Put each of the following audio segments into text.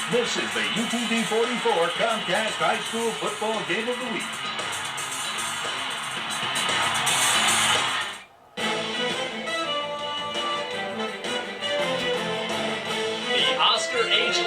This is the UTV 44 Comcast High School Football Game of the Week.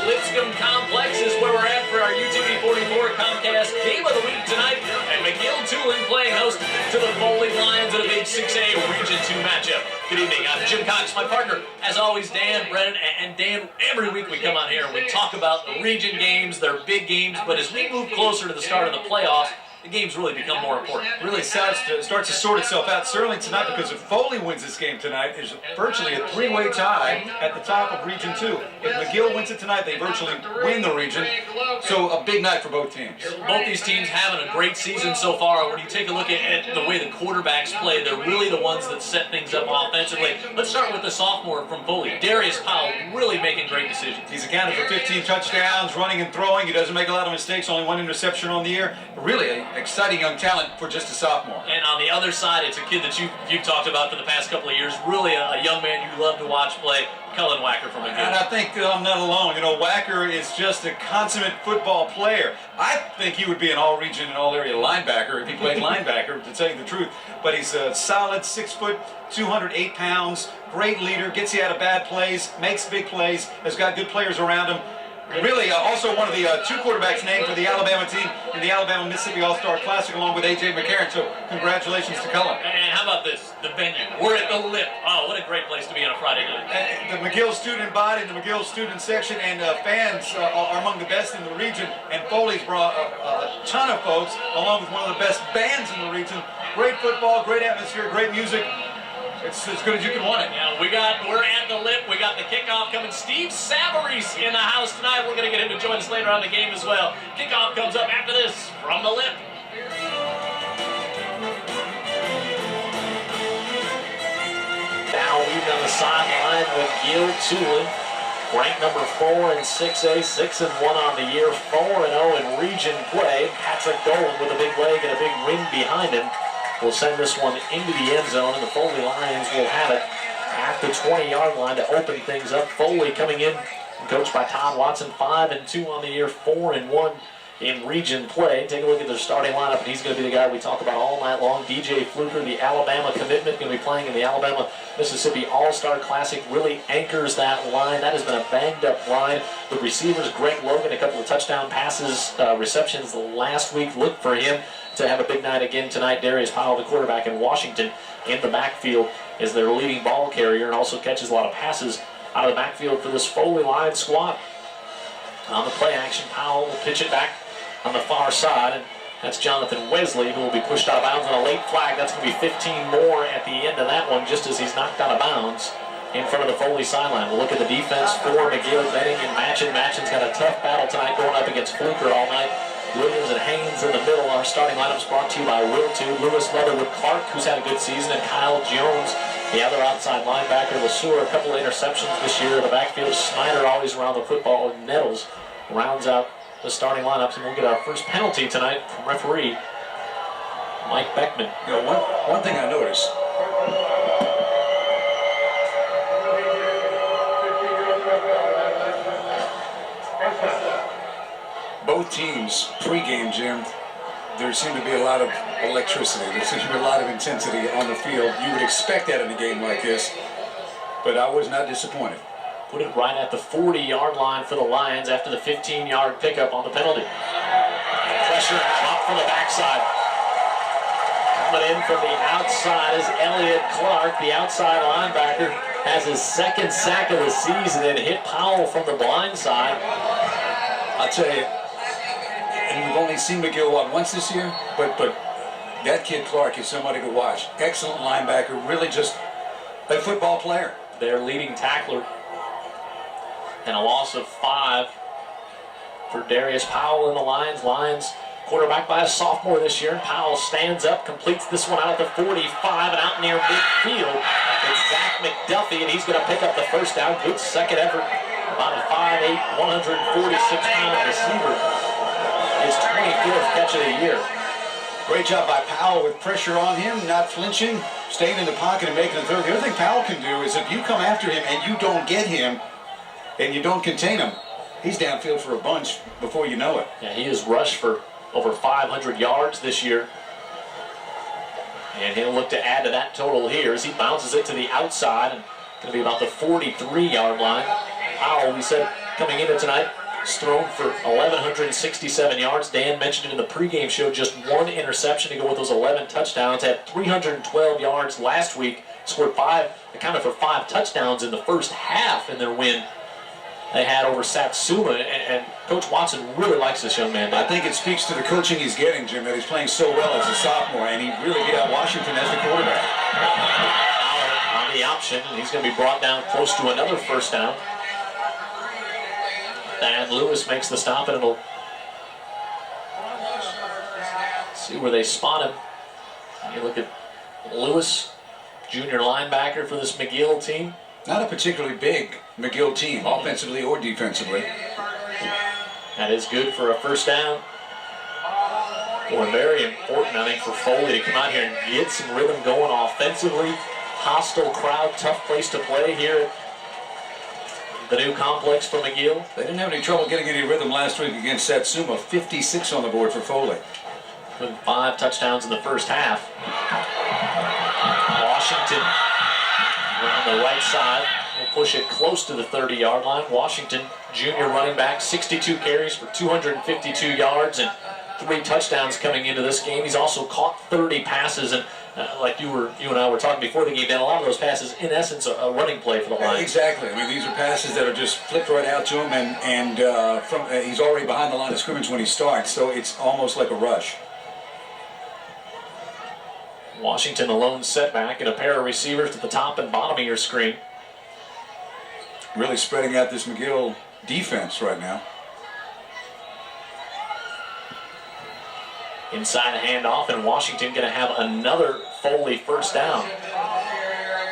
Lipscomb Complex is where we're at for our UTV 44 Comcast Game of the Week tonight. And McGill Tulane playing host to the Foley Lions in a big 6A Region 2 matchup. Good evening, I'm Jim Cox, my partner, as always, Dan Brennan. And Dan, every week we come on here and we talk about the region games, they're big games, but as we move closer to the start of the playoffs, the game's really become more important. Really starts to sort itself out. Certainly tonight, because if Foley wins this game tonight, there's virtually a three-way tie at the top of Region 2. If McGill wins it tonight, they virtually win the region. So a big night for both teams. Both these teams having a great season so far. When you take a look at the way the quarterbacks play, they're really the ones that set things up offensively. Let's start with the sophomore from Foley, Darius Powell, really making great decisions. He's accounted for 15 touchdowns, running and throwing. He doesn't make a lot of mistakes, only one interception on the year. Really exciting young talent for just a sophomore. And on the other side, it's a kid that you've talked about for the past couple of years. Really a young man you love to watch play, Cullen Wacker from McGill. And I think I'm not alone. You know, Wacker is just a consummate football player. I think he would be an all-region and all-area linebacker if he played linebacker, to tell you the truth. But he's a solid 6 foot, 208 pounds, great leader, gets you out of bad plays, makes big plays, has got good players around him. Really, also one of the two quarterbacks named for the Alabama team in the Alabama-Mississippi All-Star Classic, along with A.J. McCarron. So congratulations to Cullen. And how about this? The venue. We're at the Lip. Oh, what a great place to be on a Friday night. The McGill student body, the McGill student section, and fans are among the best in the region. And Foley's brought a ton of folks, along with one of the best bands in the region. Great football, great atmosphere, great music. It's as good as you can want it. Yeah, we're at the Lip. We got the kickoff coming. Steve Savarese in the house tonight. We're going to get him to join us later on the game as well. Kickoff comes up after this from the Lip. Now we've on the sideline with McGill Tulane, ranked number 4 in 6A, 6-1 on the year, 4-0 in region play. Patrick Dolan with a big leg and a big win behind him will send this one into the end zone, and the Foley Lions will have it at the 20-yard line to open things up. Foley coming in, coached by Todd Watson, 5-2 on the year, 4-1 in region play. Take a look at their starting lineup, and he's going to be the guy we talk about all night long. DJ Fluker, the Alabama commitment, going to be playing in the Alabama-Mississippi All-Star Classic, really anchors that line. That has been a banged-up line. The receivers, Greg Logan, a couple of touchdown passes, receptions last week. Look for him to have a big night again tonight. Darius Powell, the quarterback in Washington, in the backfield is their leading ball carrier and also catches a lot of passes out of the backfield for this Foley Lions squad. On the play action, Powell will pitch it back on the far side, and that's Jonathan Wesley, who will be pushed out of bounds on a late flag. That's going to be 15 more at the end of that one, just as he's knocked out of bounds in front of the Foley sideline. We'll look at the defense for McGill, Benning and Machin. Machin's got a tough battle tonight going up against Fluker all night. Williams and Haynes in the middle. Our starting lineup's brought to you by Will2, Lewis Leatherwood Clark, who's had a good season, and Kyle Jones, the other outside linebacker. LeSueur, a couple of interceptions this year in the backfield. Snyder always around the football, and Nettles rounds out the starting lineups, and we'll get our first penalty tonight from referee Mike Beckman. You know, one thing I noticed, both teams pregame, Jim, there seemed to be a lot of electricity. There seemed to be a lot of intensity on the field. You would expect that in a game like this, but I was not disappointed. Put it right at the 40-yard line for the Lions after the 15-yard pickup on the penalty. Pressure drop from the backside. Coming in from the outside is Elliott Clark, the outside linebacker, has his second sack of the season and hit Powell from the blind side. I'll tell you, and we've only seen McGill once this year, but that kid Clark is somebody to watch. Excellent linebacker, really just a football player. Their leading tackler. And a loss of 5 for Darius Powell in the Lions. Lions quarterback by a sophomore this year. Powell stands up, completes this one out at the 45 and out near midfield. It's Zach McDuffie, and he's going to pick up the first down. Good second effort. About a 5'8", 146-pound receiver. His 24th catch of the year. Great job by Powell with pressure on him, not flinching, staying in the pocket and making the throw. The other thing Powell can do is if you come after him and you don't get him, and you don't contain him, He's downfield for a bunch before you know it. Yeah, he has rushed for over 500 yards this year. And he'll look to add to that total here as he bounces it to the outside and going to be about the 43-yard line. Powell, we said, coming into tonight, has thrown for 1,167 yards. Dan mentioned it in the pregame show, just one interception to go with those 11 touchdowns. Had 312 yards last week. Scored accounted for 5 touchdowns in the first half in their win they had over Satsuma, and Coach Watson really likes this young man. I think it speaks to the coaching he's getting, Jim, that he's playing so well as a sophomore, and he really got Washington as the quarterback. On the option, and he's going to be brought down close to another first down. And Lewis makes the stop, and it'll see where they spot him. You look at Lewis, junior linebacker for this McGill team. Not a particularly big McGill team, offensively or defensively. That is good for a first down. Or very important, I think, for Foley to come out here and get some rhythm going offensively. Hostile crowd, tough place to play here at the new complex for McGill. They didn't have any trouble getting any rhythm last week against Satsuma. 56 on the board for Foley. With 5 touchdowns in the first half. Washington around the right side will push it close to the 30-yard line. Washington, junior running back, 62 carries for 252 yards and 3 touchdowns coming into this game. He's also caught 30 passes, and like you and I were talking before the game, Dan, a lot of those passes, in essence, a running play for the Lions. Exactly. I mean, these are passes that are just flipped right out to him, and he's already behind the line of scrimmage when he starts, so it's almost like a rush. Washington, a lone setback, and a pair of receivers at the top and bottom of your screen. Really spreading out this McGill defense right now. Inside a handoff, and Washington going to have another Foley first down.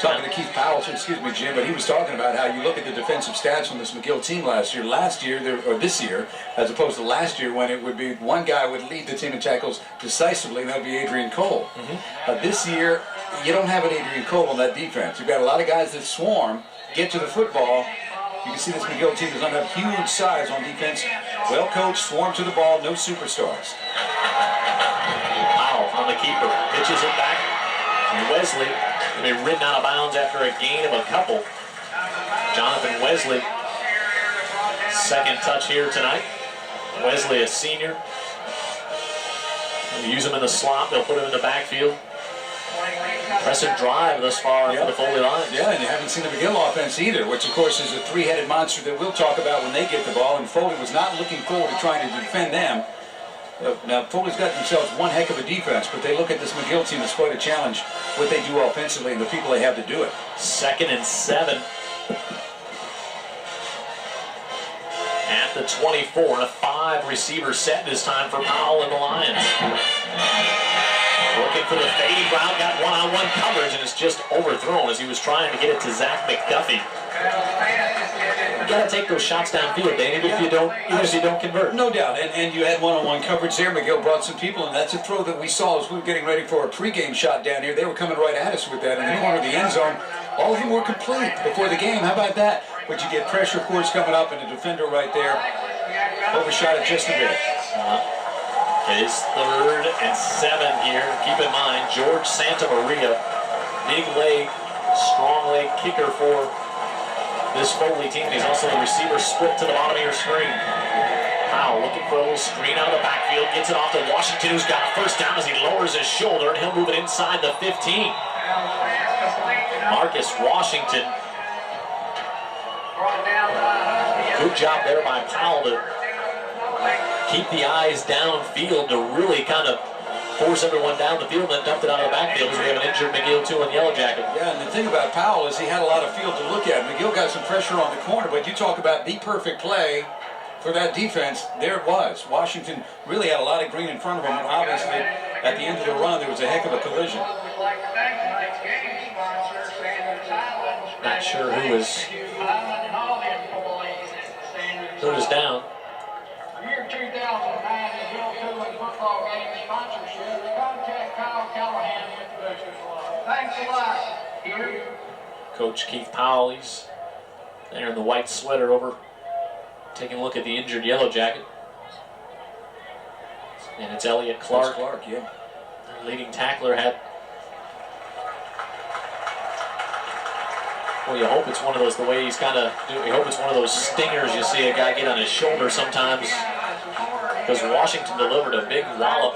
Talking to Keith Powell, excuse me, Jim, but he was talking about how you look at the defensive stats from this McGill team last year, or this year, as opposed to last year when it would be one guy would lead the team in tackles decisively, and that would be Adrian Cole. This year, you don't have an Adrian Cole on that defense. You've got a lot of guys that swarm, get to the football. You can see this McGill team does not have huge size on defense. Well coached, swarm to the ball, no superstars. Powell on the keeper, pitches it back. Wesley will be ridden out of bounds after a gain of a couple. Jonathan Wesley, second touch here tonight. Wesley, a senior. They'll use him in the slot. They'll put him in the backfield. Impressive drive thus far for the Foley Lions. Yeah, and you haven't seen the McGill offense either, which of course is a three-headed monster that we'll talk about when they get the ball, and Foley was not looking forward to trying to defend them. Now, Foley's got themselves one heck of a defense, but they look at this McGill team as quite a challenge, what they do offensively and the people they have to do it. 2nd and 7. At the 24, and a 5-receiver set this time for Powell and the Lions. Looking for the fade route, got one-on-one coverage, and it's just overthrown as he was trying to get it to Zach McDuffie. You got to take those shots downfield, Dan, even if you don't convert. No doubt, and you had one-on-one coverage there. McGill brought some people, and that's a throw that we saw as we were getting ready for a pregame shot down here. They were coming right at us with that in the corner of the end zone. All of them were complete before the game. How about that? But you get pressure, of course, coming up, and a defender right there overshot it just a bit. It is 3rd and 7 here. Keep in mind, George Santamaria, big leg, strong leg kicker for this Foley team. He's also the receiver split to the bottom of your screen. Powell looking for a little screen out of the backfield. Gets it off to Washington, who's got a first down as he lowers his shoulder, and he'll move it inside the 15. Marcus Washington. Good job there by Powell to keep the eyes downfield to really kind of force everyone down the field and then dumped it out of the backfield as we have an injured McGill too in Yellow Jacket. Yeah, and the thing about Powell is he had a lot of field to look at. McGill got some pressure on the corner, but you talk about the perfect play for that defense, there it was. Washington really had a lot of green in front of them, and obviously at the end of the run there was a heck of a collision. Not sure who is down. Year 2009 McGill Cooling football game sponsorship. Contact Kyle Callahan with the Business Club. Thanks a lot. Here. Coach Keith Powell, he's there in the white sweater over Taking a look at the injured Yellow Jacket. And it's Elliott Clark. Clark, yeah. Their leading tackler had. Well, you hope it's one of those, the way he's kind of doing, you hope it's one of those stingers you see a guy get on his shoulder sometimes. Because Washington delivered a big wallop.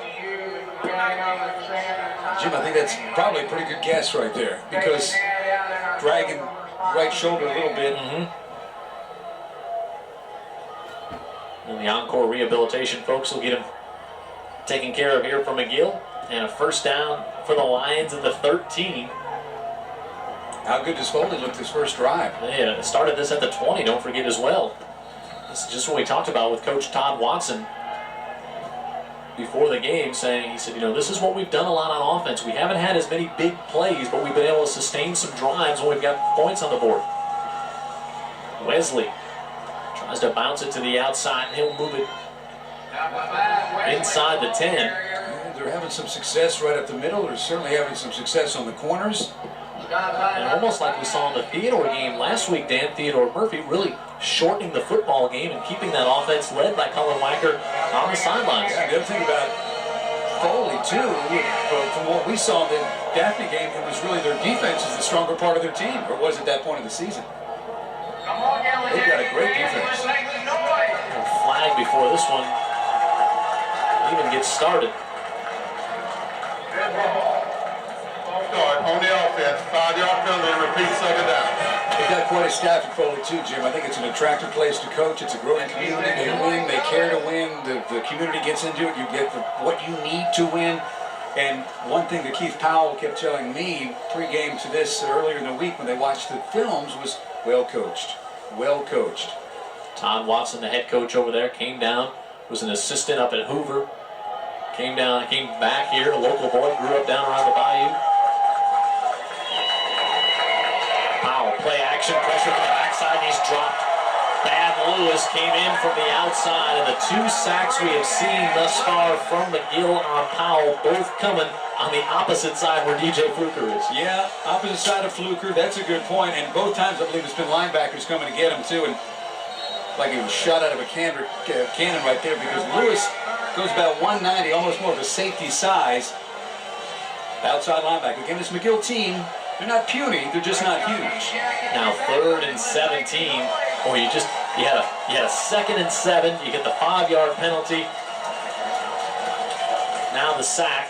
Jim, I think that's probably a pretty good guess right there. Because dragging right shoulder a little bit. And the encore rehabilitation folks will get him taken care of here for McGill. And a first down for the Lions at the 13. How good does Foley look this first drive? They started this at the 20, don't forget as well. This is just what we talked about with Coach Todd Watson before the game, saying, he said, you know, this is what we've done a lot on offense. We haven't had as many big plays, but we've been able to sustain some drives when we've got points on the board. Wesley tries to bounce it to the outside, and he'll move it inside the 10. Yeah, they're having some success right up the middle. They're certainly having some success on the corners. And almost like we saw in the Theodore game last week, Dan, Theodore Murphy really shortening the football game and keeping that offense led by Colin Wacker on the sidelines. Yeah, the other thing about Foley, too, from what we saw in the Daphne game, it was really their defense is the stronger part of their team, or was at that point of the season. They've got a great defense. A flag before this one even gets started. On the offense, 5-yard penalty, and repeat second down. They've got quite a staff at Foley too, Jim. I think it's an attractive place to coach. It's a growing community. They win. They care to win. The community gets into it. You get what you need to win. And one thing that Keith Powell kept telling me pre-game to this earlier in the week when they watched the films was well coached. Well coached. Todd Watson, the head coach over there, came down, was an assistant up at Hoover. Came back here, a local boy, grew up down around the bayou. Powell, play action, pressure from the backside, and he's dropped. Bad Lewis came in from the outside, and the 2 sacks we have seen thus far from McGill on Powell, both coming on the opposite side where DJ Fluker is. Yeah, opposite side of Fluker, that's a good point. And both times I believe it's been linebackers coming to get him too. And like he was shot out of a cannon right there, because Lewis goes about 190, almost more of a safety size. Outside linebacker. Again, this McGill team, they're not puny, they're just not huge. Now 3rd and 17. Or you had a 2nd and 7. You get the 5-yard penalty. Now the sack.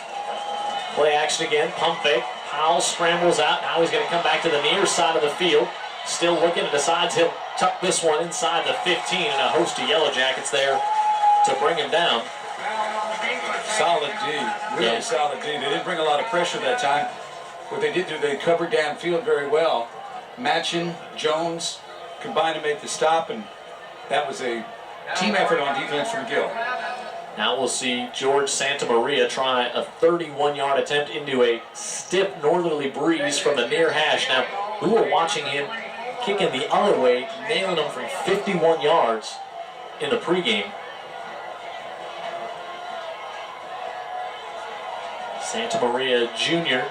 Play action again. Pump fake. Powell scrambles out. Now he's going to come back to the near side of the field. Still looking and decides he'll tuck this one inside the 15, and a host of Yellow Jackets there to bring him down. Solid D. Really solid D. They didn't bring a lot of pressure that time. What they did do, they covered downfield very well. Matchin, Jones combined to make the stop, and that was a team effort on defense from McGill. Now we'll see George Santamaria try a 31-yard attempt into a stiff northerly breeze from the near hash. Now, we were watching him kicking the other way, nailing him from 51 yards in the pregame. Santamaria Jr.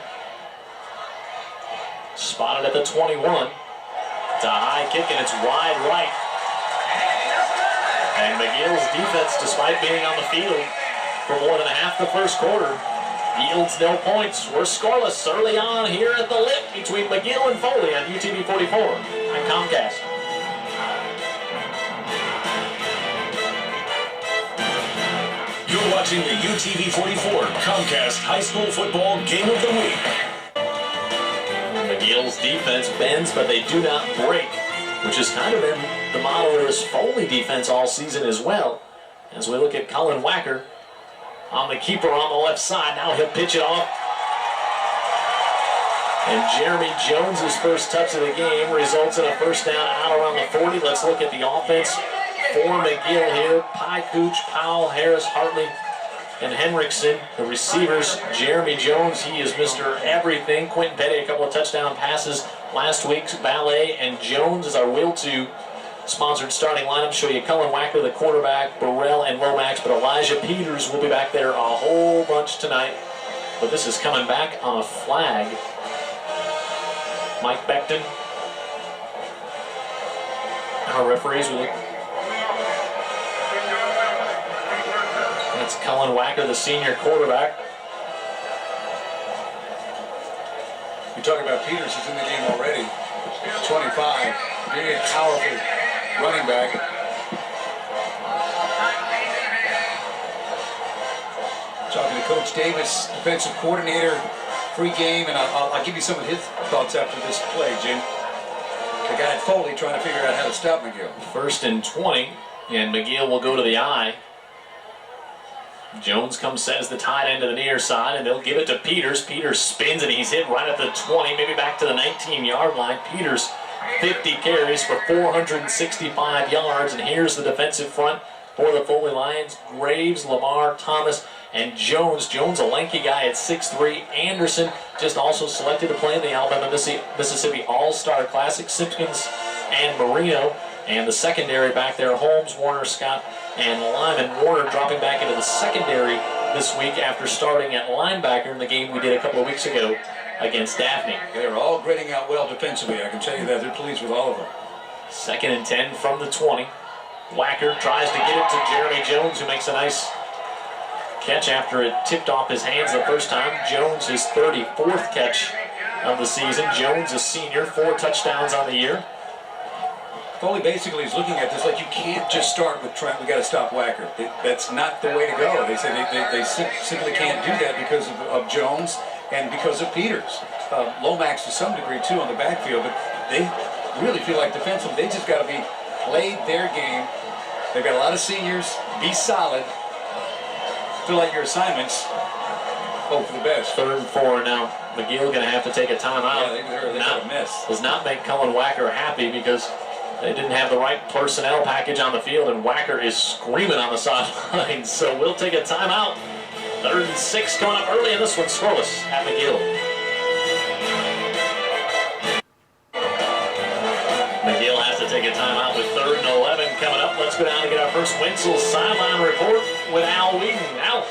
spotted at the 21. It's a high kick, and it's wide right. And McGill's defense, despite being on the field for more than half the first quarter, yields no points. We're scoreless early on here at the lip between McGill and Foley on UTV 44 and Comcast. You're watching the UTV 44 Comcast High School Football Game of the Week. McGill's defense bends, but they do not break, which has kind of been the motto of this Foley defense all season as well. As we look at Colin Wacker on the keeper on the left side, now he'll pitch it off. And Jeremy Jones' first touch of the game results in a first down out around the 40. Let's look at the offense for McGill here. Pye, Cooch, Powell, Harris, Hartley, and Henriksen. The receivers, Jeremy Jones, he is Mr. Everything. Quentin Petty, a couple of touchdown passes last week. Ballet and Jones is our Will to sponsored starting lineup. Show you Colin Wacker, the quarterback, Burrell and Lomax, but Elijah Peters will be back there a whole bunch tonight. But this is coming back on a flag. Mike Beckton. Our referees will look. That's Cullen Wacker, the senior quarterback. You talk about Peters, who's in the game already. 25, big, powerful running back. Talking to Coach Davis, defensive coordinator, pre-game, and I'll give you some of his thoughts after this play, Jim. The guy at Foley trying to figure out how to stop McGill. 1st and 20, and McGill will go to the eye. Jones comes, set as the tight end to the near side, and they'll give it to Peters. Peters spins, and he's hit right at the 20, maybe back to the 19-yard line. Peters, 50 carries for 465 yards, and here's the defensive front for the Foley Lions. Graves, Lamar, Thomas, and Jones. Jones, a lanky guy at 6'3". Anderson, just also selected to play in the Alabama Mississippi All-Star Classic. Simpkins and Marino. And the secondary back there, Holmes, Warner, Scott, and Lyman. Warner dropping back into the secondary this week after starting at linebacker in the game we did a couple of weeks ago against Daphne. They're all grading out well defensively. I can tell you that. They're pleased with all of them. 2nd and 10 from the 20. Wacker tries to get it to Jeremy Jones, who makes a nice catch after it tipped off his hands the first time. Jones, his 34th catch of the season. Jones, a senior, 4 touchdowns on the year. Foley basically is looking at this like you can't just start with trying, we got to stop Wacker. That's not the way to go. They say they simply can't do that because of Jones and because of Peters. Lomax to some degree too on the backfield, but they really feel like defensively they just got to be played their game. They've got a lot of seniors. Be solid. Fill out your assignments. Hope for the best. 3rd and 4 now. McGill going to have to take a timeout. Yeah, they got a miss. Does not make Cullen Wacker happy because they didn't have the right personnel package on the field, and Wacker is screaming on the sideline. So we'll take a timeout. 3rd and 6 coming up early in this one. Scoreless at McGill. McGill has to take a timeout with 3rd and 11 coming up. Let's go down and get our first Wenzel sideline report with Al Wheaton. Al.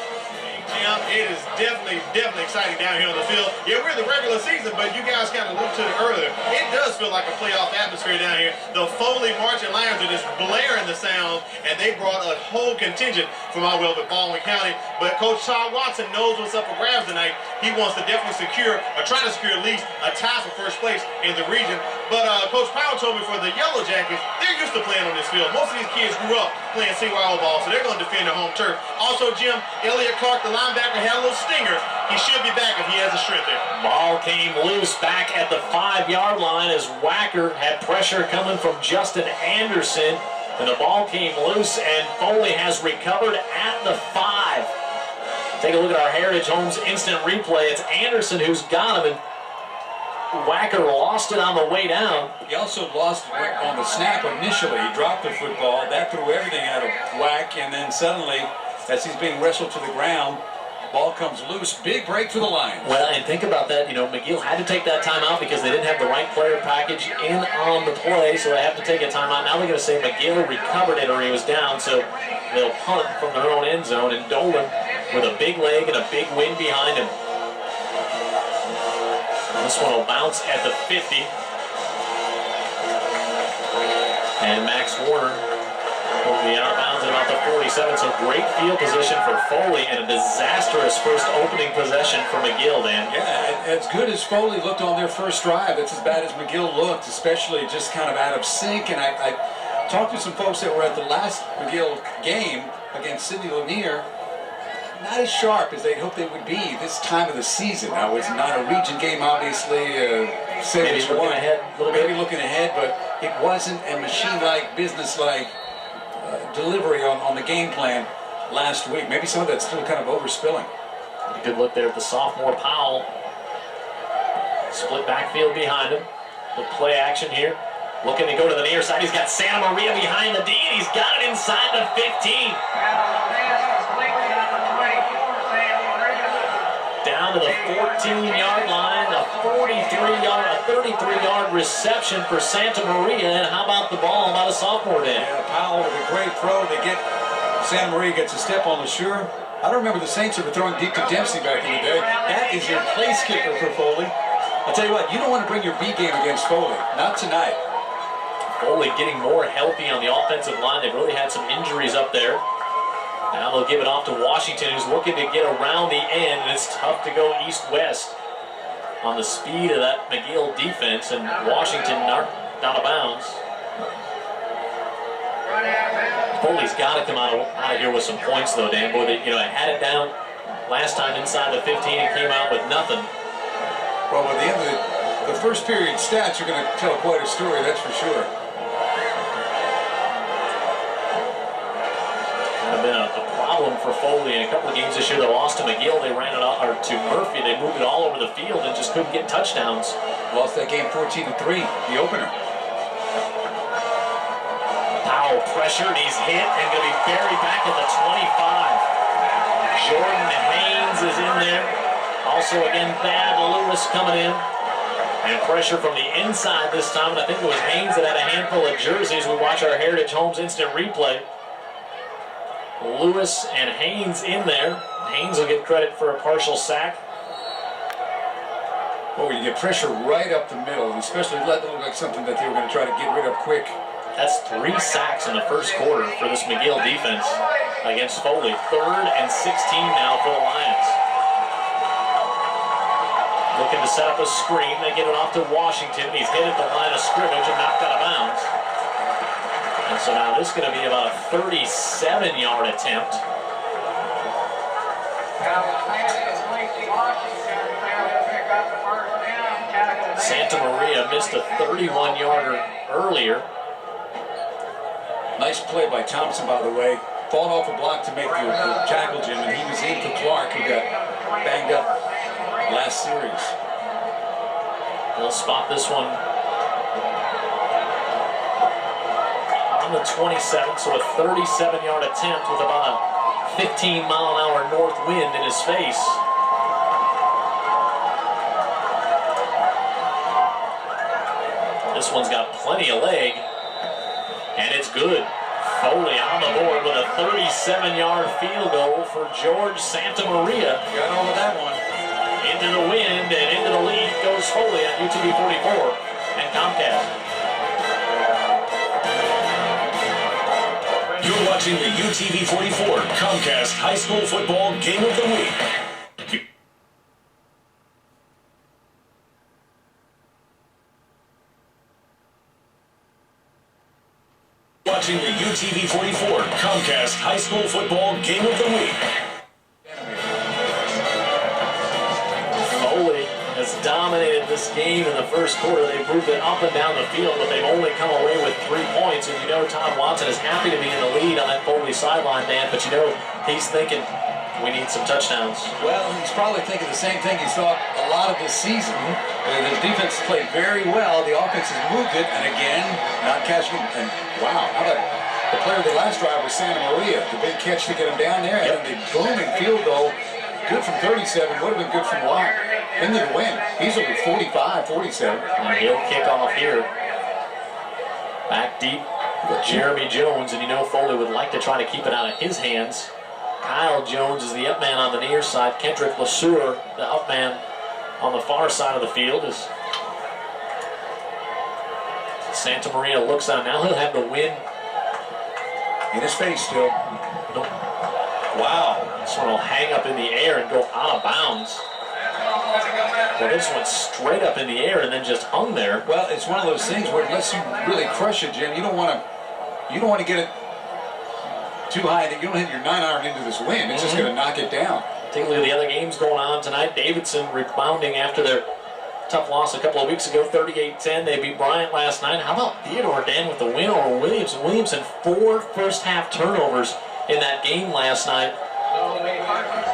Jim, it is definitely exciting down here on the field. Yeah, we're in the regular season, but you guys kind of alluded to it earlier. It does feel like a playoff atmosphere down here. The Foley Marching Lions are just blaring the sound, and they brought a whole contingent from our well with Baldwin County. But Coach Todd Watson knows what's up for grabs tonight. He wants to definitely secure, or try to secure at least a tie for first place in the region. But Coach Powell told me for the Yellow Jackets, they're used to playing on this field. Most of these kids grew up playing CYO ball, so they're going to defend their home turf. Also, Jim, Elliott Clark, the linebacker, had a little stinger. He should be back if he has a strength there. Ball came loose back at the 5-yard line as Wacker had pressure coming from Justin Anderson. And the ball came loose, and Foley has recovered at the 5. Take a look at our Heritage Homes instant replay. It's Anderson who's got him, and Wacker lost it on the way down. He also lost it on the snap initially. He dropped the football. That threw everything out of whack, and then suddenly, as he's being wrestled to the ground, ball comes loose. Big break for the Lions. Well, and think about that. You know, McGill had to take that timeout because they didn't have the right player package in on the play, so they have to take a timeout. Now they're going to say McGill recovered it or he was down, so they'll punt from their own end zone, and Dolan with a big leg and a big wind behind him. This one will bounce at the 50. And Max Warner will be out of bounds at about the 47. So great field position for Foley and a disastrous first opening possession for McGill, Dan. Yeah, as good as Foley looked on their first drive, that's as bad as McGill looked, especially just kind of out of sync. And I talked to some folks that were at the last McGill game against Sidney Lanier. Not as sharp as they'd hoped they would be this time of the season. Now, it's not a region game, obviously. Maybe looking ahead a little bit. Maybe looking ahead, but it wasn't a machine-like, business-like delivery on the game plan last week. Maybe some of that's still kind of overspilling. A good look there at the sophomore Powell. Split backfield behind him. The play action here. Looking to go to the near side. He's got Santa Maria behind the D, and he's got it inside the 15. Down to the 14-yard line, a 33-yard reception for Santa Maria. And how about the ball? About a sophomore then? Yeah, Powell with a great throw. Santa Maria gets a step on the sure. I don't remember the Saints ever throwing deep to Dempsey back in the day. That is your place kicker for Foley. I'll tell you what, you don't want to bring your B game against Foley. Not tonight. Foley getting more healthy on the offensive line. They've really had some injuries up there. Now they'll give it off to Washington, who's looking to get around the end, and it's tough to go east-west on the speed of that McGill defense, and Washington knocked out of bounds. Foley's got to come out of here with some points, though, Dan. Boy, they had it down last time inside the 15 and came out with nothing. Well, at the end of the first period stats are going to tell quite a story, that's for sure. Kind of been a problem for Foley in a couple of games this year. They lost to McGill, they ran it out, or to Murphy, they moved it all over the field and just couldn't get touchdowns. Lost that game 14-3, the opener. Powell pressured, he's hit, and going to be buried back at the 25. Jordan Haynes is in there. Also, again, Thad Lewis coming in. And pressure from the inside this time, and I think it was Haynes that had a handful of jerseys. We watch our Heritage Homes instant replay. Lewis and Haynes in there. Haynes will get credit for a partial sack. Well, you get pressure right up the middle, and especially let it look like something that they were going to try to get rid of quick. That's 3 sacks in the first quarter for this McGill defense against Foley. 3rd and 16 now for the Lions. Looking to set up a screen. They get it off to Washington. He's hit at the line of scrimmage and knocked out of bounds. And so now this is going to be about a 37-yard attempt. Santa Maria missed a 31-yarder earlier. Nice play by Thompson, by the way. Falling off a block to make the tackle, Jim, and he was in for Clark, who got banged up last series. They'll spot this one on the 27, so a 37-yard attempt with about a 15-mile-an-hour north wind in his face. This one's got plenty of leg, and it's good. Foley on the board with a 37-yard field goal for George Santa Maria. Got all of that one. Into the wind and into the lead goes Foley on UTV 44 and Comcast. You're watching the UTV 44 Comcast High School Football Game of the Week. Watching the UTV 44 Comcast High School Football Game of the Week. Foley has dominated this game in the first quarter. They've moved it up and down the field, but they've only come away with 3 points. And you know Todd Watson is happy to be in the lead on that Foley sideline, Dan, but you know he's thinking we need some touchdowns. Well, he's probably thinking the same thing he's thought a lot of this season. The defense has played very well. The offense has moved it, and again, not cashing it. And wow, how about the player of the last drive was Santa Maria. The big catch to get him down there, and the booming field goal. Good from 37, would have been good from Watt. Into the win. He's over 45, 47. And he'll kick off here. Back deep with Jeremy Jones, and you know Foley would like to try to keep it out of his hands. Kyle Jones is the up man on the near side. Kendrick LeSueur, the up man on the far side of the field. As Santa Maria looks out. Now he'll have the win in his face still. Wow. This one will hang up in the air and go out of bounds. Well, this went straight up in the air and then just hung there. Well, it's one of those things where unless you really crush it, Jim, you don't want to get it too high that you don't hit your 9-iron into this wind. It's just going to knock it down. Take a look at the other games going on tonight. Davidson rebounding after their tough loss a couple of weeks ago, 38-10. They beat Bryant last night. How about Theodore, Dan, with the win over Williamson? Williamson, 4 first-half turnovers in that game last night.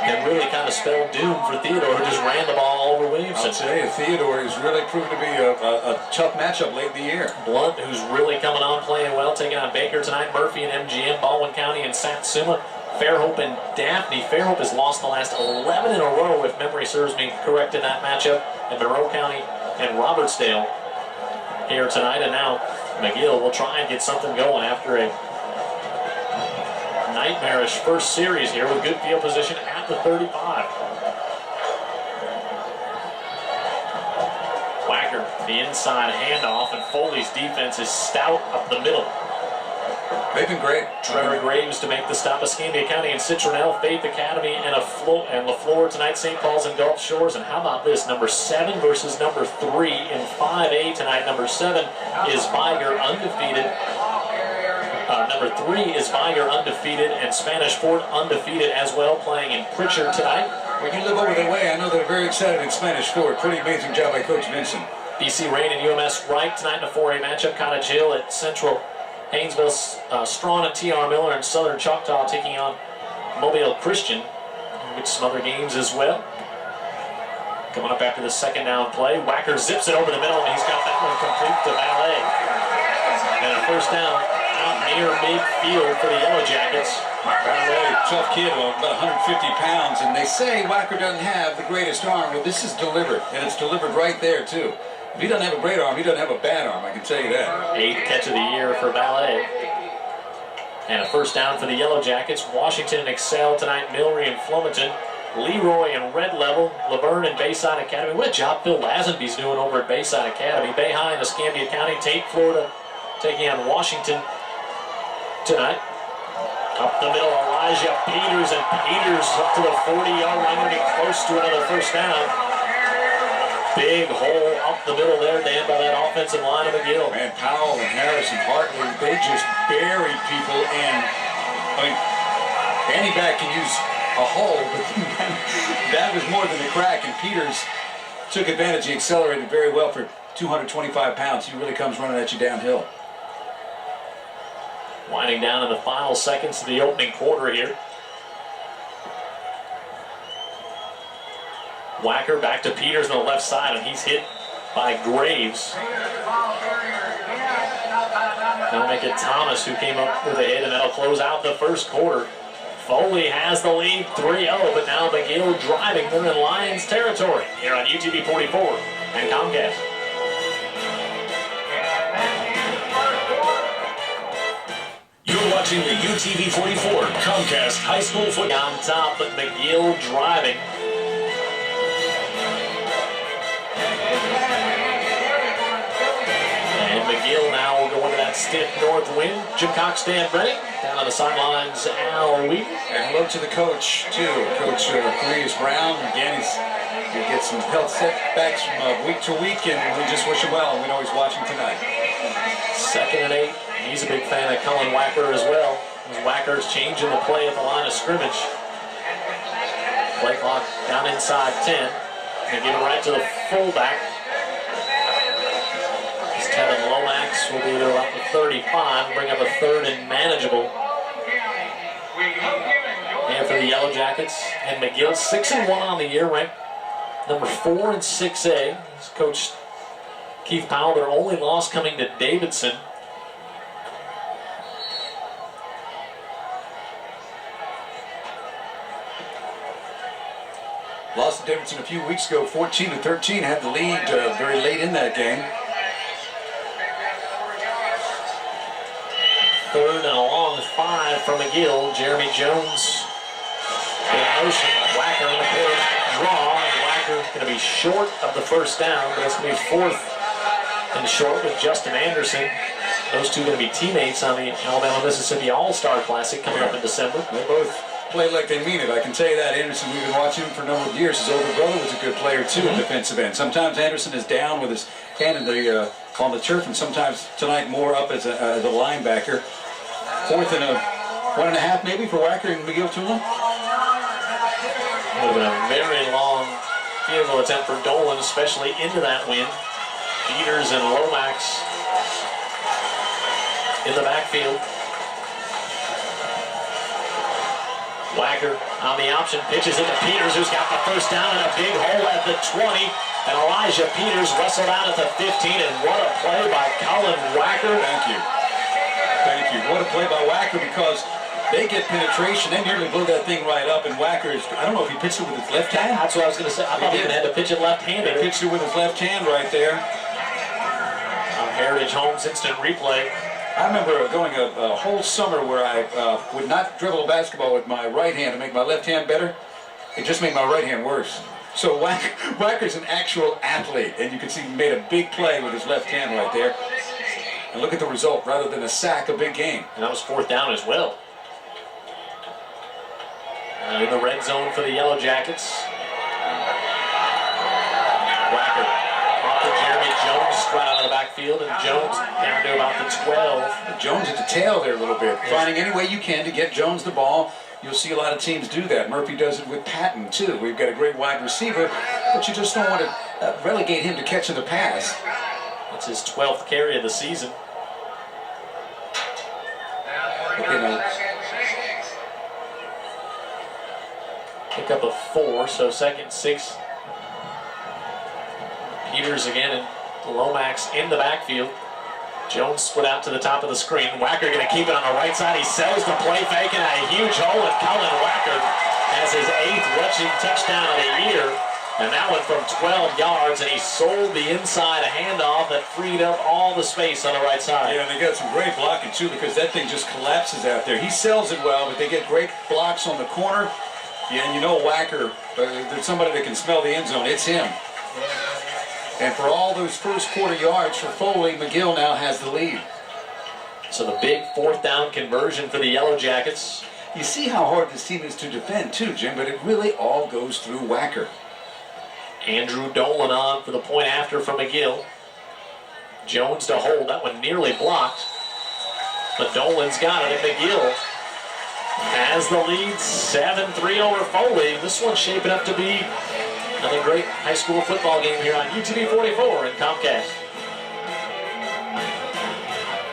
And really kind of spelled doom for Theodore, who just ran the ball over Williamson. I'll tell you, Theodore has really proven to be a tough matchup late in the year. Blunt, who's really coming on, playing well, taking on Baker tonight. Murphy and MGM, Baldwin County and Satsuma. Fairhope and Daphne. Fairhope has lost the last 11 in a row, if memory serves me correct, in that matchup. And Monroe County and Robertsdale here tonight. And now McGill will try and get something going after a nightmarish first series here with good field position at the 35. Whacker, the inside handoff, and Foley's defense is stout up the middle. They've been great. Trevor Graves to make the stop. Escambia County and Citronelle, Faith Academy and LaFleur tonight, St. Paul's and Gulf Shores. And how about this? Number 7 versus number 3 in 5A tonight. Number 7 is Viger undefeated. Number 3 is Viger undefeated, and Spanish Fort undefeated as well, playing in Pritchard tonight. When you live over their way, I know they're very excited in Spanish Fort. Pretty amazing job by Coach Vincent. BC Rain and UMS Wright tonight in a 4A matchup. Cottage Hill at Central. Haynesville, Strawn and TR Miller, and Southern Choctaw taking on Mobile Christian. With some other games as well. Coming up after the second down play. Wacker zips it over the middle, and he's got that one complete to Ballet. And a first down out near midfield for the Yellow Jackets. Ballet, tough kid, about 150 pounds, and they say Wacker doesn't have the greatest arm. Well, this is delivered, and it's delivered right there, too. If he doesn't have a great arm, he doesn't have a bad arm, I can tell you that. 8th catch of the year for Ballet. And a first down for the Yellow Jackets. Washington and Excel tonight, Milry and Flomaton. Leroy and Red Level, Laverne and Bayside Academy. What a job Phil Lazenby's doing over at Bayside Academy. Bay High and Escambia County, Tate, Florida, taking on Washington tonight. Up the middle, Elijah Peters, and Peters up to the 40-yard line, going to be close to another first down. Big hole up the middle there, Dan, by that offensive line of McGill. Man, Powell and Harris and Hartley, they just buried people, and I mean, any back can use a hole, but that was more than a crack, and Peters took advantage. He accelerated very well for 225 pounds. He really comes running at you downhill. Winding down in the final seconds of the opening quarter here. Wacker back to Peters on the left side, and he's hit by Graves. That'll make it Thomas who came up with a hit, and that'll close out the first quarter. Foley has the lead 3-0, but now McGill driving. They're in Lions territory here on UTV 44 and Comcast. You're watching the UTV 44 Comcast High School Football. On top, but McGill driving. And McGill now will go into that stiff north wind. Jim Cox, Dan Brennick. Down on the sidelines, Al Wheaton. And hello to the coach, too. Coach Cornelius Brown. Again, he gets some health setbacks from week to week, and we just wish him well. We know he's watching tonight. 2nd and 8. He's a big fan of Cullen Wacker as well. As Wacker's changing the play at the line of scrimmage. Play clock down inside 10. And give it right to the fullback. As Kevin Lomax will be there about the 35. Bring up a 3rd and manageable. And for the Yellow Jackets and McGill, 6-1 on the year, ranked number 4 in 6A. As Coach Keith Powell, their only loss coming to Davidson. Lost to Davidson a few weeks ago, 14-13. Had the lead very late in that game. 3rd and a long 5 from McGill. Jeremy Jones in motion. Wacker in the first draw. Wacker going to be short of the first down, but it's going to be 4th and short with Justin Anderson. Those two going to be teammates on the Alabama-Mississippi All-Star Classic coming up in December. They both play like they mean it. I can tell you that. Anderson, we've been watching him for a number of years. His older brother was a good player, too, in defensive end. Sometimes Anderson is down with his hand in the, on the turf, and sometimes tonight more up as a linebacker. 4th and a 1.5 maybe for Wacker and McGill Tula. Would have been a very long field goal attempt for Dolan, especially into that wind. Peters and Lomax in the backfield. Wacker on the option, pitches it to Peters, who's got the first down and a big hole at the 20. And Elijah Peters wrestled out at the 15, and what a play by Cullen Wacker. Thank you. Thank you. What a play by Wacker, because they get penetration. They nearly blew that thing right up, and Wacker is, I don't know if he pitched it with his left hand. That's what I was going to say. I thought he even had to pitch it left-handed. He pitched it with his left hand right there. Heritage Homes instant replay. I remember going a whole summer where I would not dribble a basketball with my right hand to make my left hand better. It just made my right hand worse. So Wacker's an actual athlete, and you can see he made a big play with his left hand right there. And look at the result. Rather than a sack, a big gain. And that was 4th down as well. In the red zone for the Yellow Jackets. Wacker off to Jeremy Jones right out of the backfield, and Jones down to about the 12. Jones at the tail there a little bit. Finding any way you can to get Jones the ball. You'll see a lot of teams do that. Murphy does it with Patton, too. We've got a great wide receiver, but you just don't want to relegate him to catching the pass. That's his 12th carry of the season. Pick up a 4, so 2nd and 6. Peters again and Lomax in the backfield. Jones split out to the top of the screen. Wacker going to keep it on the right side. He sells the play fake and a huge hole, and Colin Wacker has his 8th rushing touchdown of the year. And that one from 12 yards, and he sold the inside handoff that freed up all the space on the right side. Yeah, and they got some great blocking, too, because that thing just collapses out there. He sells it well, but they get great blocks on the corner. Yeah, and you know Wacker, there's somebody that can smell the end zone. It's him. And for all those first quarter yards for Foley, McGill now has the lead. So the big 4th down conversion for the Yellow Jackets. You see how hard this team is to defend, too, Jim, but it really all goes through Wacker. Andrew Dolan on for the point after from McGill. Jones to hold. That one nearly blocked. But Dolan's got it, and McGill has the lead 7-3 over Foley. This one's shaping up to be another great high school football game here on UTV 44 and Comcast.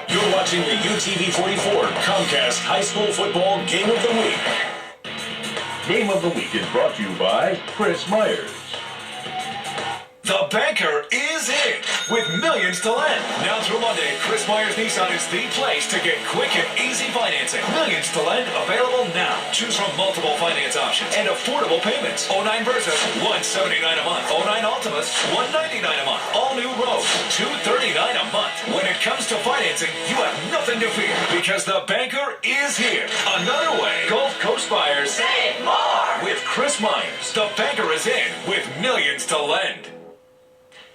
You're watching the UTV 44 Comcast High School Football Game of the Week. Game of the Week is brought to you by Chris Myers. The Banker is in with millions to lend. Now through Monday, Chris Myers Nissan is the place to get quick and easy financing. Millions to lend available now. Choose from multiple finance options and affordable payments. 09 Versa, $179 a month. 09 Altimas, $199 a month. All new Rogue, $239 a month. When it comes to financing, you have nothing to fear because the Banker is here. Another way, Gulf Coast buyers save more with Chris Myers. The Banker is in with millions to lend.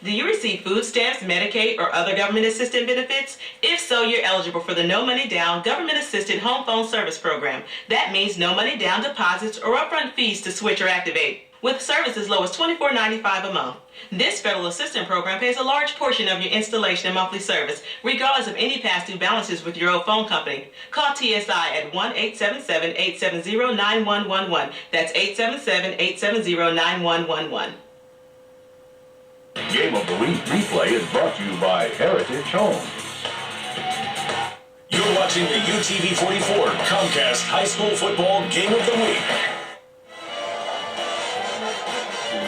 Do you receive food stamps, Medicaid, or other government assistance benefits? If so, you're eligible for the No Money Down Government Assisted Home Phone Service Program. That means no money down deposits or upfront fees to switch or activate, with service as low as $24.95 a month. This federal assistance program pays a large portion of your installation and monthly service, regardless of any past due balances with your old phone company. Call TSI at 1-877-870-9111. That's 877-870-9111. Game of the Week replay is brought to you by Heritage Homes. You're watching the UTV 44 Comcast High School Football Game of the Week.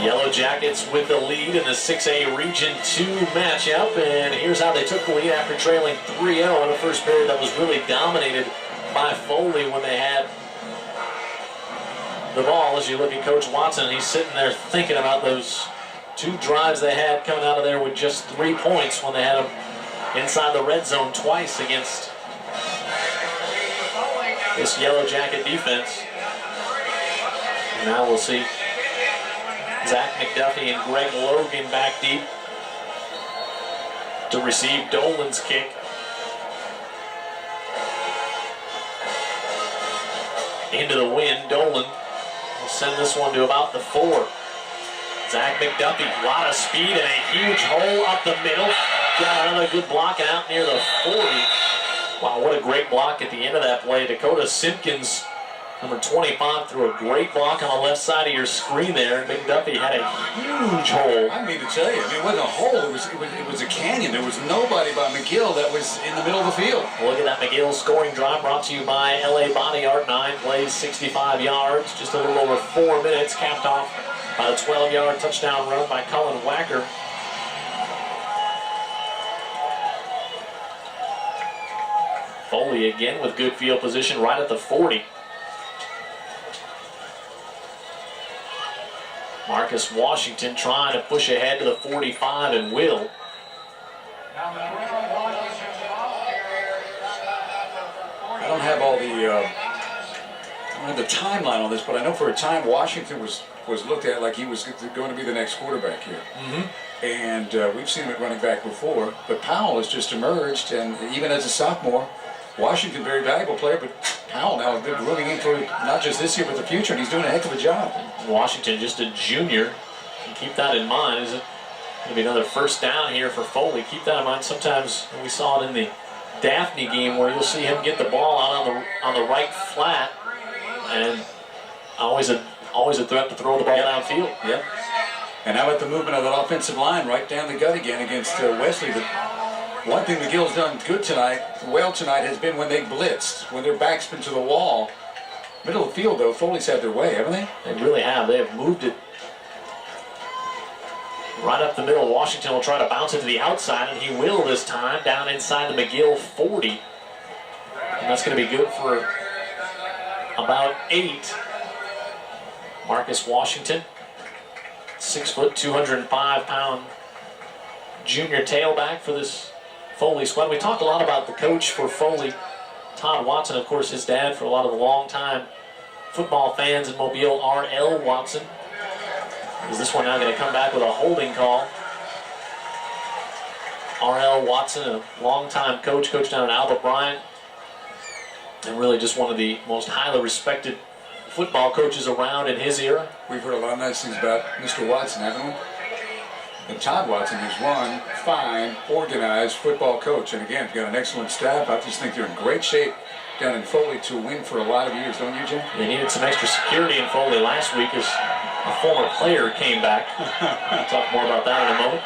Yellow Jackets with the lead in the 6A Region 2 matchup, and here's how they took the lead after trailing 3-0 in a first period that was really dominated by Foley when they had the ball. As you look at Coach Watson, he's sitting there thinking about those 2 drives they had coming out of there with just 3 points when they had them inside the red zone twice against this Yellow Jacket defense. And now we'll see Zach McDuffie and Greg Logan back deep to receive Dolan's kick. Into the wind, Dolan will send this one to about the 4. Zach McDuffie, a lot of speed and a huge hole up the middle. Got another good block out near the 40. Wow, what a great block at the end of that play. Dakota Simpkins, number 25, threw a great block on the left side of your screen there. McDuffie had a huge hole. I mean to tell you, I mean, it wasn't a hole, it was a canyon. There was nobody by McGill that was in the middle of the field. Look at that McGill scoring drive brought to you by LA Body Art. 9 plays, 65 yards, just a little over 4 minutes, capped off by a 12-yard touchdown run by Colin Wacker. Foley again with good field position right at the 40. Marcus Washington trying to push ahead to the 45 and will. I don't have all the timeline on this, but I know for a time Washington was looked at like he was going to be the next quarterback here. Mm-hmm. And we've seen him at running back before, but Powell has just emerged, and even as a sophomore, Washington, very valuable player, but Powell now has been grooming him for not just this year, but the future, and he's doing a heck of a job. Washington, just a junior. And keep that in mind. Is it going to be another first down here for Foley? Keep that in mind. Sometimes we saw it in the Daphne game where you'll see him get the ball out on the right flat, and always a threat to throw the ball downfield. Yep. And how about the movement of that offensive line right down the gut again against Wesley? But one thing McGill's done good tonight, has been when they blitzed, when their back's been to the wall. Middle of the field, though, Foley's had their way, haven't they? They really have. They have moved it right up the middle. Washington will try to bounce it to the outside, and he will this time, down inside the McGill 40. And that's going to be good for about 8. Marcus Washington, 6 foot, 205-pound junior tailback for this Foley squad. We talked a lot about the coach for Foley, Todd Watson, of course, his dad for a lot of the long-time football fans in Mobile, R.L. Watson. Is this one now going to come back with a holding call? R.L. Watson, a long-time coach down at Albert Bryant, and really just one of the most highly respected football coaches around in his era. We've heard a lot of nice things about Mr. Watson, haven't we? And Todd Watson is one fine, organized football coach. And again, got an excellent staff. I just think they're in great shape down in Foley to win for a lot of years, don't you, Jim? They needed some extra security in Foley last week as a former player came back. We'll talk more about that in a moment.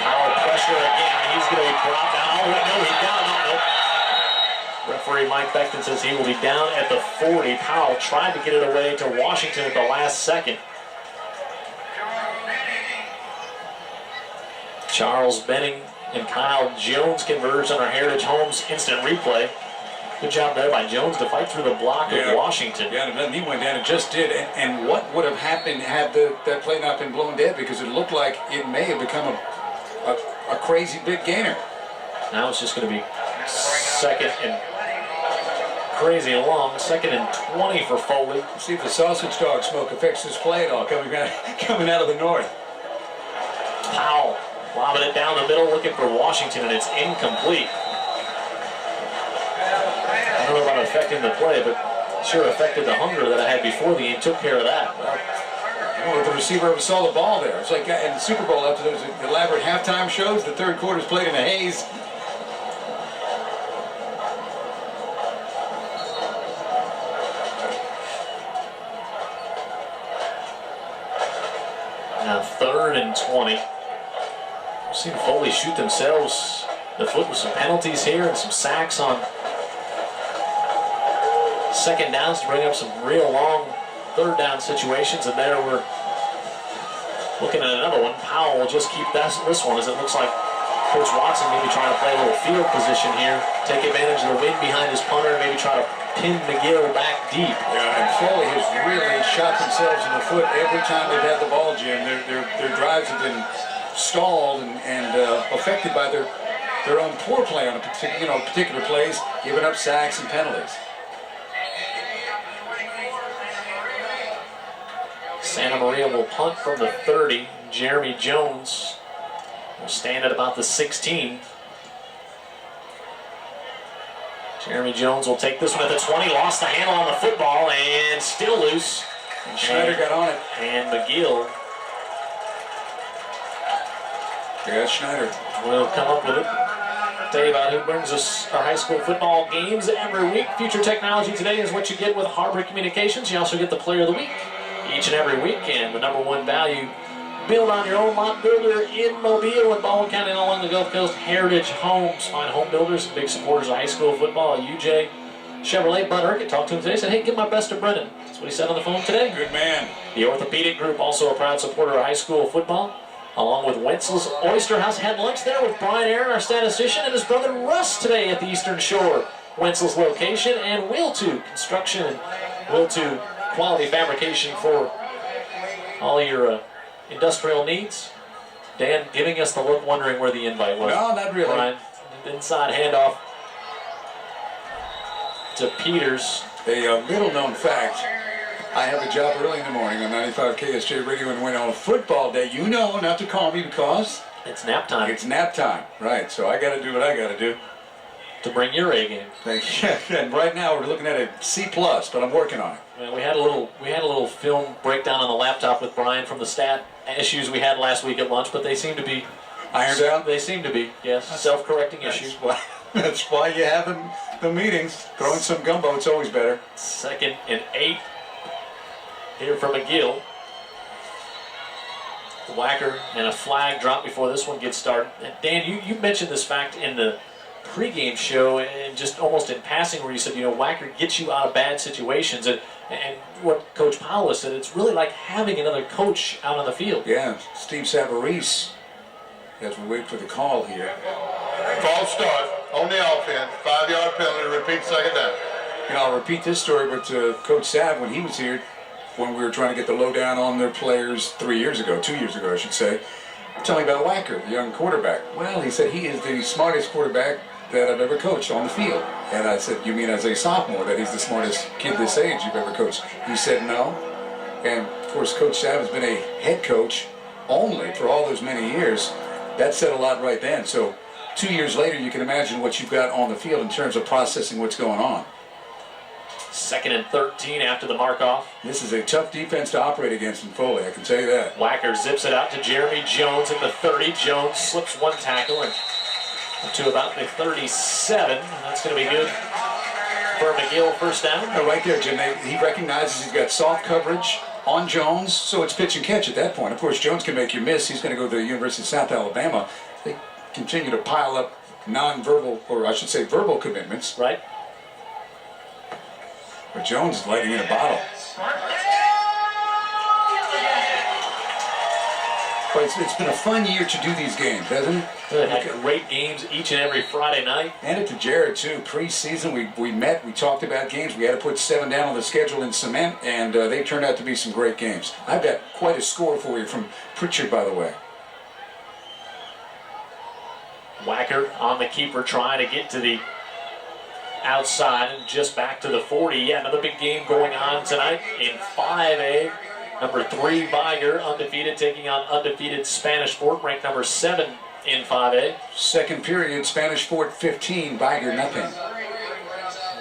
Powell pressure again. He's going to be dropped down. Oh, no, he's down. No. Referee Mike Beckton says he will be down at the 40. Powell tried to get it away to Washington at the last second. Charles Benning and Kyle Jones converged on our Heritage Homes instant replay. Good job there by Jones to fight through the block of Washington. Yeah, and he went down and just did. And what would have happened had that play not been blown dead? Because it looked like it may have become a crazy big gainer. Now it's just going to be second and crazy long. 2nd and 20 for Foley. Let's see if the sausage dog smoke affects this play at all coming out of the north. Powell lobbing it down the middle, looking for Washington, and it's incomplete. I don't know about affecting the play, but sure affected the hunger that I had before the game. Took care of that. Well, I don't know if the receiver ever saw the ball there. It's like in the Super Bowl after those elaborate halftime shows, the third quarter's played in the haze. Now 3rd and 20. We've seen Foley shoot themselves the foot with some penalties here and some sacks on 2nd downs to bring up some real long 3rd down situations. And there we're looking at another one. Powell will just keep this one, as it looks like Coach Watson maybe trying to play a little field position here, take advantage of the wind behind his punter, and maybe try to pin McGill back deep. Yeah, and Foley has really shot themselves in the foot every time they've had the ball, Jim. Their drives have been stalled and affected by their own poor play on particular plays, giving up sacks and penalties. Santa Maria will punt from the 30. Jeremy Jones will stand at about the 16. Jeremy Jones will take this one at the 20. Lost the handle on the football and still loose. And Schneider got on it. And McGill. Yeah, Schneider will come up with it. Tell you about who brings us our high school football games every week. Future Technology Today is what you get with Harbor Communications. You also get the Player of the Week each and every week, and the #1 value. Build on your own lot builder in Mobile and Baldwin County and along the Gulf Coast. Heritage Homes. Find home builders and big supporters of high school football. UJ Chevrolet. Bud Urquhart talked to him today. Said, hey, give my best to Brendan. That's what he said on the phone today. Good man. The Orthopedic Group, also a proud supporter of high school football. Along with Wenzel's Oyster House. Had lunch there with Brian Aaron, our statistician, and his brother Russ today at the Eastern Shore. Wenzel's location, and Will2 Construction and Will2 Quality Fabrication for all your industrial needs. Dan giving us the look, wondering where the invite was. No, not really. Brian, inside handoff to Peters. A little-known fact, I have a job early in the morning on 95 KSJ Radio, and when on football day, you know not to call me because It's nap time. it's nap time. Right, so I got to do what I got to do. To bring your A game. Thank you. And right now we're looking at a C+, but I'm working on it. Well, we had a little film breakdown on the laptop with Brian from the stat issues we had last week at lunch, but they seem to be Ironed out? They seem to be, yes, self-correcting issues. That's why you have the meetings. Throwing some gumbo, it's always better. 2nd and 8 here from McGill. Whacker and a flag drop before this one gets started. And Dan, you mentioned this fact in the pregame show and just almost in passing where you said, Whacker gets you out of bad situations. And what Coach Powell said, it's really like having another coach out on the field. Yeah, Steve Savarese, as we wait for the call here. False start on the offense, 5-yard penalty, repeat second down. I'll repeat this story, but Coach Sav, when he was here, when we were trying to get the lowdown on their players 2 years ago, I should say, tell me about Whacker, the young quarterback. Well, he said he is the smartest quarterback that I've ever coached on the field. And I said, you mean as a sophomore that he's the smartest kid this age you've ever coached? He said no. And of course, Coach Sav has been a head coach only for all those many years. That said a lot right then. So 2 years later, you can imagine what you've got on the field in terms of processing what's going on. 2nd and 13 after the mark-off. This is a tough defense to operate against in Foley, I can tell you that. Whacker zips it out to Jeremy Jones at the 30. Jones slips one tackle and to about the 37. And that's going to be good for McGill, first down. Right there, Jim. He recognizes he's got soft coverage on Jones, so it's pitch and catch at that point. Of course, Jones can make you miss. He's going to go to the University of South Alabama. They continue to pile up non-verbal, or I should say verbal commitments. Right. But Jones is lighting in a bottle. But it's been a fun year to do these games, hasn't it? They've had great games each and every Friday night. And it to Jared, too. Pre-season, we met, we talked about games. We had to put 7 down on the schedule in cement, and they turned out to be some great games. I've got quite a score for you from Pritchard, by the way. Whacker on the keeper trying to get to the outside and just back to the 40. Yeah, another big game going on tonight in 5A. Number 3, Viger, undefeated, taking on undefeated Spanish Fort, ranked number 7 in 5A. Second period, Spanish Fort 15, Viger nothing.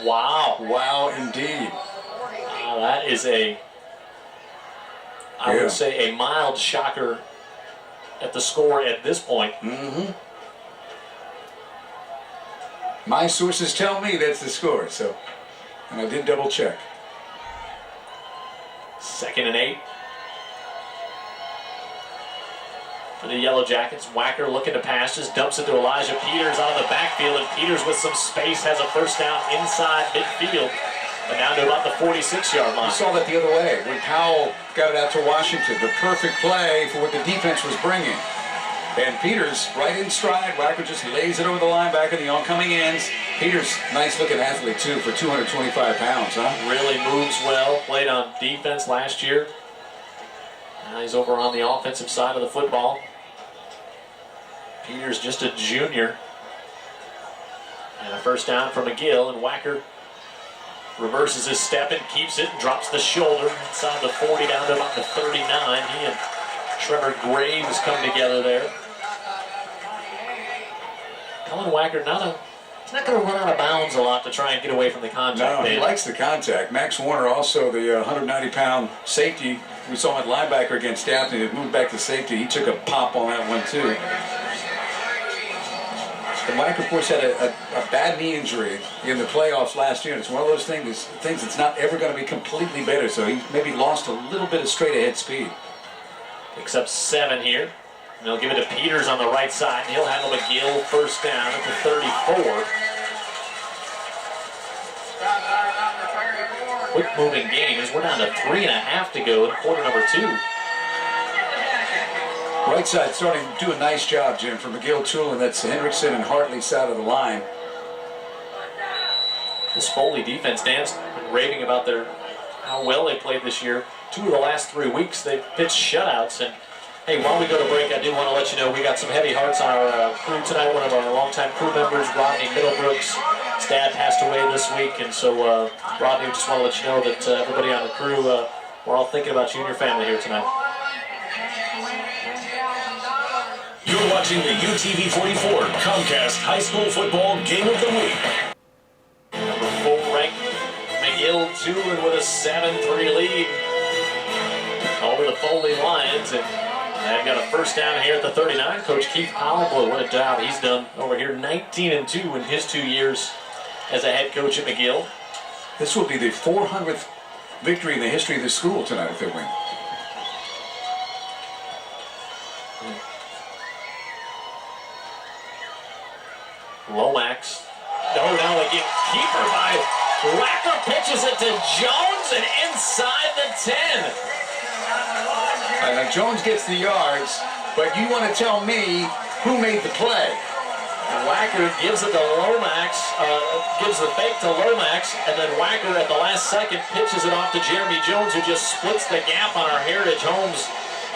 Wow. Wow, indeed. That is I would say, a mild shocker at the score at this point. Mm-hmm. My sources tell me that's the score, so, and I did double check. 2nd and 8. For the Yellow Jackets, Whacker looking to pass, just dumps it to Elijah Peters out of the backfield, and Peters with some space has a first down inside midfield, and down to about the 46-yard line. We saw that the other way when Powell got it out to Washington. The perfect play for what the defense was bringing. And Peters, right in stride, Whacker just lays it over the linebacker, the oncoming ends. Peters, nice-looking athlete, too, for 225 pounds, huh? Really moves well, played on defense last year. Now he's over on the offensive side of the football. Peters just a junior. And a first down for McGill, and Whacker reverses his step and keeps it and drops the shoulder inside the 40 down to about the 39. He and Trevor Graves come together there. Colin Whacker he's not going to run out of bounds a lot to try and get away from the contact. No, he likes the contact. Max Warner, also the 190-pound safety. We saw him at linebacker against Daphne. He moved back to safety. He took a pop on that one, too. And Whacker, of course, had a bad knee injury in the playoffs last year. And it's one of those things that's not ever going to be completely better. So he maybe lost a little bit of straight-ahead speed. Picks up 7 here. And they'll give it to Peters on the right side. And he'll handle McGill first down at the 34. Quick moving game as we're down to 3.5 to go in quarter number 2. Right side starting to do a nice job, Jim, for McGill Tulin. That's Hendrickson and Hartley side of the line. This Foley defense, Dan's been raving about how well they played this year. 2 of the last 3 weeks they've pitched shutouts. And hey, while we go to break, I do want to let you know we got some heavy hearts on our crew tonight. One of our longtime crew members, Rodney Middlebrooks, his dad passed away this week, and so Rodney, just want to let you know that everybody on the crew We're all thinking about you and your family here tonight. You're watching the UTV 44 Comcast High School Football Game of the Week. Number 4 ranked McGill 2 with a 7-3 lead over the Foley Lions. And they've got a first down here at the 39. Coach Keith Powell, what a job he's done over here. 19-2 in his 2 years as a head coach at McGill. This will be the 400th victory in the history of the school tonight if they win. Lomax. No, they get keeper by Wacker, pitches it to Jones and inside the 10. Now Jones gets the yards, but you want to tell me who made the play? Wacker gives it to Lomax, gives the fake to Lomax, and then Wacker at the last second pitches it off to Jeremy Jones, who just splits the gap on our Heritage Homes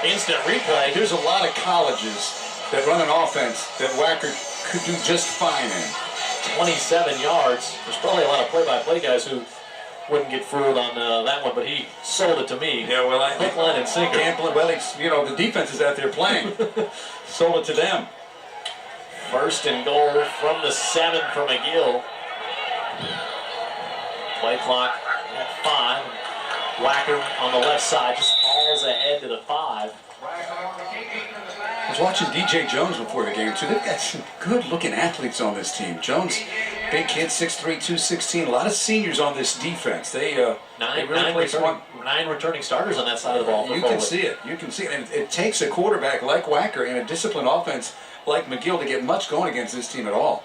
instant replay. There's a lot of colleges that run an offense that Wacker could do just fine in. 27 yards. There's probably a lot of play-by-play guys who wouldn't get fooled on that one, but he sold it to me. Yeah, well, hook, line, and sinker. Well, the defense is out there playing. Sold it to them. First and goal from the 7 for McGill. Play clock at 5. Wacker on the left side just falls ahead to the 5. I was watching DJ Jones before the game, too. They've got some good-looking athletes on this team. Jones, big kid, 6'3", 216. A lot of seniors on this defense. They really play smart. 9 returning starters on that side of the ball. You can see it. You can see it. And it takes a quarterback like Wacker and a disciplined offense like McGill to get much going against this team at all.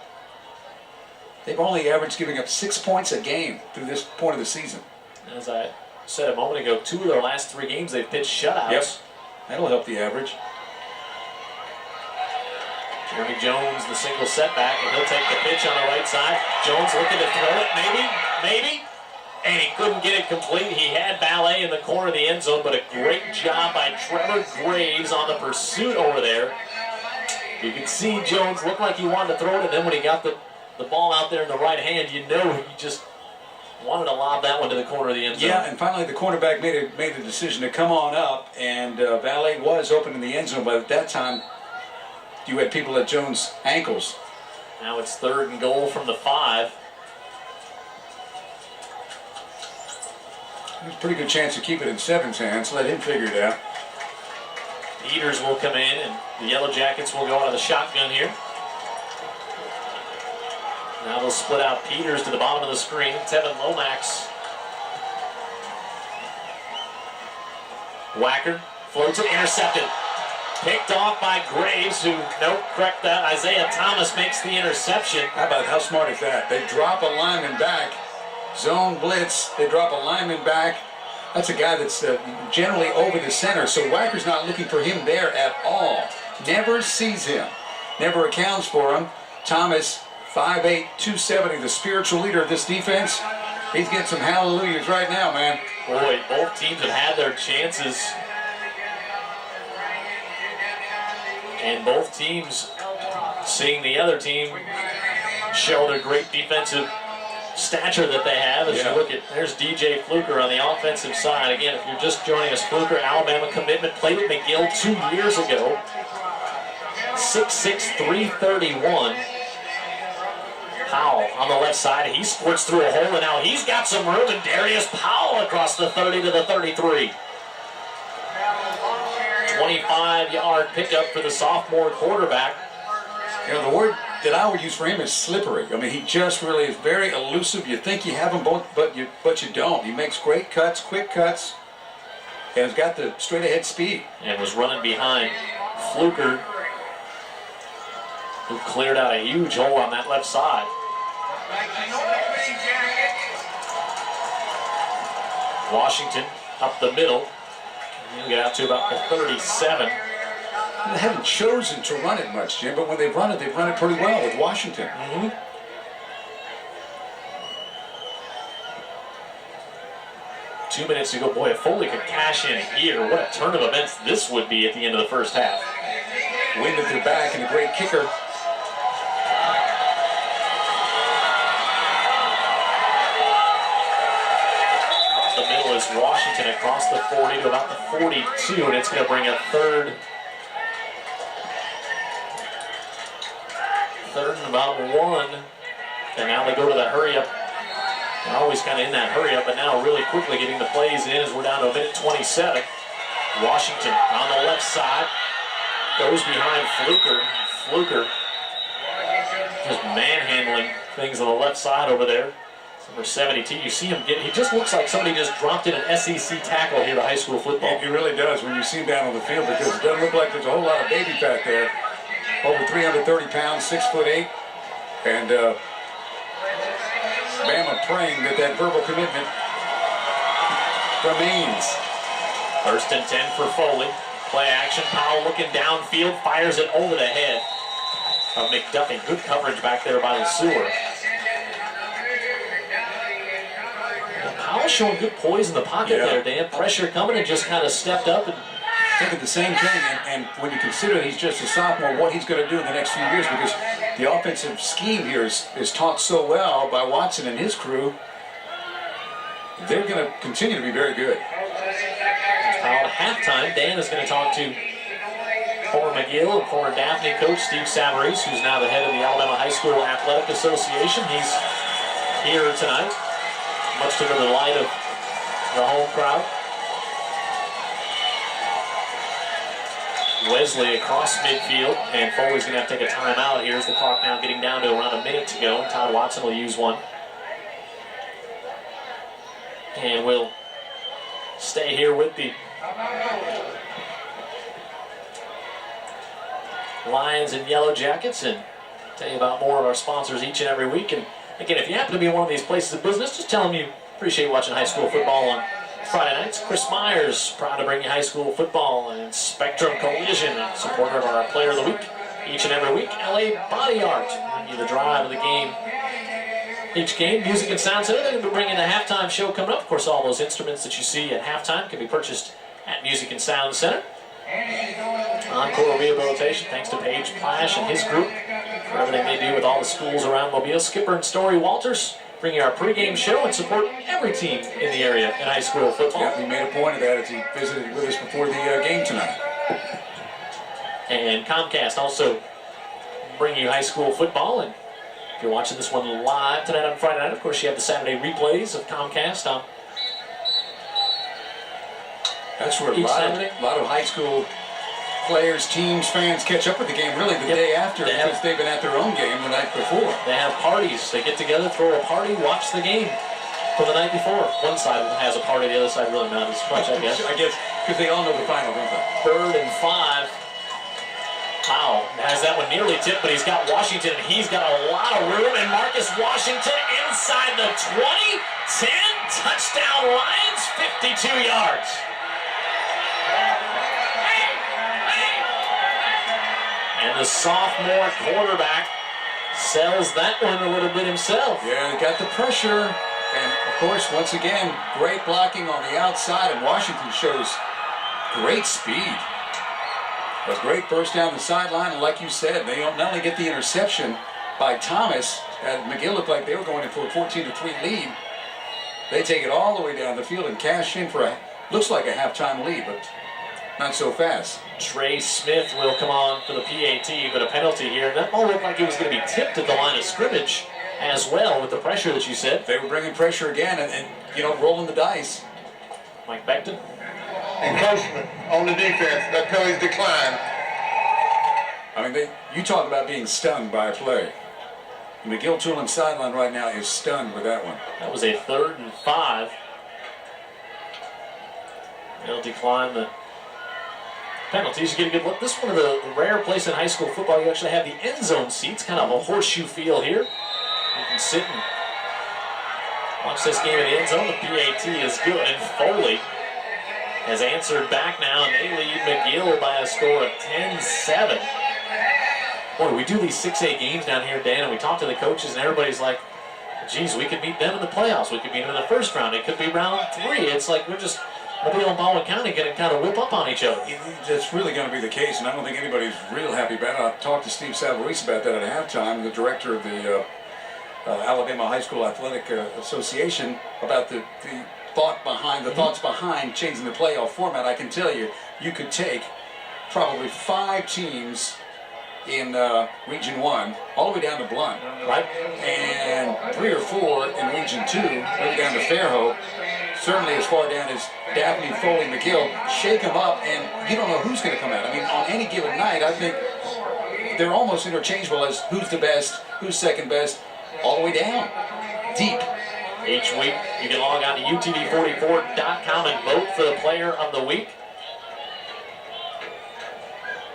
They've only averaged giving up 6 points a game through this point of the season. As I said a moment ago, 2 of their last 3 games they've pitched shutouts. Yep. That'll help the average. Jeremy Jones, the single setback, and he'll take the pitch on the right side. Jones looking to throw it, maybe. And he couldn't get it complete. He had Ballet in the corner of the end zone, but a great job by Trevor Graves on the pursuit over there. You can see Jones look like he wanted to throw it, and then when he got the ball out there in the right hand, you know he just wanted to lob that one to the corner of the end zone. Yeah, and finally the cornerback made the decision to come on up, and Ballet was open in the end zone, but at that time, you had people at Jones' ankles. Now it's 3rd and goal from the 5. There's a pretty good chance to keep it in 7's hands. Let him figure it out. Peters will come in, and the Yellow Jackets will go out of the shotgun here. Now they'll split out Peters to the bottom of the screen. Tevin Lomax. Wacker floats it, intercepted. Picked off by Graves, who, correct that. Isaiah Thomas makes the interception. How smart is that? They drop a lineman back. Zone blitz. They drop a lineman back. That's a guy that's generally over the center, so Wacker's not looking for him there at all. Never sees him. Never accounts for him. Thomas, 5'8", 270, the spiritual leader of this defense. He's getting some hallelujahs right now, man. Boy, both teams have had their chances. And both teams seeing the other team show their great defensive stature that they have. As you look at, there's DJ Fluker on the offensive side. Again, if you're just joining us, Fluker, Alabama commitment, played at McGill 2 years ago. 6'6", 331. Powell on the left side. He squirts through a hole, and now he's got some room, and Darius Powell across the 30 to the 33. 25-yard pickup for the sophomore quarterback. You know, the word that I would use for him is slippery. I mean, he just really is very elusive. You think you have him both, but you don't. He makes great cuts, quick cuts, and has got the straight-ahead speed. And was running behind Fluker, who cleared out a huge hole on that left side. Washington up the middle. He'll get out to about the 37. They haven't chosen to run it much, Jim, but when they've run it pretty well with Washington. 2 minutes to go. Boy, if Foley could cash in here, what a turn of events this would be at the end of the first half. Wind at their back and a great kicker. The middle is has Washington across the 40 to about the 42, and it's going to bring a third and about 1. And now they go to the hurry up. They're always kind of in that hurry up, but now really quickly getting the plays in as we're down to a minute 27. Washington on the left side goes behind Fluker. Fluker just manhandling things on the left side over there. Number 72, you see him he just looks like somebody just dropped in an SEC tackle here to high school football. It really does when you see him down on the field, because it doesn't look like there's a whole lot of baby fat there. Over 330 pounds, 6'8", and Bama praying that verbal commitment remains. 1st and 10 for Foley. Play action, Powell looking downfield, fires it over the head of McDuffie. Good coverage back there by the Sewer. Powell showing good poise in the pocket there, Dan. Pressure coming and just kind of stepped up. And thinking the same thing, and when you consider he's just a sophomore, what he's going to do in the next few years, because the offensive scheme here is taught so well by Watson and his crew, they're going to continue to be very good. Powell at halftime. Dan is going to talk to former McGill and former Daphne coach Steve Savarese, who's now the head of the Alabama High School Athletic Association. He's here tonight, much to the delight of the home crowd. Wesley across midfield, and Foley's going to have to take a timeout here as the clock now getting down to around a minute to go. Todd Watson will use one. And we'll stay here with the Lions and Yellow Jackets and tell you about more of our sponsors each and every week. And again, if you happen to be in one of these places of business, just tell them you appreciate watching high school football on Friday nights. Chris Myers, proud to bring you high school football, and Spectrum Collision, supporter of our Player of the Week each and every week. LA Body Art, bring you the drive of the game. Each game, Music and Sound Center, they're going to be bringing the halftime show coming up. Of course, all those instruments that you see at halftime can be purchased at Music and Sound Center. Encore Rehabilitation, thanks to Paige Plash and his group for everything they do with all the schools around Mobile. Skipper and Story Walters bringing our pregame show and support every team in the area in high school football. Yeah, he made a point of that as he visited with us before the game tonight. And Comcast also bring you high school football. And if you're watching this one live tonight on Friday night, of course, you have the Saturday replays of Comcast on. That's where a lot of high school players, teams, fans catch up with the game really the day after, because they've been at their own game the night before. They have parties. They get together, throw a party, watch the game for the night before. One side has a party, the other side really not as much, I guess. I guess because they all know the final, don't they? 3rd and 5. Powell has that one nearly tipped, but he's got Washington, and he's got a lot of room. And Marcus Washington inside the 20, 10, touchdown Lions, 52 yards. And the sophomore quarterback sells that one a little bit himself. Yeah, they got the pressure. And, of course, once again, great blocking on the outside. And Washington shows great speed. A great burst down the sideline. And like you said, they not only get the interception by Thomas, and McGill looked like they were going in for a 14-3 lead. They take it all the way down the field and cash in for looks like a halftime lead, but not so fast. Trey Smith will come on for the PAT, but a penalty here. And that ball looked like it was going to be tipped at the line of scrimmage as well with the pressure that you said. They were bringing pressure again and rolling the dice. Mike Beckton. Encroachment on the defense. That penalty's declined. I mean, you talk about being stunned by a play. McGill Tulane sideline right now is stunned with that one. That was a 3rd and 5. They'll decline the penalties. You get a good look. This is one of the rare places in high school football you actually have the end zone seats, kind of a horseshoe feel here. You can sit and watch this game in the end zone. The PAT is good, and Foley has answered back now, and they lead McGill by a score of 10-7. Boy, we do these 6A games down here, Dan, and we talk to the coaches, and everybody's like, geez, we could beat them in the playoffs. We could beat them in the first round. It could be round 3. It's like we're just, Mobile and Baldwin County going to kind of whip up on each other. That's really going to be the case, and I don't think anybody's real happy about it. I talked to Steve Savarese about that at halftime, the director of the Alabama High School Athletic Association, about the thoughts behind changing the playoff format, I can tell you, you could take probably 5 teams in Region 1, all the way down to Blunt, right? And 3 or 4 in Region 2, maybe down to Fairhope, certainly as far down as Daphne, Foley, McGill, shake them up, and you don't know who's going to come out. I mean, on any given night, I think they're almost interchangeable as who's the best, who's second best, all the way down, deep. Each week, you can log on to UTV44.com and vote for the player of the week.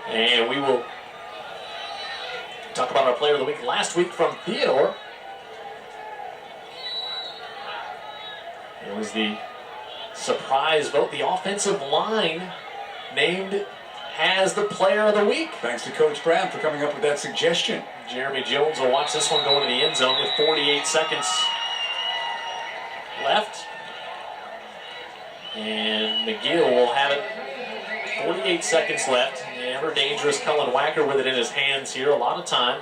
And we will talk about our player of the week last week from Theodore. It was the surprise vote, the offensive line named as the player of the week. Thanks to Coach Brown for coming up with that suggestion. Jeremy Jones will watch this one go into the end zone with 48 seconds left. And McGill will have it 48 seconds left. The ever dangerous Cullen Wacker with it in his hands here. A lot of time.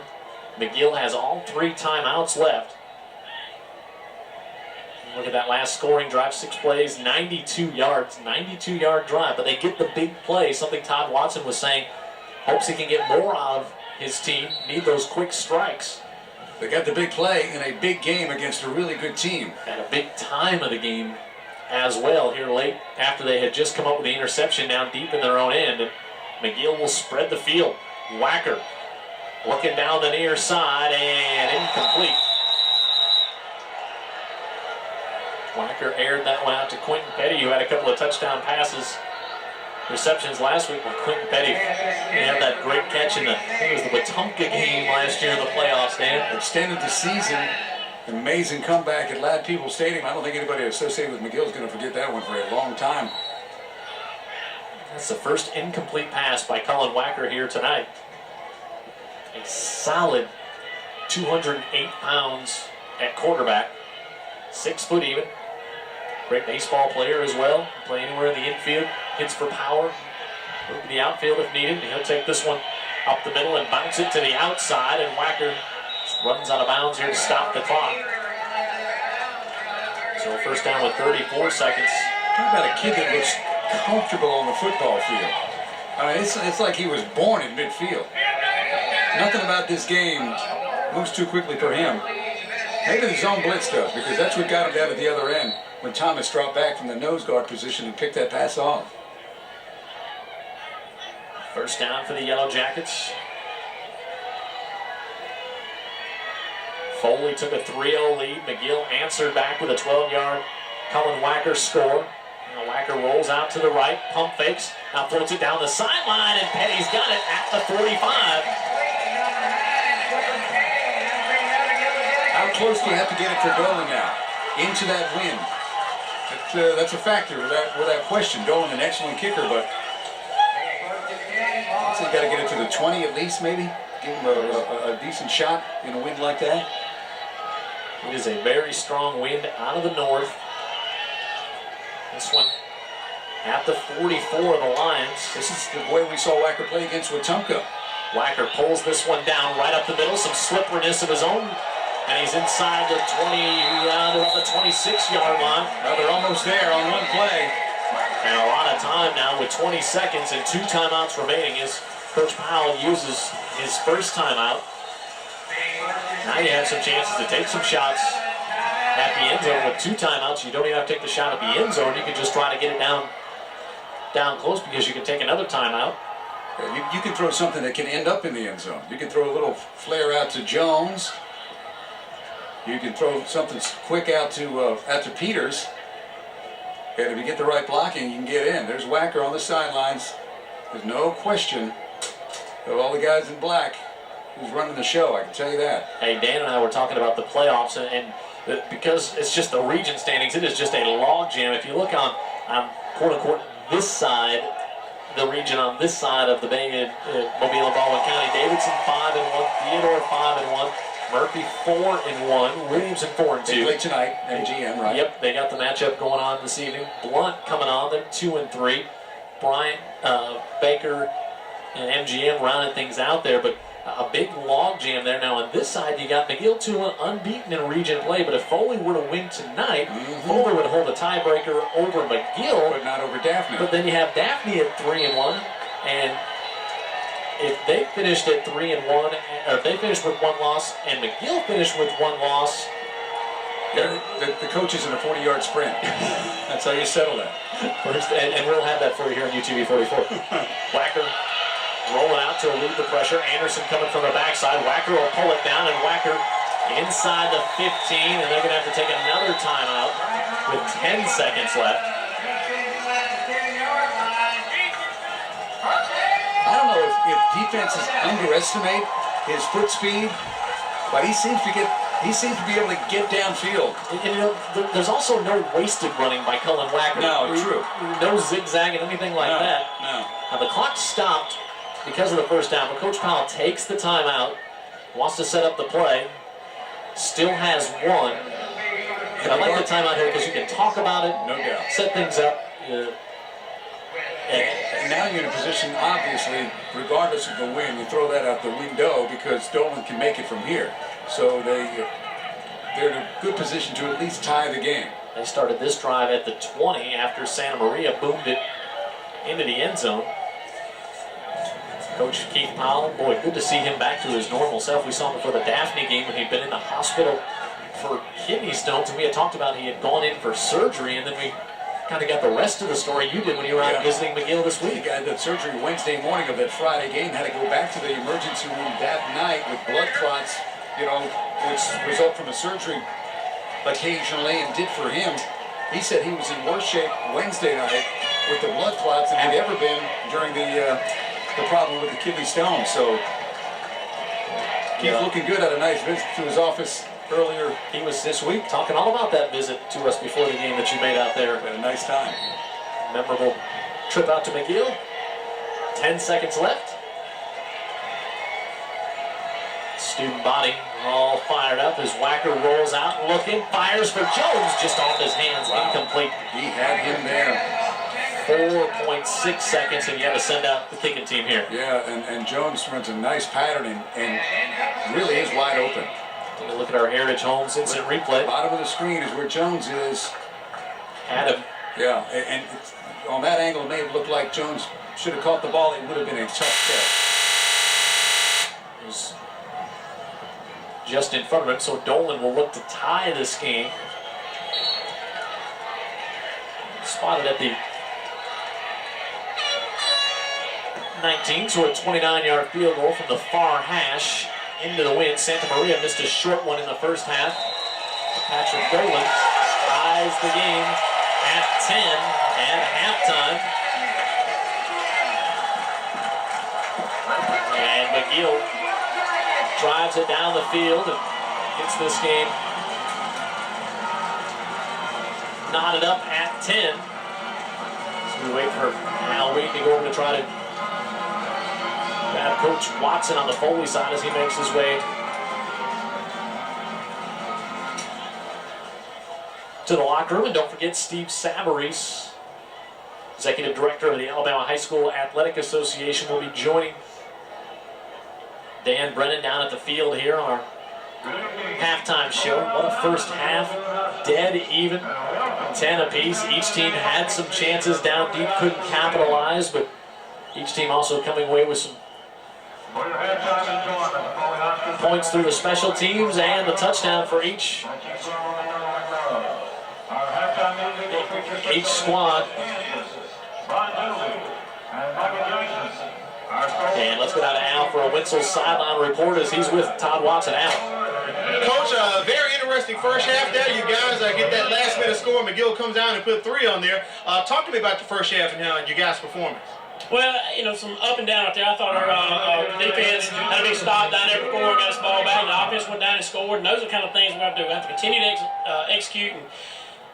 McGill has all 3 timeouts left. Look at that last scoring drive, 6 plays, 92 yards, 92-yard drive. But they get the big play, something Todd Watson was saying, hopes he can get more out of his team, need those quick strikes. They got the big play in a big game against a really good team. At a big time of the game as well here late after they had just come up with the interception down deep in their own end. And McGill will spread the field. Wacker looking down the near side and incomplete. Wacker aired that one out to Quentin Petty, who had a couple of touchdown passes, receptions last week. With Quentin Petty, he had that great catch in the, I think it was the Wetumpka game last year in the playoffs, Dan. Extended the season. Amazing comeback at Lad People Stadium. I don't think anybody associated with McGill is going to forget that one for a long time. That's the first incomplete pass by Cullen Wacker here tonight. A solid 208 pounds at quarterback. 6 foot even. Great baseball player as well. Play anywhere in the infield. Hits for power. Move to the outfield if needed. He'll take this one up the middle and bounce it to the outside. And Wacker just runs out of bounds here to stop the clock. So first down with 34 seconds. Talk about a kid that looks comfortable on the football field. I mean, it's like he was born in midfield. Nothing about this game moves too quickly for him. Maybe the zone blitz does, because that's what got him down at the other end when Thomas dropped back from the nose guard position and picked that pass off. First down for the Yellow Jackets. Foley took a 3-0 lead. McGill answered back with a 12-yard Cullen Wacker score. Now Wacker rolls out to the right, pump fakes, now floats it down the sideline, and Petty's got it at the 45. How close do you have to get it for Dolan now? Into that wind. That's a factor without question. Dolan, an excellent kicker, but I'd say you got to get it to the 20 at least, maybe. Give him a decent shot in a wind like that. It is a very strong wind out of the north. This one at the 44 of the Lions. This is the way we saw Wacker play against Wetumpka. Wacker pulls this one down right up the middle, some slipperiness of his own, and he's inside the 20, about the 26-yard line. Well, they're almost there on one play. And a lot of time now with 20 seconds and 2 timeouts remaining as Coach Powell uses his first timeout. Now you have some chances to take some shots at the end zone. With 2 timeouts, you don't even have to take the shot at the end zone. You can just try to get it down close, because you can take another timeout. Yeah, you can throw something that can end up in the end zone. You can throw a little flare out to Jones. You can throw something quick out to Peters. And if you get the right blocking, you can get in. There's Wacker on the sidelines. There's no question of all the guys in black who's running the show, I can tell you that. Hey, Dan and I were talking about the playoffs, and because it's just the region standings, it is just a log jam. If you look on quote-unquote this side, the region on this side of the Bay, Mobile and Baldwin County, Davidson 5-1, Theodore 5-1, Murphy 4-1, Williamson 4-2. They play tonight, MGM, right? Yep, they got the matchup going on this evening. Blunt coming on, they're 2-3. Bryant, Baker, and MGM rounding things out there, but a big log jam there. Now on this side, you got McGill Tulane unbeaten in region play, but if Foley were to win tonight, Foley would hold a tiebreaker over McGill, but not over Daphne. But then you have Daphne at 3-1, and if they finished at 3-1, or if they finished with one loss, and McGill finished with one loss, the coach is in a 40-yard sprint. That's how you settle that. First, and we'll have that for you here on UTV 44. Wacker rolling out to elude the pressure. Anderson coming from the backside. Wacker will pull it down, and Wacker inside the 15, and they're going to have to take another timeout with 10 seconds left. I don't know if defenses underestimate his foot speed, but he seems to be able to get downfield. And you know, there's also no wasted running by Cullen Wacker. No, true. No zigzagging, anything like that. No. Now the clock stopped because of the first down, but Coach Powell takes the timeout, wants to set up the play, still has one. And I like the timeout here because you can talk about it, no doubt, set things up. And now you're in a position, obviously, regardless of the win, you throw that out the window because Dolan can make it from here. So they're in a good position to at least tie the game. They started this drive at the 20 after Santa Maria boomed it into the end zone. Coach Keith Powell, boy, good to see him back to his normal self. We saw him before the Daphne game when he'd been in the hospital for kidney stones, and we had talked about he had gone in for surgery, and then we kind of got the rest of the story you did when you were out visiting McGill this week. He had that surgery Wednesday morning of that Friday game, had to go back to the emergency room that night with blood clots, which result from a surgery occasionally, and did for him. He said he was in worse shape Wednesday night with the blood clots than he'd ever been during the problem with the kidney stone. So Keith looking good. Had a nice visit to his office earlier. He was this week talking all about that visit to us before the game that you made out there. Had a nice time. Memorable trip out to McGill. 10 seconds left. Student body all fired up as Wacker rolls out, looking, fires for Jones, just off his hands, incomplete. He had him there. 4.6 seconds, and you have to send out the kicking team here. Yeah, and Jones runs a nice pattern and really is wide open. Take a look at our Heritage Homes instant replay. Bottom of the screen is where Jones is. Adam. Yeah, and on that angle, it may have looked like Jones should have caught the ball. It would have been a tough catch. It was just in front of him, so Dolan will look to tie this game. Spotted at the 19, so a 29-yard field goal from the far hash into the wind. Santa Maria missed a short one in the first half. Patrick Dolan ties the game at 10 at halftime. And McGill drives it down the field and gets this game knotted up at 10. So we wait for Al Reed to go over to try to have Coach Watson on the Foley side as he makes his way to the locker room. And don't forget Steve Savarese, Executive Director of the Alabama High School Athletic Association, will be joining Dan Brennan down at the field here on our halftime show. What a first half, dead even, 10 apiece. Each team had some chances down deep, couldn't capitalize, but each team also coming away with some points through the special teams and the touchdown for each squad. And let's go down to Al for a Winslow sideline report as he's with Todd Watson. Al. Coach, very interesting first half there. You guys get that last minute score. McGill comes down and put 3 on there. Talk to me about the first half and how you guys' performance. Well, some up and down out there. I thought our defense had a big stop down there before we got us ball back. The offense went down and scored, and those are the kind of things we have to do. We have to continue to execute and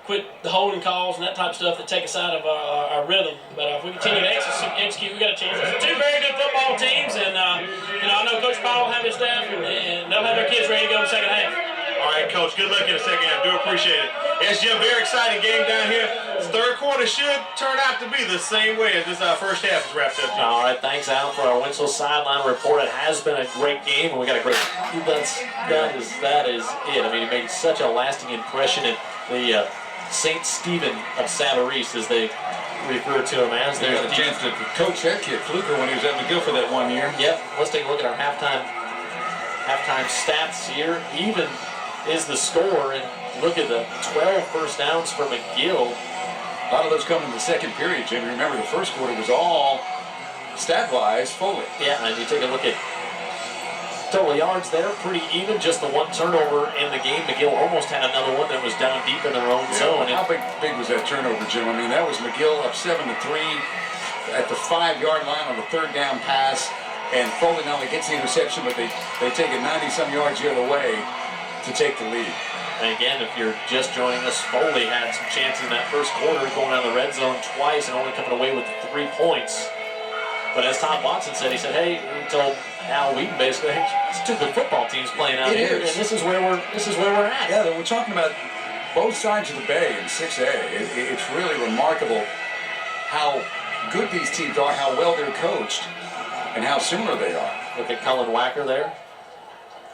quit the holding calls and that type of stuff that take us out of our rhythm. But if we continue to execute, we got a chance. There's 2 very good football teams, and I know Coach Powell will have his staff, and they'll have their kids ready to go in the second half. All right, Coach. Good luck in the second half. Do appreciate it. Yes, Jim, very exciting game down here. This third quarter should turn out to be the same way as this first half is wrapped up. Jim. All right, thanks, Al, for our Winslow sideline report. It has been a great game, and we got a great. That is it. I mean, he made such a lasting impression in the St. Stephen of Savarese, as they refer to him as. There's a chance to coach that kid, Fluker, when he was at McGill for that 1 year. Yep. Let's take a look at our halftime stats here. Even is the score, and look at the 12 first downs for McGill. A lot of those come in the second period, Jim. Remember, the first quarter was all stat-wise Foley. Yeah, and you take a look at total yards there, pretty even. Just the one turnover in the game. McGill almost had another one that was down deep in their own zone. How big was that turnover, Jim? I mean, that was McGill up 7-3 at the 5-yard line on the third down pass, and Foley not only gets the interception, but they take it 90-some yards the other way to take the lead. And again, if you're just joining us, Foley had some chances in that first quarter, going down the red zone twice and only coming away with 3 points. But as Tom Watson said, he said, "Hey," he told Al Wheaton basically, "Hey, it's 2 good football teams playing out here, and this is where we're at." Yeah, we're talking about both sides of the bay in 6A. It's really remarkable how good these teams are, how well they're coached, and how similar they are. Look at Cullen Wacker there.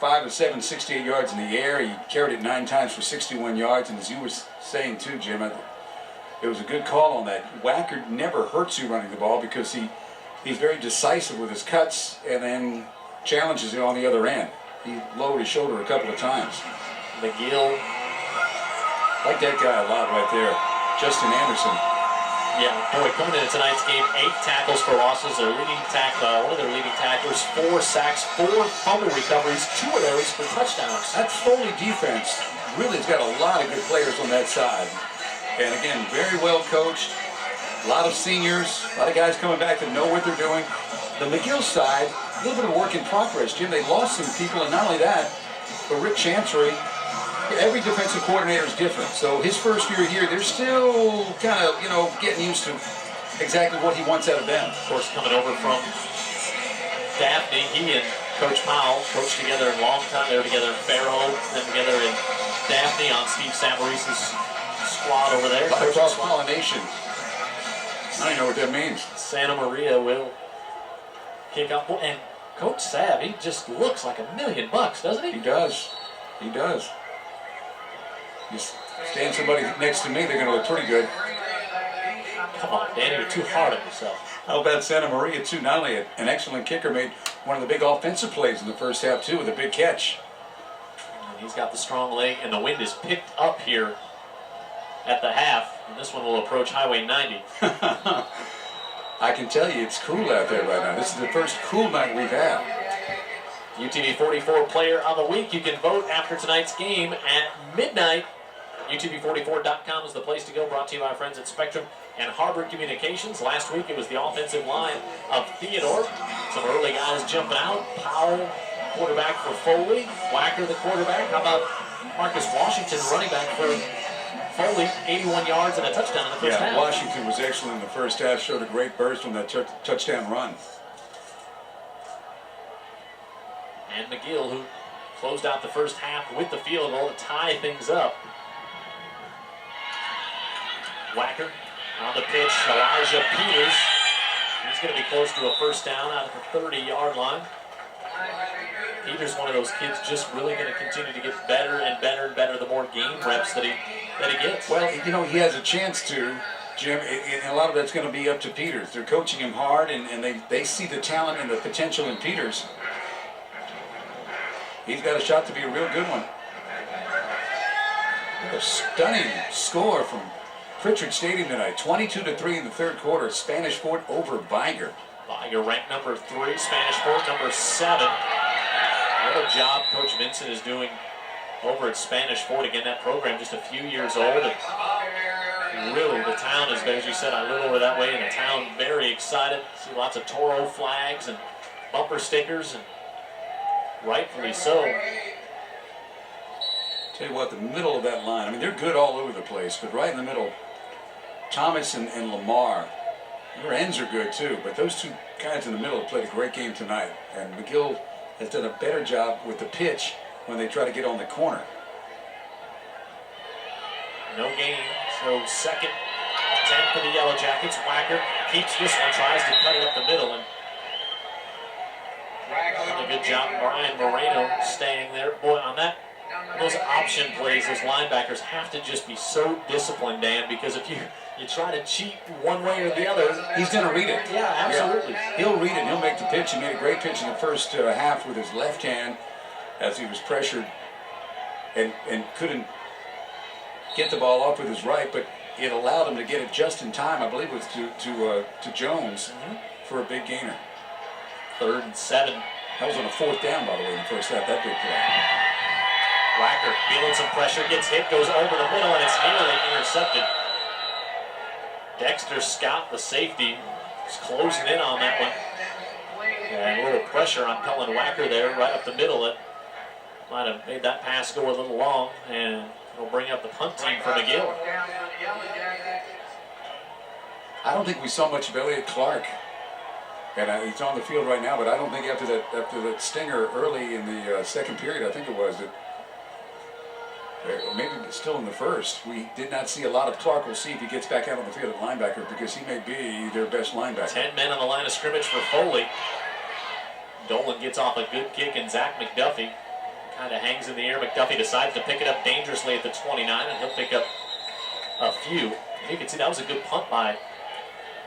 5 of 7, 68 yards in the air. He carried it 9 times for 61 yards, and as you were saying too, Jim, it was a good call on that. Wacker never hurts you running the ball because he's very decisive with his cuts and then challenges you on the other end. He lowered his shoulder a couple of times. McGill. Like that guy a lot right there. Justin Anderson. Yeah, boy, coming into tonight's game, 8 tackles for losses. Their leading one of their leading tacklers, 4 sacks, 4 fumble recoveries, 2 of those for touchdowns. That Foley defense really has got a lot of good players on that side. And again, very well coached. A lot of seniors, a lot of guys coming back that know what they're doing. The McGill side, a little bit of work in progress, Jim. They lost some people, and not only that, but Rick Chancery, every defensive coordinator is different. So his first year here, they're still kind of, getting used to exactly what he wants out of them. Of course, coming over from Daphne, he and Coach Powell coached together a long time. They were together in Fairhope, then together in Daphne on Steve Savarese's squad over there. A lot of cross-pollination. I don't know what that means. Santa Maria will kick up. And Coach Sav, he just looks like $1,000,000, doesn't he? He does. He does. Just stand somebody next to me, they're going to look pretty good. Come on, Danny, you're too hard on yourself. How about Santa Maria, too? Not only an excellent kicker, made one of the big offensive plays in the first half, too, with a big catch. And he's got the strong leg, and the wind is picked up here at the half. And this one will approach Highway 90. I can tell you it's cool out there right now. This is the first cool night we've had. UTV 44 Player of the Week. You can vote after tonight's game at midnight. UTV44.com is the place to go. Brought to you by our friends at Spectrum and Harbor Communications. Last week it was the offensive line of Theodore. Some early guys jumping out. Powell, quarterback for Foley. Wacker, the quarterback. How about Marcus Washington, running back for Foley, 81 yards and a touchdown in the first half. Washington was excellent in the first half, showed a great burst on that touchdown run. And McGill, who closed out the first half with the field goal to tie things up. Wacker on the pitch, Elijah Peters. He's going to be close to a first down out of the 30-yard line. Peters, one of those kids, just really going to continue to get better and better and better the more game reps that he gets. Well, he has a chance to, Jim, and a lot of that's going to be up to Peters. They're coaching him hard, and they see the talent and the potential in Peters. He's got a shot to be a real good one. A stunning score from Pritchard Stadium tonight. 22-3 in the third quarter. Spanish Fort over Biger. Biger ranked number 3, Spanish Fort number 7. What a job Coach Vincent is doing over at Spanish Fort. Again, that program just a few years old. And really, the town is, as you said, I live over that way, and the town very excited. See lots of Toro flags and bumper stickers, and rightfully so. Tell you what, the middle of that line, I mean, they're good all over the place, but right in the middle, Thomas and Lamar, their ends are good too, but those two guys in the middle have played a great game tonight. And McGill has done a better job with the pitch when they try to get on the corner. No gain. So second 10 for the Yellow Jackets. Wacker keeps this one, tries to cut it up the middle, and a good job, Brian Moreno staying there. Boy, on those option plays, those linebackers have to just be so disciplined, Dan, because if you try to cheat one way or the other, he's going to read it. Yeah, absolutely. Yeah. He'll read it. He'll make the pitch. He made a great pitch in the first half with his left hand as he was pressured and couldn't get the ball off with his right, but it allowed him to get it just in time. I believe it was to Jones for a big gainer. 3rd and 7. That was on a 4th down, by the way, in the first half. That big play. Wacker feeling some pressure, gets hit, goes over the middle, and it's nearly intercepted. Dexter Scott, the safety, is closing in on that one. And a little pressure on Cullen Wacker there, right up the middle. It might have made that pass go a little long, and it'll bring up the punt team for McGill. I don't think we saw much of Elliott Clark. And he's on the field right now, but I don't think after that stinger early in the second period, I think it was, that maybe still in the first, we did not see a lot of Clark. We'll see if he gets back out on the field at linebacker, because he may be their best linebacker. 10 men on the line of scrimmage for Foley. Dolan gets off a good kick, and Zach McDuffie kind of hangs in the air. McDuffie decides to pick it up dangerously at the 29, and he'll pick up a few. You can see that was a good punt by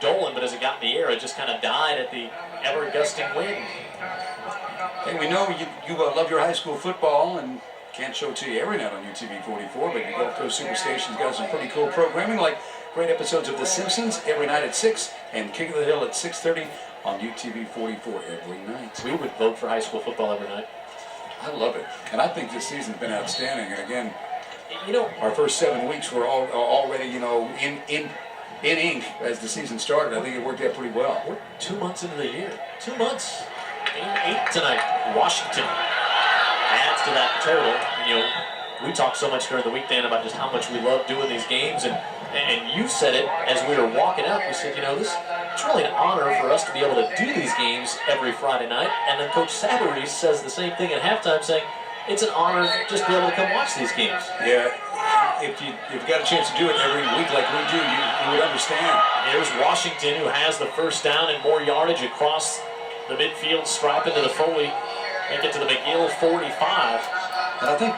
Dolan, but as it got in the air, it just kind of died at the ever-gusting wind. Hey, we know you love your high school football, and can't show it to you every night on UTV 44, but your Gulf Coast Superstation's got some pretty cool programming, like great episodes of The Simpsons every night at 6, and King of the Hill at 6:30 on UTV 44 every night. We would vote for high school football every night. I love it, and I think this season's been outstanding. And again, our first 7 weeks were already in ink as the season started. I think it worked out pretty well. We're 2 months into the year. 2 months. Game 8 tonight. Washington adds to that total. We talked so much during the week, Dan, about just how much we love doing these games, and you said it as we were walking out. We said, it's really an honor for us to be able to do these games every Friday night. And then Coach Savarese says the same thing at halftime, saying it's an honor just to be able to come watch these games. Yeah. If you've got a chance to do it every week like we do, you would understand. Here's Washington, who has the first down and more yardage across the midfield stripe into the Foley. Make it to the McGill 45. And I think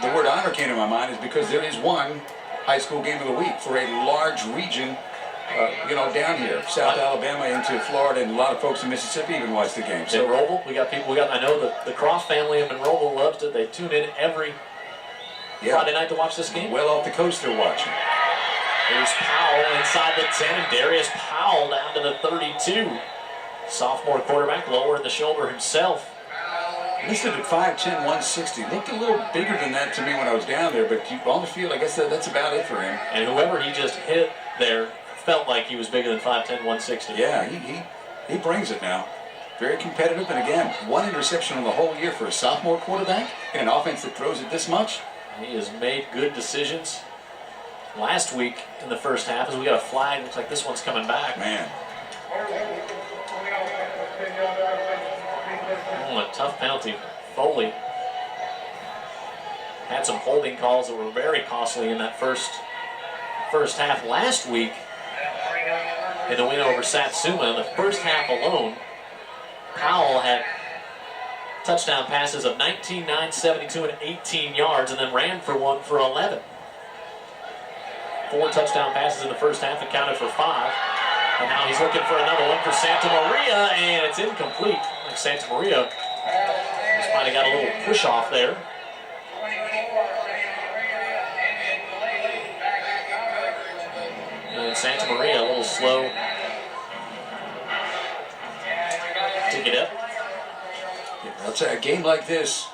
the word honor came to my mind is because there is one high school game of the week for a large region, down here, South Alabama into Florida, and a lot of folks in Mississippi even watch the game. So Monroeville, I know the Cross family in Monroeville loves it. They tune in every Friday night to watch this game. Well off the coast they're watching. Here's Powell inside the 10, and Darius Powell down to the 32. Sophomore quarterback, lowering the shoulder himself. Listed at 5'10", 160. Looked a little bigger than that to me when I was down there, but on the field, I guess that's about it for him. And whoever he just hit there felt like he was bigger than 5'10", 160. Yeah, he brings it now. Very competitive, and again, one interception on the whole year for a sophomore quarterback in an offense that throws it this much. He has made good decisions. Last week in the first half, as we got a flag, looks like this one's coming back. Man. A tough penalty. Foley had some holding calls that were very costly in that first half last week in the win over Satsuma. In the first half alone, Powell had touchdown passes of 19, 9, 72, and 18 yards, and then ran for 11. 4 touchdown passes in the first half, accounted for 5. And now he's looking for another one for Santa Maria, and it's incomplete. Like Santa Maria just might have got a little push off there. And Santa Maria a little slow to get up. I'll say a game like this,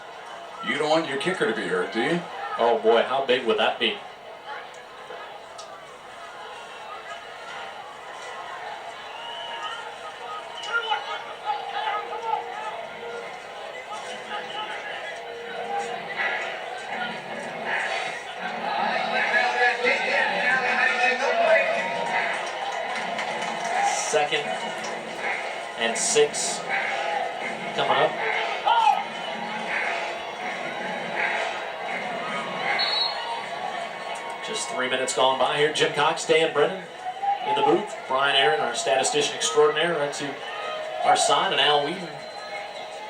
you don't want your kicker to be hurt, do you? Oh boy, how big would that be? Second and 6 coming up. 3 minutes gone by here. Jim Cox, Dan Brennan in the booth. Brian Aaron, our statistician extraordinaire, right to our side, and Al Wheaton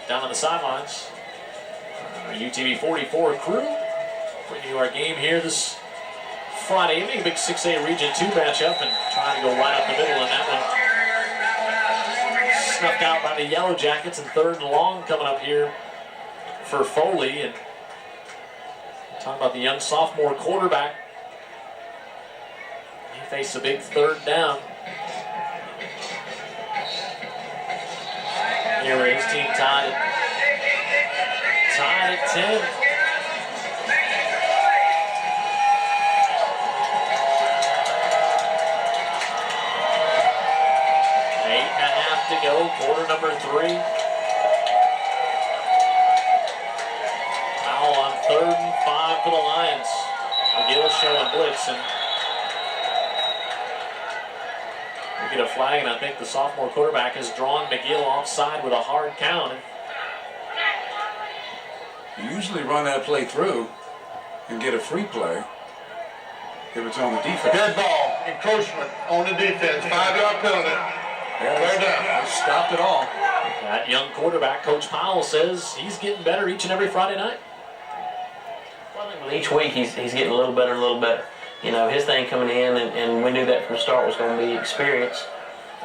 down on the sidelines. Our UTV 44 crew bringing you our game here this Friday evening. Big 6A Region 2 matchup, and trying to go right up the middle in that one. Snuffed out by the Yellow Jackets, and 3rd and long coming up here for Foley. And talking about the young sophomore quarterback. He faced a big 3rd down. Here his team tied at 10. To go, quarter number 3. Foul on 3rd and 5 for the Lions. McGill showing blitz, and we get a flag, and I think the sophomore quarterback has drawn McGill offside with a hard count. You usually run that play through and get a free play if it's on the defense. Dead ball, encroachment on the defense, 5-yard penalty. They're down. Stopped it all. That young quarterback, Coach Powell, says he's getting better each and every Friday night. Each week he's getting a little better and a little better. You know, his thing coming in, and we knew that from the start was going to be experience.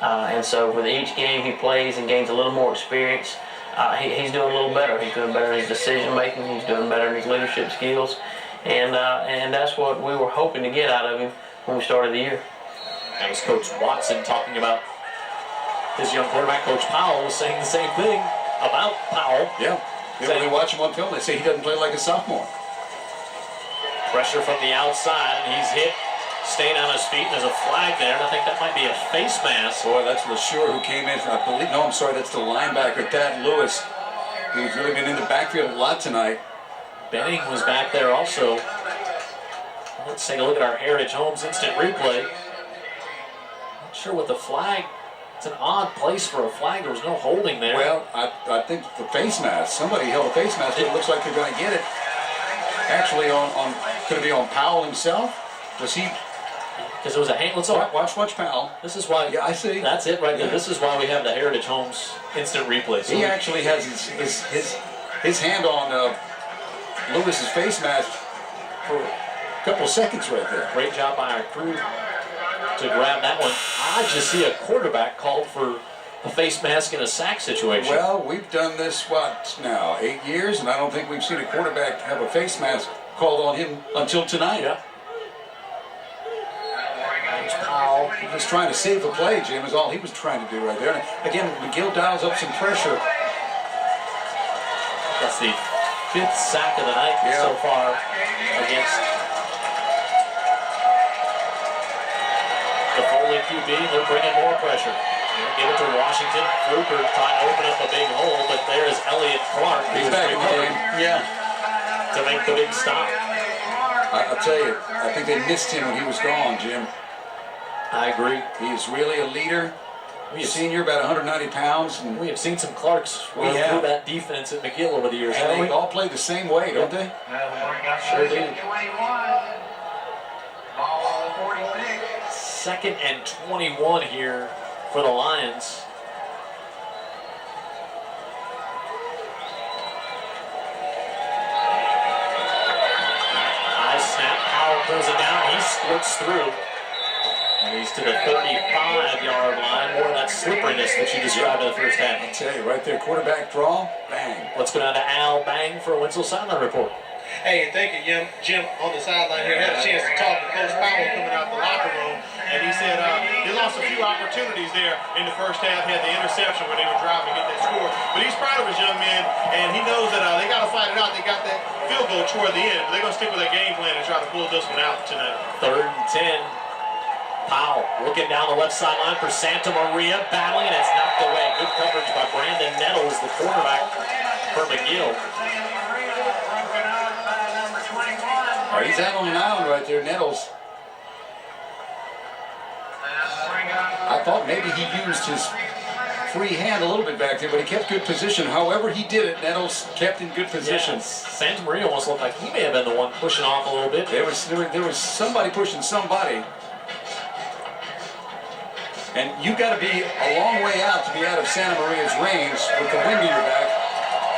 And so with each game he plays and gains a little more experience, he's doing a little better. He's doing better in his decision making. He's doing better in his leadership skills. And that's what we were hoping to get out of him when we started the year. That was Coach Watson talking about his young quarterback. Coach Powell was saying the same thing about Powell. Yeah. When they watch him on film, they say he doesn't play like a sophomore. Pressure from the outside, and he's hit, staying on his feet. There's a flag there, and I think that might be a face mask. Boy, that's LaSure who came in. I believe, no, I'm sorry, that's the linebacker, Thad Lewis, who's really been in the backfield a lot tonight. Benning was back there also. Let's take a look at our Heritage Homes instant replay. Not sure what the flag. It's an odd place for a flag. There was no holding there. Well, I think the face mask. Somebody held a face mask. It looks like they're going to get it. Actually, could it be on Powell himself? Was he? Because it was a hand. Let's watch Powell. This is why. Yeah, I see. That's it right there. This is why we have the Heritage Homes instant replay. So he actually has his hand on Lewis's face mask for a couple of seconds right there. Great job by our crew to grab that one. I just see a quarterback called for a face mask in a sack situation. Well, we've done this, what now, 8 years, and I don't think we've seen a quarterback have a face mask called on him until tonight. Yeah. Powell just trying to save the play, Jim, is all he was trying to do right there. And again, McGill dials up some pressure. That's the 5th sack of the night so far against the Foley QB. They're bringing more pressure. Give it to Washington. Fluker trying to open up a big hole, but there's Elliott Clark. He's back in the game. Yeah. To make the big stop. I'll tell you, I think they missed him when he was gone, Jim. I agree. He is really a leader. Senior, about 190 pounds. And we have seen some Clarks run through that defense at McGill over the years. And they all play the same way, don't they? Sure do. 2nd and 21 here for the Lions. High snap, Powell pulls it down, he splits through. And he's to the 35-yard line. More of that slipperiness that you described in the first half. I tell you, right there, quarterback draw, bang. Let's go down to Al Bang for a Winslow sideline report. Hey, thank you, Jim, on the sideline here. Had a chance to talk to Coach Powell coming out the locker room, and he said he lost a few opportunities there in the first half. He had the interception where they were driving to get that score. But he's proud of his young men, and he knows that they got to fight it out. They got that field goal toward the end, but they're going to stick with their game plan and try to pull this one out tonight. 3rd and 10. Powell looking down the left sideline for Santa Maria, battling, and it's knocked away. Good coverage by Brandon Nettles, the quarterback for McGill. Oh, he's out on an island right there, Nettles. I thought maybe he used his free hand a little bit back there, but he kept good position. However he did it, Nettles kept in good position. Yeah, Santa Maria almost looked like he may have been the one pushing off a little bit. There was somebody pushing somebody. And you've got to be a long way out to be out of Santa Maria's range with the wind to your back.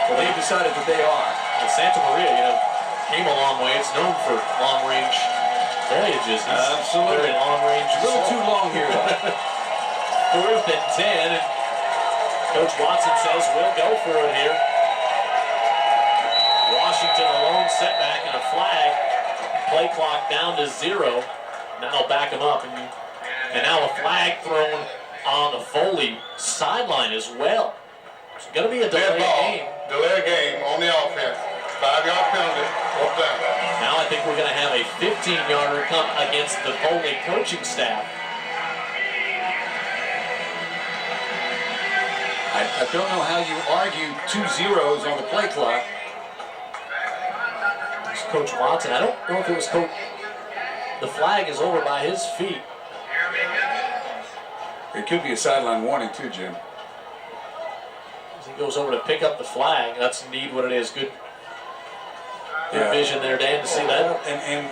But they've decided that they are. And Santa Maria, came a long way. It's known for long-range voyages. Absolutely. Very long-range. A little too long here, though. 4th and 10. And Coach Watson says we'll go for it here. Washington a lone setback and a flag. Play clock down to 0. Now they'll back him up. And now a flag thrown on the Foley sideline as well. It's going to be a delay game. Delay game on the offense. 5-yard penalty. Fourth down. Now I think we're going to have a 15-yarder come against the Foley coaching staff. I don't know how you argue 2 zeros on the play clock. It's Coach Watson. I don't know if it was Coach. The flag is over by his feet. It could be a sideline warning too, Jim. As he goes over to pick up the flag, that's indeed what it is. Good vision there, Dan, to see that. And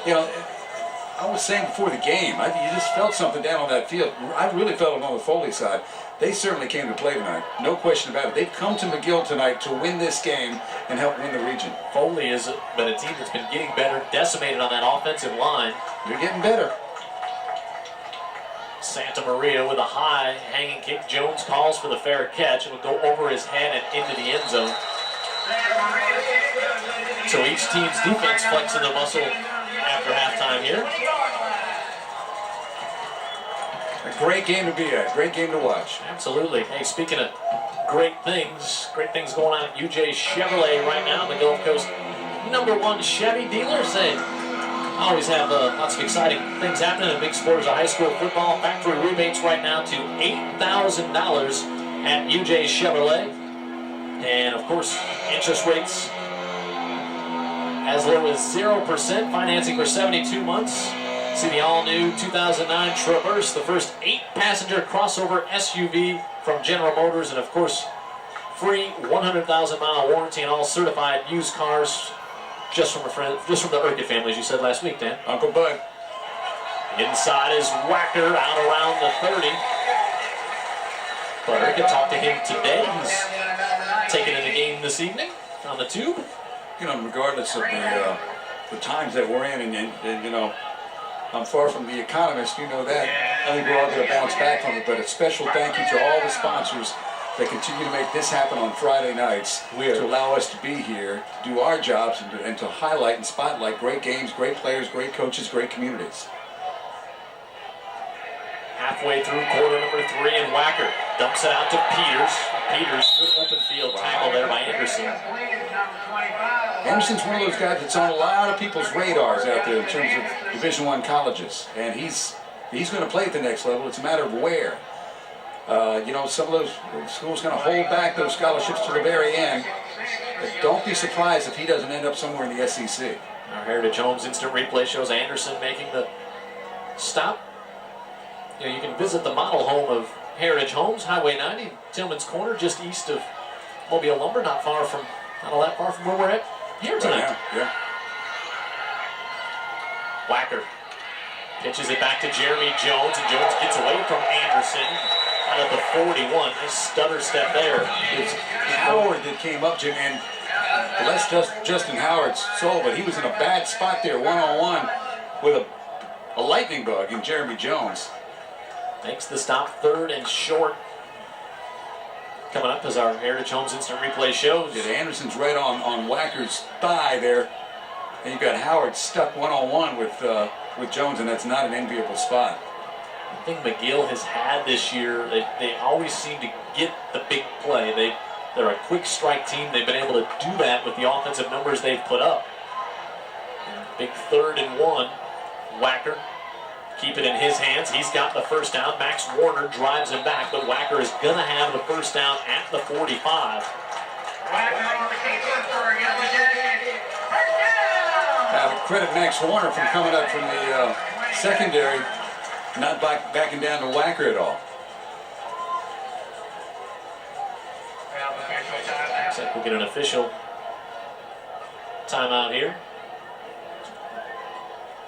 I was saying before the game, you just felt something down on that field. I really felt it on the Foley side. They certainly came to play tonight. No question about it. They've come to McGill tonight to win this game and help win the region. Foley has been a team that's been getting better, decimated on that offensive line. They're getting better. Santa Maria with a high hanging kick. Jones calls for the fair catch. It'll go over his head and into the end zone. So each team's defense flexing their muscle after halftime here. A great game to be at. Great game to watch. Absolutely. Hey, speaking of great things going on at UJ Chevrolet right now, the Gulf Coast #1 Chevy dealer, saying always have lots of exciting things happening in big sports of high school football. Factory rebates right now to $8,000 at UJ Chevrolet. And of course, interest rates as low as 0%, financing for 72 months. See the all-new 2009 Traverse, the first 8-passenger crossover SUV from General Motors, and of course, free 100,000-mile warranty on all certified used cars. Just from the Urquhart family, as you said last week, Dan. Uncle Bud. Inside is Wacker out around the 30. But Urquhart talked to him today. He's taking in the game this evening on the tube. Regardless of the times that we're in, and I'm far from the economist, you know that. I think we're all going to bounce back from it, but a special thank you to all the sponsors that continue to make this happen on Friday nights to allow us to be here, do our jobs, and to highlight and spotlight great games, great players, great coaches, great communities. Halfway through quarter number 3, and Wacker dumps it out to Peters. Peters, good open field tackle there by Anderson. Anderson's one of those guys that's on a lot of people's radars out there in terms of Division I colleges, and he's going to play at the next level. It's a matter of where. Some of those schools going to hold back those scholarships to the very end. But don't be surprised if he doesn't end up somewhere in the SEC. Our Heritage Homes instant replay shows Anderson making the stop. You can visit the model home of Heritage Homes, Highway 90, Tillman's Corner, just east of Mobile Lumber, not all that far from where we're at here tonight. Yeah. Wacker pitches it back to Jeremy Jones, and Jones gets away from Anderson out of the 41. Nice stutter step there. It's Howard that came up, Jim, and bless Justin Howard's soul, but he was in a bad spot there, one-on-one with a lightning bug in Jeremy Jones. Makes the stop, 3rd and short. Coming up as our Heritage Homes instant replay shows. Yeah, Anderson's right on Wacker's thigh there, and you've got Howard stuck one-on-one with Jones, and that's not an enviable spot. I think McGill has had this year, they always seem to get the big play. They're a quick strike team. They've been able to do that with the offensive numbers they've put up. And big 3rd and 1. Wacker, keep it in his hands. He's got the first down. Max Warner drives him back, but Wacker is going to have the first down at the 45. Credit Max Warner from coming up from the secondary, not backing down to Wacker at all. We'll get an official timeout here.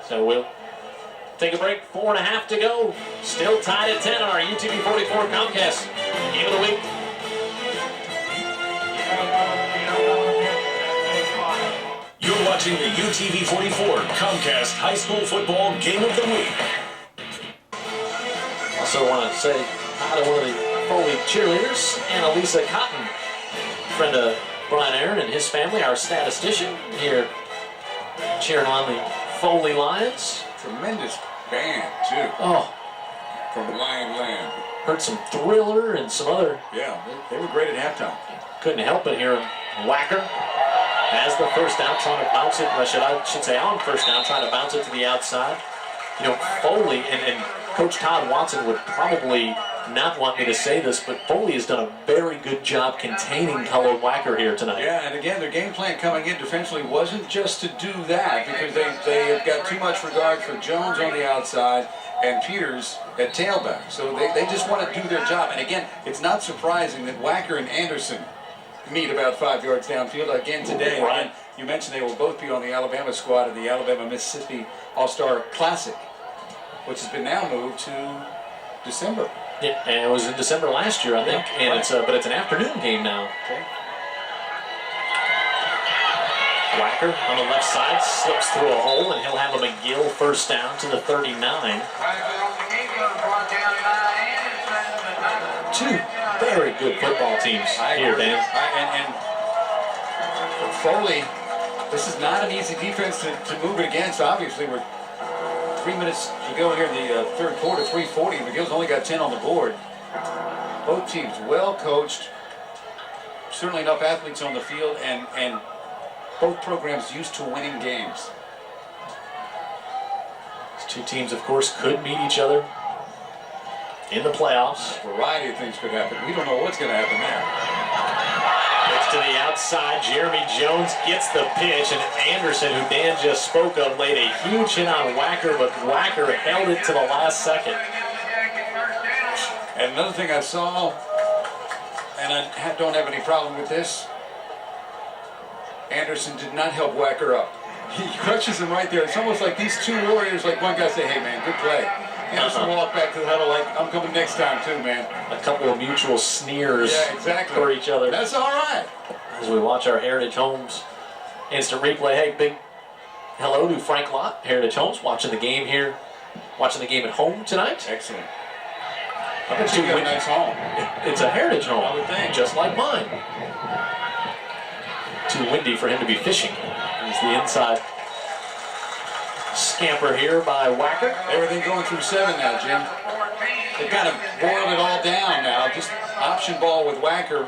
So we'll take a break. 4.5 to go. Still tied at 10 on our UTV 44 Comcast Game of the Week. You're watching the UTV 44 Comcast High School Football Game of the Week. Also want to say hi to one of the Foley cheerleaders, Annalisa Cotton, friend of Brian Aaron and his family, our statistician here cheering on the Foley Lions. Tremendous band, too. Oh, From Lion Land. heard some Thriller and some other. Yeah, they were great at halftime. Couldn't help but hear him. Whacker has the first down, trying to bounce it. I should say on first down, trying to bounce it to the outside. You know, Foley and Coach Todd Watson would probably not want me to say this, but Foley has done a very good job containing Color Whacker here tonight. Yeah, and again, their game plan coming in defensively wasn't just to do that, because they have got too much regard for Jones on the outside and Peters at tailback. So they just want to do their job. And again, it's not surprising that Whacker and Anderson meet about 5 yards downfield again today. Right. Again, you mentioned they will both be on the Alabama squad in the Alabama-Mississippi All-Star Classic, which has been now moved to December. Yeah, and it was in December last year, I think, and right. but it's an afternoon game now. Okay. Whacker on the left side slips through a hole, and he'll have a McGill first down to the 39. Two very good football teams here, Dan. And Foley, this is not an easy defense to move it against. Obviously, we're 3 minutes to go here in the third quarter, 3:40. McGill's only got 10 on the board. Both teams well coached. Certainly enough athletes on the field, and both programs used to winning games. These two teams, of course, could meet each other in the playoffs. A variety of things could happen. We don't know what's going to happen there. Pitch to the outside. Jeremy Jones gets the pitch, and Anderson, who Dan just spoke of, laid a huge hit on Whacker, but Whacker held it to the last second. And another thing I saw, and I don't have any problem with this, Anderson did not help Whacker up. He crushes him right there. It's almost like these two warriors, like one guy say, hey man, good play. Anderson walked back to the huddle like, I'm coming next time too, man. A couple of mutual sneers for each other. That's all right. As we watch our Heritage Homes instant replay. Hey, big hello to Frank Lott, Heritage Homes, watching the game here, watching the game at home tonight. Excellent. I bet you got a nice home. It's a Heritage Home, I would think. just like mine. Too windy for him to be fishing. He's the inside scamper here by Whacker. Everything going through 7 now, Jim. They've kind of boiled it all down now. Just option ball with Whacker.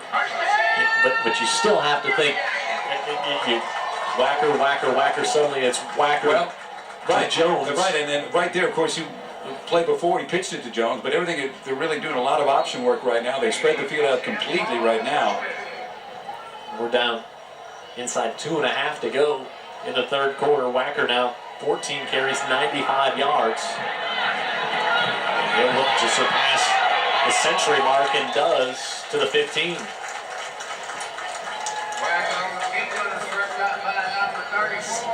But you still have to think, Whacker, suddenly it's Whacker Right, Jones. Right, and then right there, of course, you played before, he pitched it to Jones, but everything, they're really doing a lot of option work right now. They spread the field out completely right now. We're down inside 2.5 to go in the third quarter. Whacker now 14 carries, 95 yards. He'll look to surpass the century mark, and does, to the 15.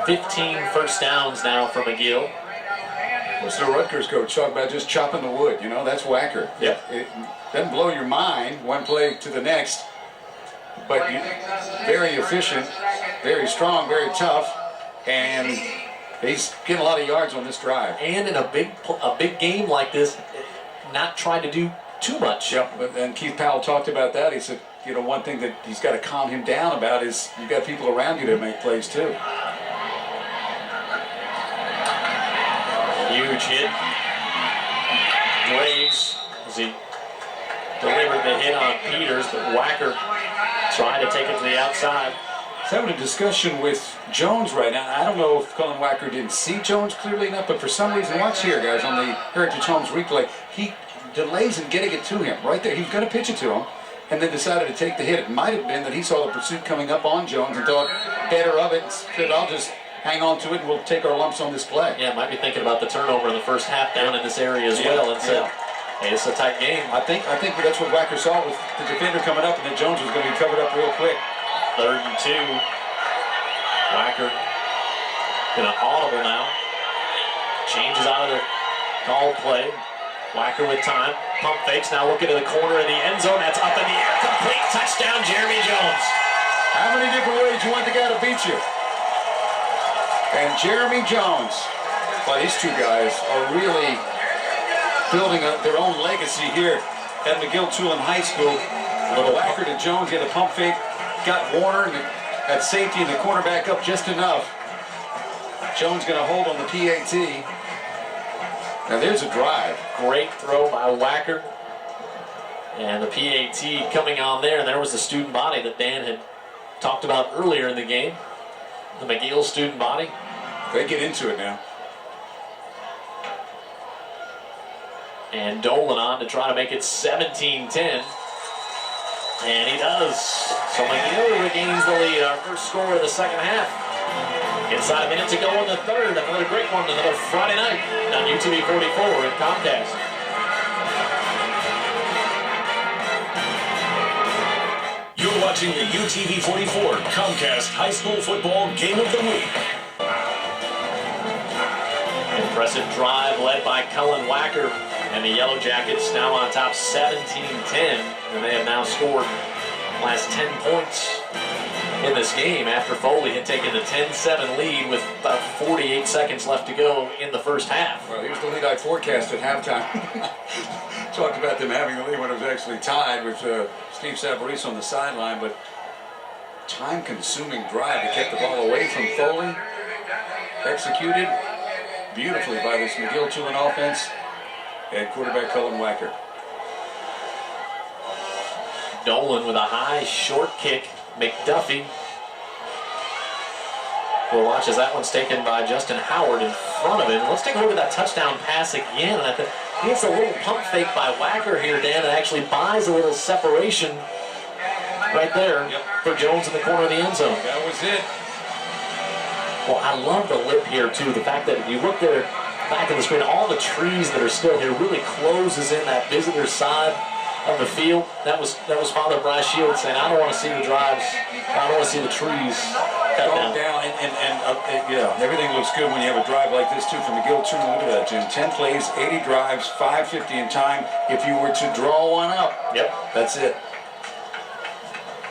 15 first downs now for McGill. What's the Rutgers coach talk about? Just chopping the wood, you know, that's Whacker. Yep. It doesn't blow your mind one play to the next, but very efficient, very strong, very tough, and he's getting a lot of yards on this drive. And in a big game like this, not trying to do too much. Yep, and Keith Powell talked about that. He said, you know, one thing that he's got to calm him down about is you've got people around you that make plays too. Huge hit. Graves, as he delivered the hit on Peters, but Whacker trying to take it to the outside. He's having a discussion with Jones right now. I don't know if Colin Whacker didn't see Jones clearly enough, but for some reason, watch here, guys, on the Heritage Homes replay, he delays in getting it to him right there. He was going to pitch it to him and then decided to take the hit. It might have been that he saw the pursuit coming up on Jones and thought better of it and said, I'll just hang on to it and we'll take our lumps on this play. Yeah, might be thinking about the turnover in the first half down in this area as well, and said, hey, it's a tight game. I think that's what Whacker saw, was the defender coming up and then Jones was going to be covered up real quick. 3rd and 2. Wacker in an audible now. Changes out of the called play. Wacker with time. Pump fakes, now looking to the corner of the end zone. That's up in the air. Complete touchdown, Jeremy Jones. How many different ways you want the guy to beat you? And Jeremy Jones. Well, these two guys are really building up their own legacy here at McGill Tulane High School. Wacker to Jones, get a pump fake. Got Warner at safety and the cornerback up just enough. Jones going to hold on the PAT. Now there's a drive. Great throw by Wacker. And the PAT coming on there. And there was the student body that Dan had talked about earlier in the game. The McGill student body. They get into it now. And Dolan on to try to make it 17-10. And he does. So McGill regains the lead. Our first score of the second half. Inside a minute to go in the third. Another great one. Another Friday night on UTV 44 and Comcast. You're watching the UTV 44 Comcast High School Football Game of the Week. Impressive drive led by Cullen Wacker. And the Yellow Jackets now on top 17-10. And they have now scored the last 10 points in this game after Foley had taken the 10-7 lead with about 48 seconds left to go in the first half. Well, here's the lead I forecast at halftime. Talked about them having the lead when it was actually tied with Steve Savarese on the sideline, but time-consuming drive to get the ball away from Foley. Executed beautifully by this McGill Tulane offense and quarterback Cullen Wacker. Dolan with a high short kick. McDuffie. We'll watch as that one's taken by Justin Howard in front of him. Let's take a look at that touchdown pass again. I think it's a little pump fake by Wacker here, Dan, that actually buys a little separation right there for Jones in the corner of the end zone. That was it. Well, I love the lip here, too. The fact that if you look there back in the screen, all the trees that are still here really closes in that visitor side of the field. That was Father Bryce Shields saying, I don't want to see the drives. I don't want to see the trees cut down. Yeah, everything looks good when you have a drive like this, too, from McGill Tulane. Look at that, Jim. 10 plays, 80 drives, 5:50 in time. If you were to draw one up, that's it.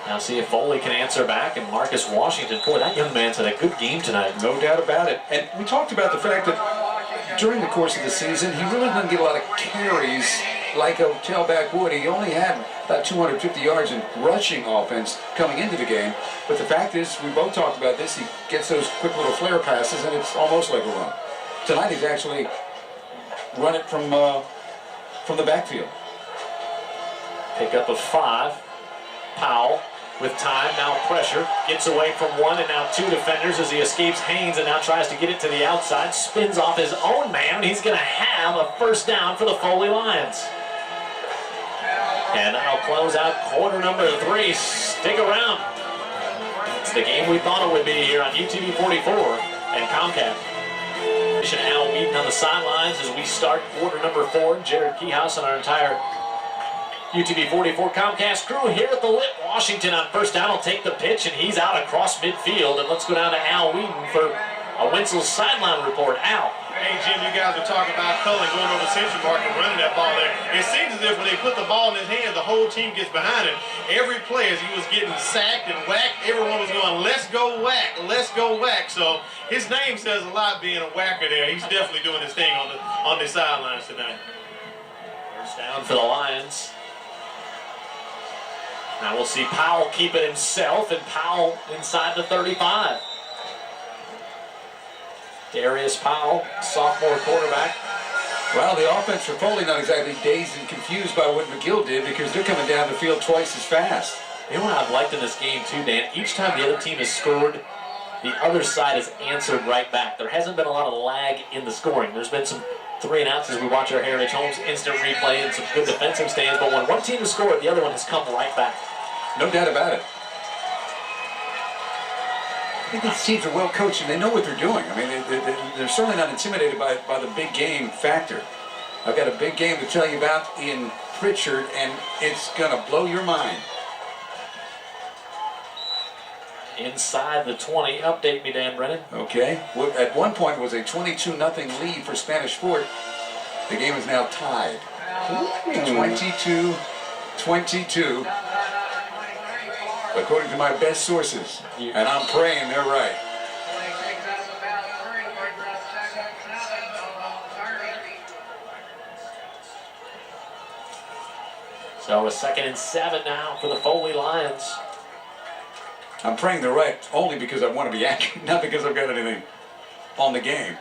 Now see if Foley can answer back, and Marcus Washington. Boy, that young man's had a good game tonight. No doubt about it. And we talked about the fact that during the course of the season, he really didn't get a lot of carries like a tailback would. He only had about 250 yards in rushing offense coming into the game. But the fact is, we both talked about this, he gets those quick little flare passes, and it's almost like a run. Tonight he's actually run it from the backfield. Pick up of 5. Powell with time, now pressure, gets away from one and now 2 defenders as he escapes Haynes and now tries to get it to the outside, spins off his own man, and he's going to have a first down for the Foley Lions. And that'll close out quarter number 3. Stick around. It's the game we thought it would be here on UTV 44 and Comcast. Al Wheaton on the sidelines as we start quarter number 4. Jared Keyhouse and our entire UTV 44 Comcast crew here at the Lit. Washington on first down will take the pitch, and he's out across midfield. And let's go down to Al Wheaton for a Wenzel's sideline report. Al. Hey, Jim, you guys were talking about Cullen going over the century mark and running that ball there. It seems as if when they put the ball in his hand, the whole team gets behind him. Every play as he was getting sacked and whacked, everyone was going, let's go whack, let's go whack. So his name says a lot being a whacker there. He's definitely doing his thing on the sidelines tonight. First down for the Lions. Now we'll see Powell keep it himself, and Powell inside the 35. Darius Powell, sophomore quarterback. Well, the offense for Foley not exactly dazed and confused by what McGill did because they're coming down the field twice as fast. You know what I've liked in this game too, Dan? Each time the other team has scored, the other side has answered right back. There hasn't been a lot of lag in the scoring. There's been some 3 and outs as we watch our Heritage Homes instant replay and some good defensive stands, but when one team has scored, the other one has come right back. No doubt about it. I think these teams are well coached and they know what they're doing. I mean, they're certainly not intimidated by the big game factor. I've got a big game to tell you about in Pritchard, and it's going to blow your mind. inside the 20. Update me, Dan Brennan. Okay. Well, at one point it was a 22-0 lead for Spanish Fort. The game is now tied. 22-22. According to my best sources. And I'm praying they're right. So a 2nd and 7 now for the Foley Lions. I'm praying they're right only because I want to be accurate, not because I've got anything on the game.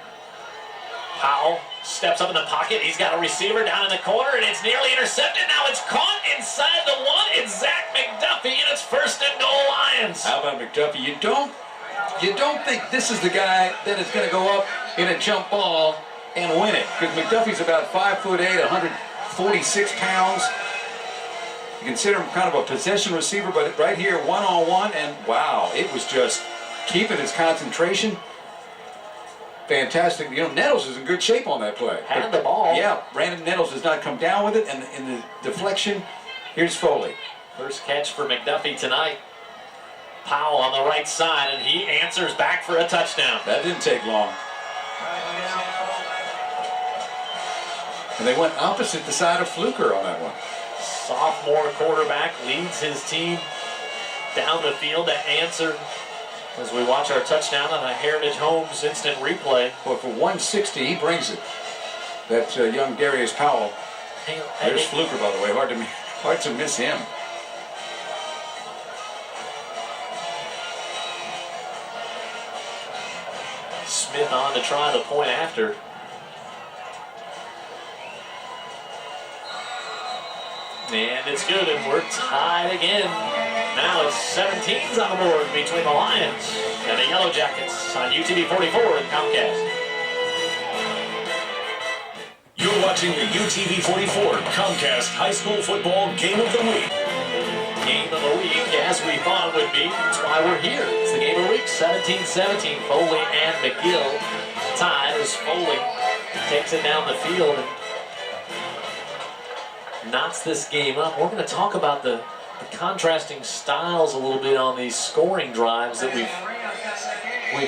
Powell steps up in the pocket. He's got a receiver down in the corner, and it's nearly intercepted. Now it's caught inside the 1. It's Zach McDuffie, and it's 1st and goal Lions. How about McDuffie? You don't think this is the guy that is going to go up in a jump ball and win it, because McDuffie's about 5'8", 146 pounds. You consider him kind of a possession receiver, but right here, one-on-one, and wow, it was just keeping his concentration. Fantastic. You know, Nettles is in good shape on that play. Had the ball. Yeah, Brandon Nettles does not come down with it, and in the deflection, here's Foley. First catch for McDuffie tonight. Powell on the right side, and he answers back for a touchdown. That didn't take long. And they went opposite the side of Fluker on that one. Sophomore quarterback leads his team down the field to answer as we watch our touchdown on a Heritage Homes instant replay. Well, for 160, he brings it. That young Darius Powell. There's Fluker, by the way. Hard to miss him. Smith on to try the point after. And it's good, and we're tied again. Now it's 17s on the board between the Lions and the Yellow Jackets on UTV 44 and Comcast. You're watching the UTV 44 Comcast High School Football Game of the Week. Game of the week, as we thought it would be. That's why we're here. It's the game of the week, 17-17. Foley and McGill tied as Foley takes it down the field and knots this game up. We're going to talk about the contrasting styles a little bit on these scoring drives that we've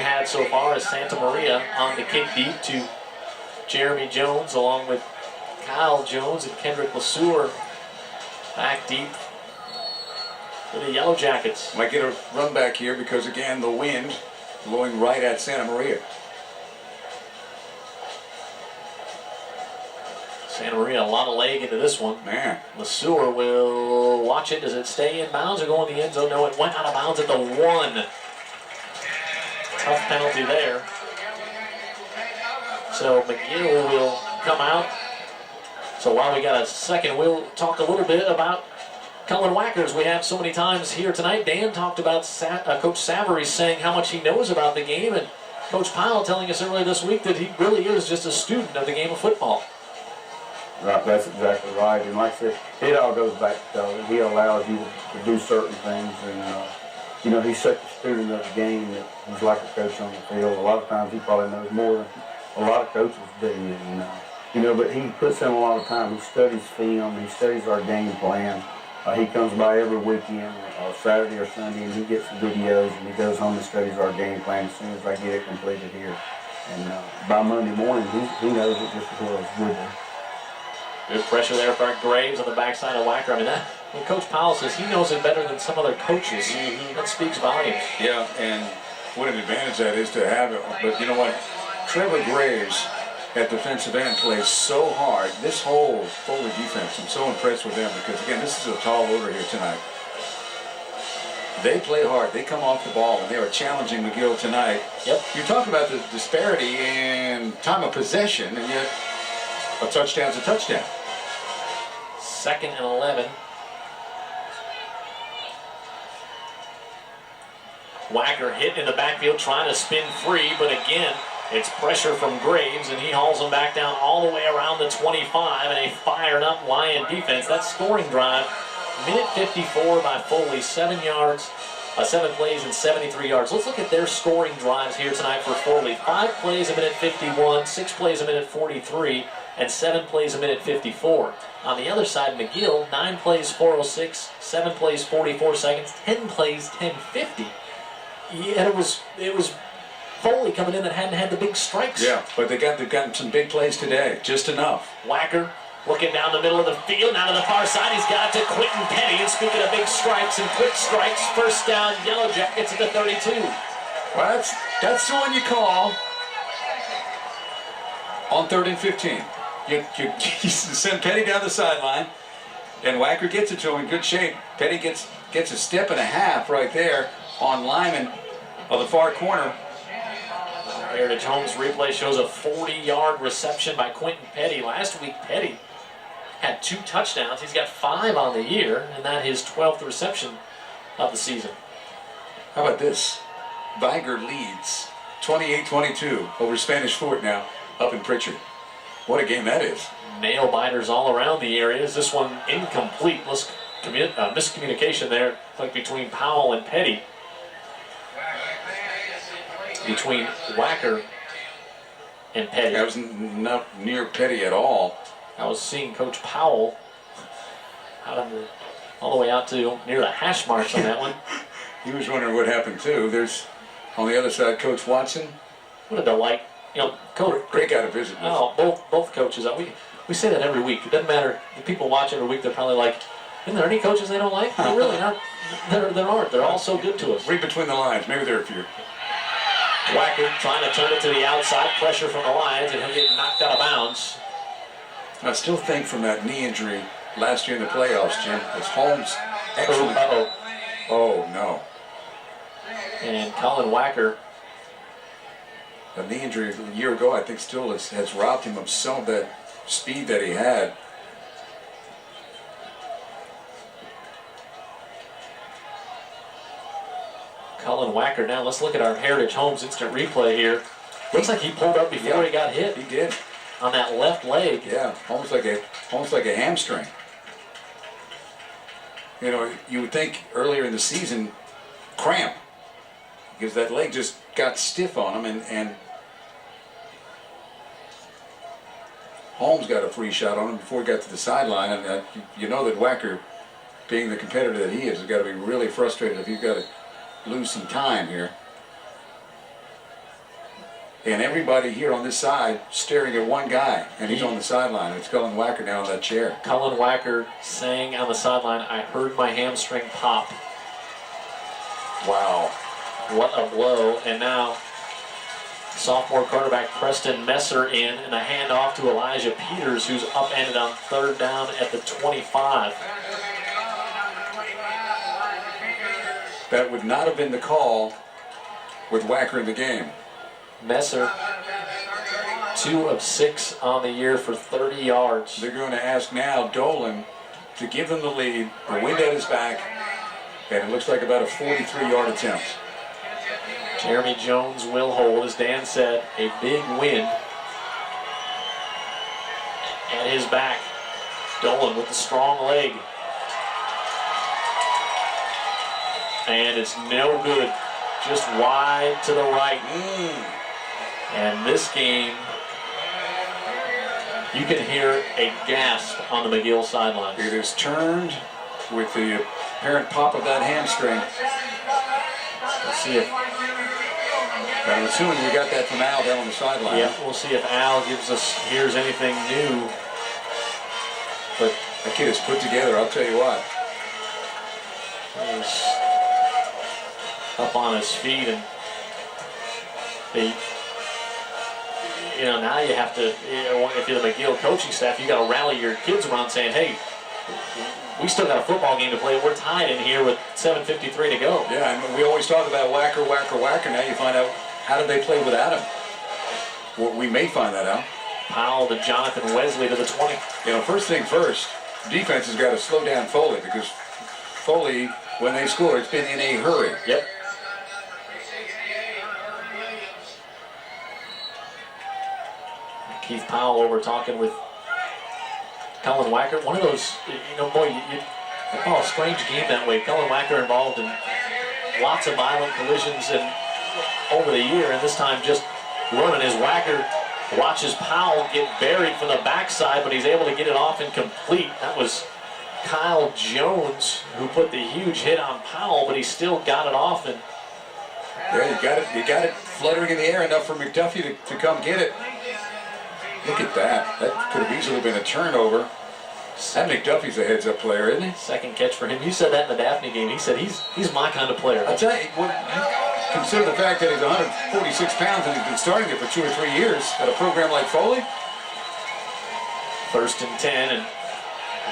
had so far, as Santa Maria on the kick deep to Jeremy Jones along with Kyle Jones and Kendrick LeSueur back deep for the Yellow Jackets. Might get a run back here because, again, the wind blowing right at Santa Maria. Santa Maria, a lot of leg into this one. Man. LeSueur will watch it. Does it stay in bounds or go in the end zone? No, it went out of bounds at the 1. Tough penalty there. So McGill will come out. So while we got a second, we'll talk a little bit about Cullen Whackers. We have so many times here tonight. Dan talked about Coach Savory saying how much he knows about the game, and Coach Powell telling us earlier this week that he really is just a student of the game of football. Right, that's exactly right. And like I said, it all goes back to he allows you to do certain things. And, you know, he's such a student of the game that he's like a coach on the field. A lot of times he probably knows more than a lot of coaches do. And, you know, but he puts in a lot of time. He studies film. He studies our game plan. He comes by every weekend, Saturday or Sunday, and he gets the videos, and he goes home and studies our game plan as soon as I get it completed here. And by Monday morning, he knows it just as well as we do. Good pressure there for Graves on the backside of Whacker. I mean, when Coach Powell says he knows it better than some other coaches, that speaks volumes. Yeah, and what an advantage that is to have it. But you know what? Trevor Graves at defensive end plays so hard. This whole Foley defense, I'm so impressed with them because, again, this is a tall order here tonight. They play hard. They come off the ball, and they are challenging McGill tonight. Yep. You talk about the disparity in time of possession, and yet a touchdown's a touchdown. 2nd and 11. Whacker hit in the backfield trying to spin free, but again, it's pressure from Graves, and he hauls him back down all the way around the 25, and a fired up Lion defense. That scoring drive, minute 54 by Foley, 7 plays and 73 yards. Let's look at their scoring drives here tonight for Foley. 5 plays a minute 51, 6 plays a minute 43, and 7 plays a minute 54. On the other side, McGill, 9 plays 406, 7 plays 44 seconds, 10 plays 1050. Yeah, it was Foley coming in that hadn't had the big strikes. Yeah, but they've gotten some big plays today, just enough. Whacker looking down the middle of the field, now to the far side. He's got it to Quentin Petty. And speaking of big strikes and quick strikes, first down, Yellow Jackets at the 32. Well, that's the one you call on 3rd and 15. You send Petty down the sideline, and Whacker gets it to him in good shape. Petty gets a step and a half right there on Lyman of the far corner. Heritage Homes replay shows a 40-yard reception by Quentin Petty. Last week, Petty had 2 touchdowns. He's got 5 on the year, and that his 12th reception of the season. How about this? Viger leads 28-22 over Spanish Fort now up in Pritchard. What a game that is. Nail biters all around the areas. This one incomplete. Miscommunication there, like between Powell and Petty. Between Whacker and Petty. I was not near Petty at all. I was seeing Coach Powell all the way out to near the hash marks on that one. He was wondering what happened too. There's on the other side Coach Watson. What a delight. You know, Coach. Great guy to visit with. Oh, both coaches. We say that every week. It doesn't matter. The people watch every week, they're probably like, isn't there any coaches they don't like? No, really not. There aren't. They're all so good to us. Read between the lines. Maybe there are a few. Whacker trying to turn it to the outside. Pressure from the Lions, and he'll get knocked out of bounds. I still think from that knee injury last year in the playoffs, Jim, was Holmes excellent. Oh, no. And Colin Whacker. A knee injury a year ago, I think, still has robbed him of some of that speed that he had. Colin Whacker now. Let's look at our Heritage Homes instant replay here. Looks like he pulled up before he got hit. He did. On that left leg. Yeah, almost like a hamstring. You know, you would think earlier in the season, cramp, because that leg just got stiff on him, and Holmes got a free shot on him before he got to the sideline, and you know that Whacker, being the competitor that he is, has got to be really frustrated if he's got to lose some time here. And everybody here on this side staring at one guy, and he's on the sideline. It's Colin Whacker now in that chair. Colin Whacker saying on the sideline, "I heard my hamstring pop." Wow. What a blow. And now sophomore quarterback Preston Messer in, and a handoff to Elijah Peters, who's upended on 3rd down at the 25. That would not have been the call with Whacker in the game. Messer, 2 of 6 on the year for 30 yards. They're going to ask now Dolan to give them the lead. The wind at his back, and it looks like about a 43-yard attempt. Jeremy Jones will hold, as Dan said, a big wind at his back. Dolan with the strong leg. And it's no good. Just wide to the right. And this game, you can hear a gasp on the McGill sidelines. It is turned with the apparent pop of that hamstring. Let's see if... I'm assuming we got that from Al down on the sideline. Yeah, we'll see if Al hears anything new. But that kid is put together, I'll tell you what. He's up on his feet, and now you have to, if you're the McGill coaching staff, you got to rally your kids around saying, hey, we still got a football game to play. We're tied in here with 7:53 to go. Yeah, and we always talk about Whacker. Now you find out, how did they play without him? Well, we may find that out. Powell to Jonathan Wesley to the 20. First thing first, defense has got to slow down Foley, because Foley, when they score, it's been in a hurry. Yep. Keith Powell over talking with Colin Whacker. One of those, boy, you call a strange game that way. Colin Whacker involved in lots of violent collisions and over the year, and this time just running as Whacker watches Powell get buried from the backside, but he's able to get it off incomplete. That was Kyle Jones who put the huge hit on Powell, but he still got it off, and Yeah, you got it fluttering in the air enough for McDuffie to come get it. Look at that. That could have easily been a turnover. That McDuffie's a heads-up player, isn't he? Second catch for him. You said that in the Daphne game. He said he's my kind of player. I'll tell you, consider the fact that he's 146 pounds and he's been starting it for 2 or 3 years at a program like Foley. 1st and 10, and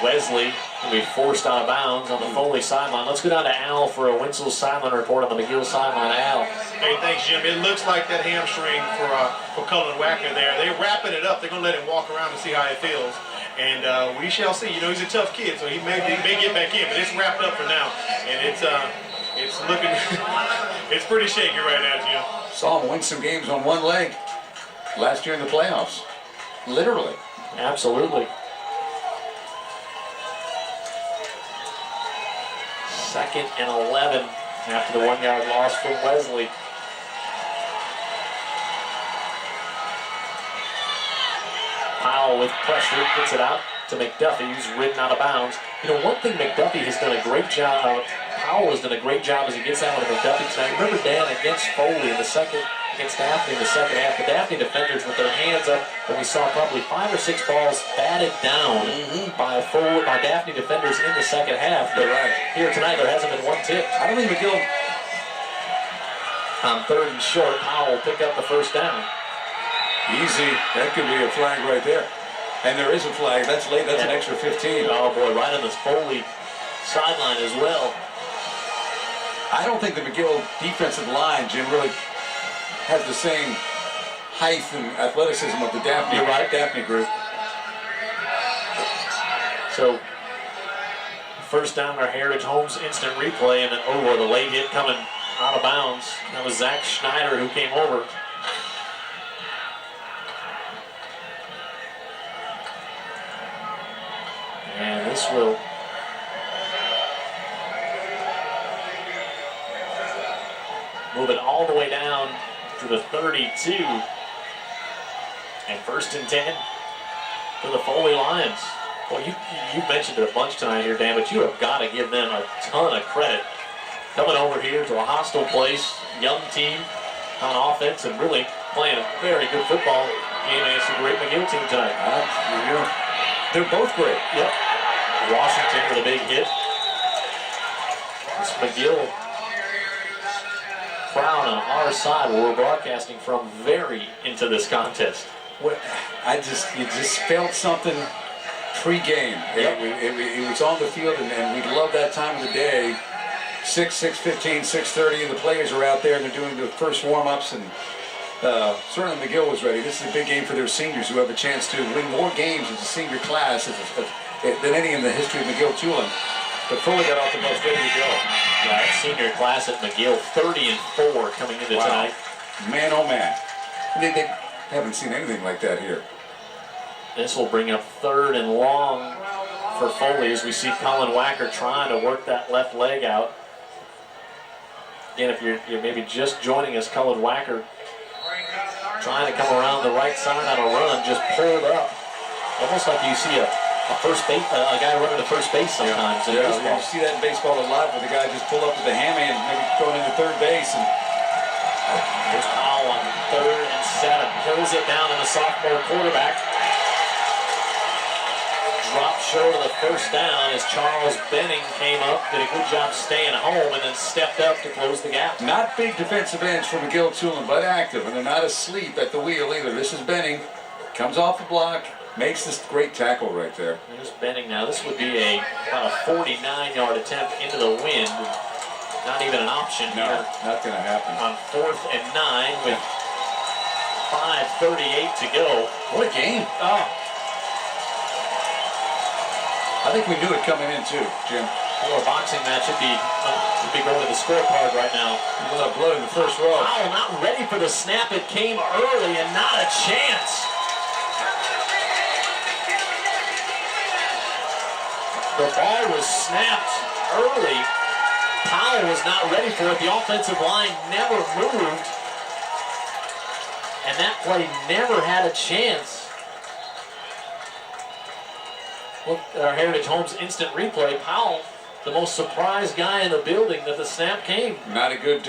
Wesley will be forced out of bounds on the Foley sideline. Let's go down to Al for a Winslow's sideline report on the McGill sideline. Al. Hey, thanks, Jim. It looks like that hamstring for Cullen Wacker there. They're wrapping it up. They're going to let him walk around and see how it feels. And we shall see. You know, he's a tough kid, so he may get back in, but it's wrapped up for now. And it's looking, it's pretty shaky right now, Jim. Saw him win some games on one leg last year in the playoffs. Literally. Absolutely. 2nd and 11 after the 1-yard loss from Wesley. Powell with pressure, gets it out to McDuffie, who's ridden out of bounds. You know, one thing McDuffie has done a great job of, Powell has done a great job as he gets out with McDuffie tonight. Remember, Dan, against Foley in the second, against Daphne in the second half, the Daphne defenders with their hands up, and we saw probably 5 or 6 balls batted down by Daphne defenders in the second half. But here tonight, there hasn't been one tip. I don't think McGill. On 3rd and short, Powell will pick up the first down. Easy. That could be a flag right there. And there is a flag. That's late. That's an extra 15. Oh, boy, right on this Foley sideline as well. I don't think the McGill defensive line, Jim, really has the same height and athleticism of the Daphne, Daphne group. So, first down, our Heritage Homes instant replay, and then, the late hit coming out of bounds. That was Zach Schneider who came over. And this will move it all the way down to the 32. And 1st and 10 for the Foley Lions. Well, you mentioned it a bunch tonight here, Dan, but you have got to give them a ton of credit. Coming over here to a hostile place, young team on offense, and really playing a very good football game against a great McGill team tonight. They're both great. Yep. Washington with a big hit. It's McGill crowd on our side where we're broadcasting from very into this contest. You just felt something pre-game. It was on the field, and we love that time of the day. 6:15, 6:30, and the players are out there and they're doing the first warm-ups, and certainly McGill was ready. This is a big game for their seniors who have a chance to win more games as a senior class than any in the history of McGill Tulane. But Foley got off the bus ready to go. Yeah, that senior class at McGill, 30-4 coming into tonight. Man, oh man. They haven't seen anything like that here. This will bring up 3rd and long for Foley as we see Colin Wacker trying to work that left leg out. Again, if you're maybe just joining us, Colin Wacker trying to come around the right side on a run, just pulled up. Almost like you see a guy running to first base sometimes. You see that in baseball a lot, where the guy just pull up with the hammy and maybe going into third base. And here's Powell on 3rd and 7. Pulls it down to the sophomore quarterback. Dropped short of the first down as Charles Benning came up, did a good job staying home, and then stepped up to close the gap. Not big defensive ends for McGill Tulane, but active, and they're not asleep at the wheel either. This is Benning, comes off the block, makes this great tackle right there. There's Benning now. This would be about a 49-yard attempt into the wind. Not even an option here. No, not going to happen. On 4th and 9 with 5:38 to go. What a game. Oh. I think we knew it coming in too, Jim. Well, a boxing match should be going to the scorecard right now. A lot of blood in the first row. Powell not ready for the snap. It came early and not a chance. The ball was snapped early. Powell was not ready for it. The offensive line never moved. And that play never had a chance. Look at our Heritage Homes instant replay. Powell the most surprised guy in the building that the snap came. Not a good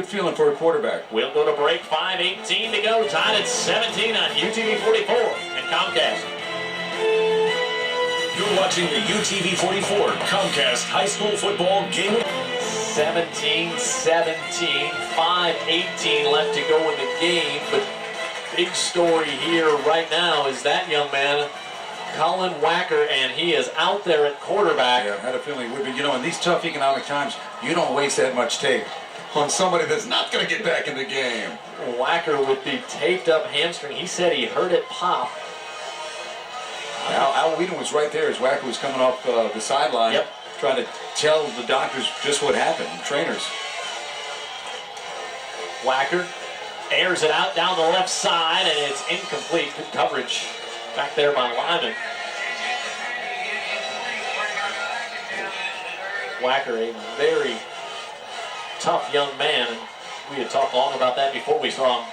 feeling for a quarterback. We'll go to break. 5:18 to go. Tied at 17 on UTV 44 and Comcast. You're watching the UTV 44 Comcast High School Football Game. 17-17, 5:18 left to go in the game, but big story here right now is that young man, Cullen Wacker, and he is out there at quarterback. Yeah, I had a feeling he would be. You know, in these tough economic times, you don't waste that much tape on somebody that's not going to get back in the game. Wacker with the taped up hamstring. He said he heard it pop. Al Whedon was right there as Wacker was coming off the sideline. Yep. Trying to tell the doctors just what happened, trainers. Wacker airs it out down the left side, and it's incomplete. Good coverage back there by Lyman. Wacker, a very tough young man, and we had talked long about that before we saw him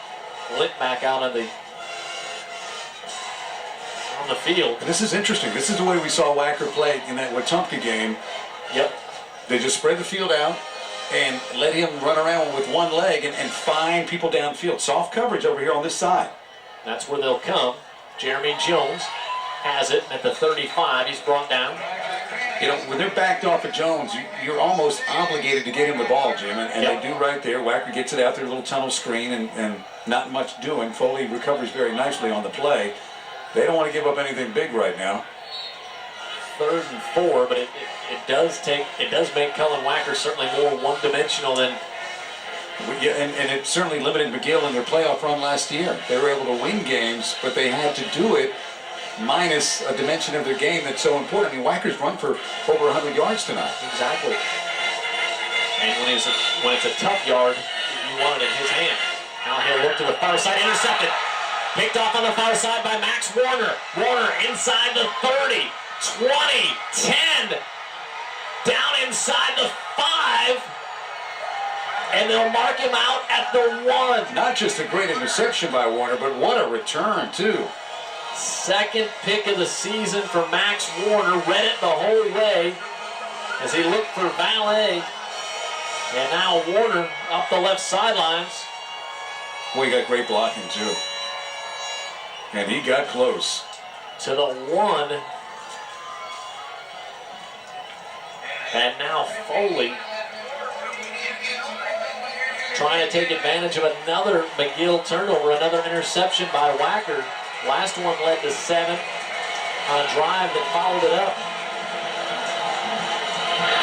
limp back out on the field. This is interesting. This is the way we saw Wacker play in that Wetumpka game. Yep. They just spread the field out and let him run around with one leg and find people downfield. Soft coverage over here on this side. That's where they'll come. Jeremy Jones has it at the 35. He's brought down. You know, when they're backed off of Jones, you're almost obligated to get him the ball, Jim, and Yep. they do right there. Wacker gets it out there, a little tunnel screen, and not much doing. Foley recovers very nicely on the play. They don't want to give up anything big right now. 3rd and 4, but it does make Cullen Wacker certainly more one-dimensional than. Yeah, and it certainly limited McGill in their playoff run last year. They were able to win games, but they had to do it minus a dimension of their game that's so important. I mean, Wacker's run for over 100 yards tonight. Exactly. And when it's a tough yard, you want it in his hand. Now he'll look to the far side, intercepted. Picked off on the far side by Max Warner. Warner inside the 30, 20, 10, down inside the 5, and they'll mark him out at the 1. Not just a great interception by Warner, but what a return, too. Second pick of the season for Max Warner. Read it the whole way as he looked for Valet. And now Warner up the left sidelines. Boy, he got great blocking, too. And he got close. To the 1. And now Foley trying to take advantage of another McGill turnover, another interception by Wacker. Last one led to 7 on a drive that followed it up.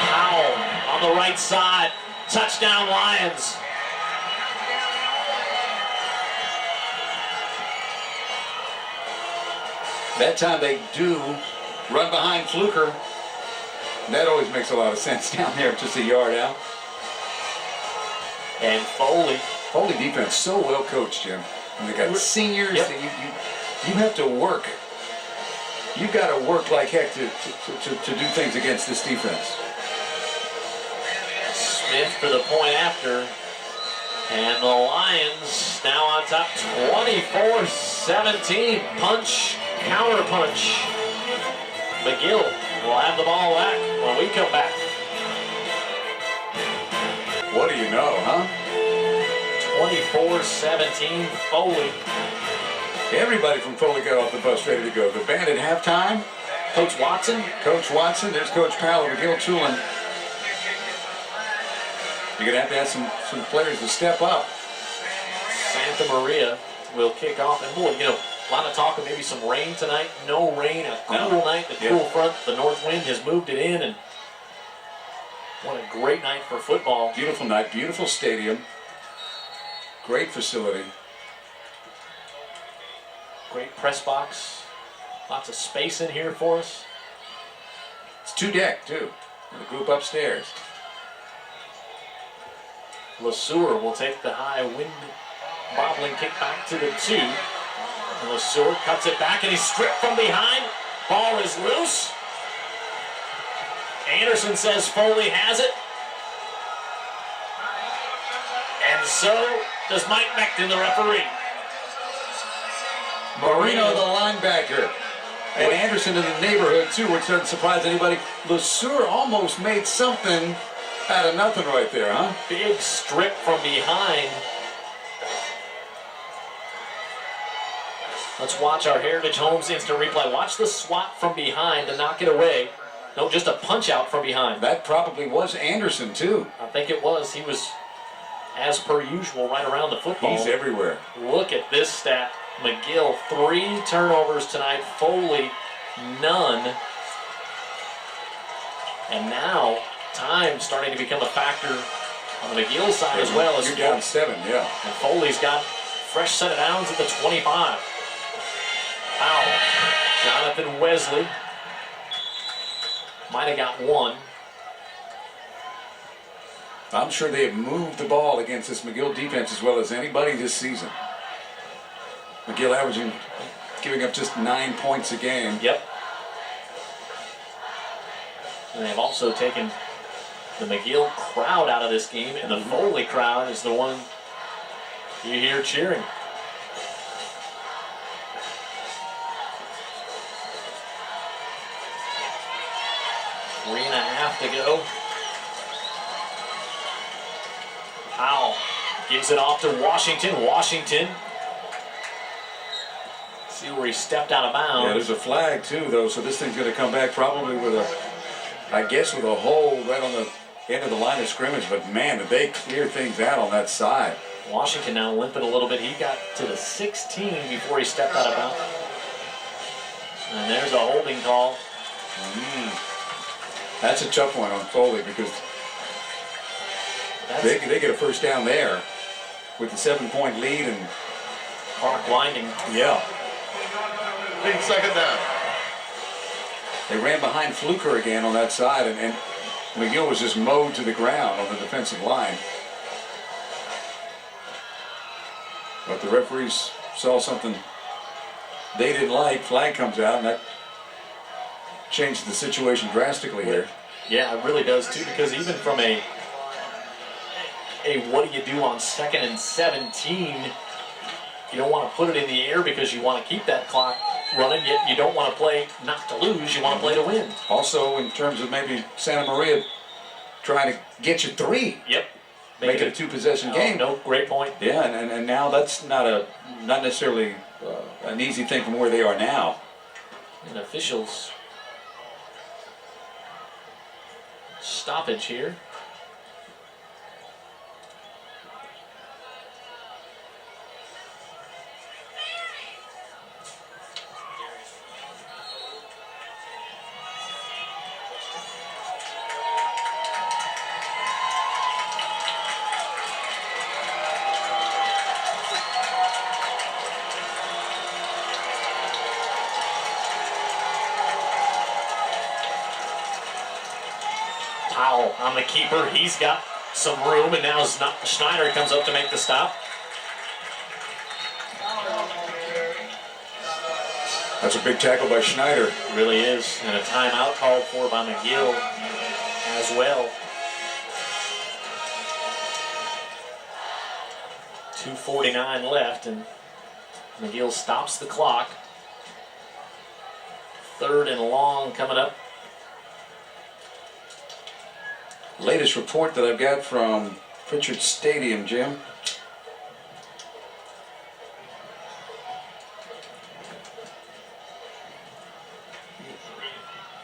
Howell on the right side. Touchdown Lions. That time they do run behind Fluker. That always makes a lot of sense down there, just a yard out. And Foley defense so well coached, Jim. And they got seniors. Yep. That you have to work. You've got to work like heck to do things against this defense. Smith for the point after. And the Lions now on top 24-17. Punch, counter punch. McGill will have the ball back when we come back. What do you know, huh? 24-17 Foley. Everybody from Foley got off the bus ready to go. The band at halftime. Coach Watson. There's Coach Powell of McGill Tulin. You're going to have some players to step up. Santa Maria will kick off. And boy, a lot of talk of maybe some rain tonight. No rain, a cool night. The cool front, the north wind has moved it in. And what a great night for football. Beautiful night, beautiful stadium. Great facility. Great press box. Lots of space in here for us. It's 2-deck, too. The group upstairs. LeSueur will take the high wind bobbling kick back to the 2. And LeSueur cuts it back and he's stripped from behind. Ball is loose. Anderson says Foley has it. And so does Mike Becton, the referee. Marino, the linebacker. And Anderson in the neighborhood, too, which doesn't surprise anybody. LeSueur almost made something out of nothing right there, huh? Big strip from behind. Let's watch our Heritage Homes instant replay. Watch the swat from behind to knock it away. No, just a punch out from behind. That probably was Anderson, too. I think it was. He was, as per usual, right around the football. He's everywhere. Look at this stat. McGill, 3 turnovers tonight. Foley, none. And now, time starting to become a factor on the McGill side as well. You're down 7, yeah. And Foley's got fresh set of downs at the 25. Foul. Jonathan Wesley might have got 1. I'm sure they have moved the ball against this McGill defense as well as anybody this season. McGill averaging, giving up just 9 points a game. Yep. And they've also taken the McGill crowd out of this game, and the Foley crowd is the one you hear cheering. Three and a half to go. Powell gives it off to Washington. Washington. See where he stepped out of bounds. Yeah, there's a flag too, though, so this thing's going to come back probably with a, I guess, with a hole right on the end of the line of scrimmage. But man, did they clear things out on that side. Washington now limping a little bit. He got to the 16 before he stepped out of bounds. And there's a holding call. That's a tough one on Foley because they get a first down there with the 7-point lead and clock winding. Yeah. Big second down. They ran behind Fluker again on that side, and McGill was just mowed to the ground on the defensive line. But the referees saw something they didn't like. Flag comes out, and that changed the situation drastically here. Yeah, it really does too, because even from a what do you do on 2nd and 17, you don't want to put it in the air because you want to keep that clock running, yet you don't want to play not to lose, you want to play to win. Also, in terms of maybe Santa Maria trying to get you 3. Yep. Make it a 2-possession game. No, great point. Yeah, and now that's not necessarily an easy thing from where they are now. And officials stoppage here. Powell on the keeper. He's got some room, and now Schneider comes up to make the stop. That's a big tackle by Schneider. Really is. And a timeout called for by McGill as well. 2:49 left, and McGill stops the clock. 3rd and long coming up. Latest report that I've got from Pritchard Stadium, Jim.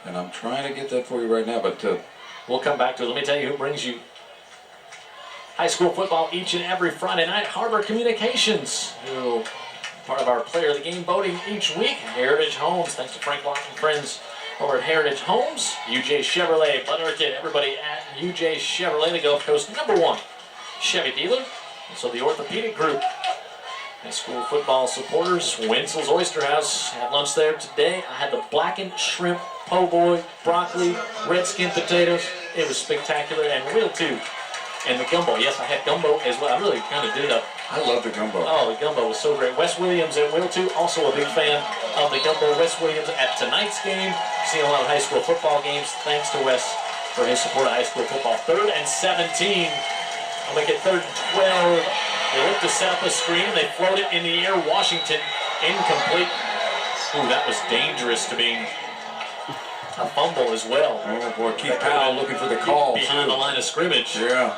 And I'm trying to get that for you right now, but we'll come back to it. Let me tell you who brings you high school football each and every Friday night. Harbor Communications, who part of our Player of the Game voting each week. Heritage Homes, thanks to Frank Locke and friends over at Heritage Homes. UJ Chevrolet, Bud Orchid, everybody at UJ Chevrolet, the Gulf Coast #1 Chevy dealer. And so the Orthopedic Group. High school football supporters, Wenzel's Oyster House. Had lunch there today. I had the blackened shrimp, po' boy, broccoli, red skin potatoes. It was spectacular, and real too. And the gumbo. Yes, I had gumbo as well. I really kind of did I love the gumbo. Oh, the gumbo was so great. Wes Williams at Will too. Also a big fan of the gumbo. Wes Williams at tonight's game. Seeing a lot of high school football games. Thanks to Wes for his support of high school football. 3rd and 17. I'll make it 3rd and 12. They look to set up a screen. They float it in the air. Washington incomplete. Ooh, that was dangerous to being a fumble as well. Oh boy, Keith Powell looking for the call behind too. the line of scrimmage. Yeah.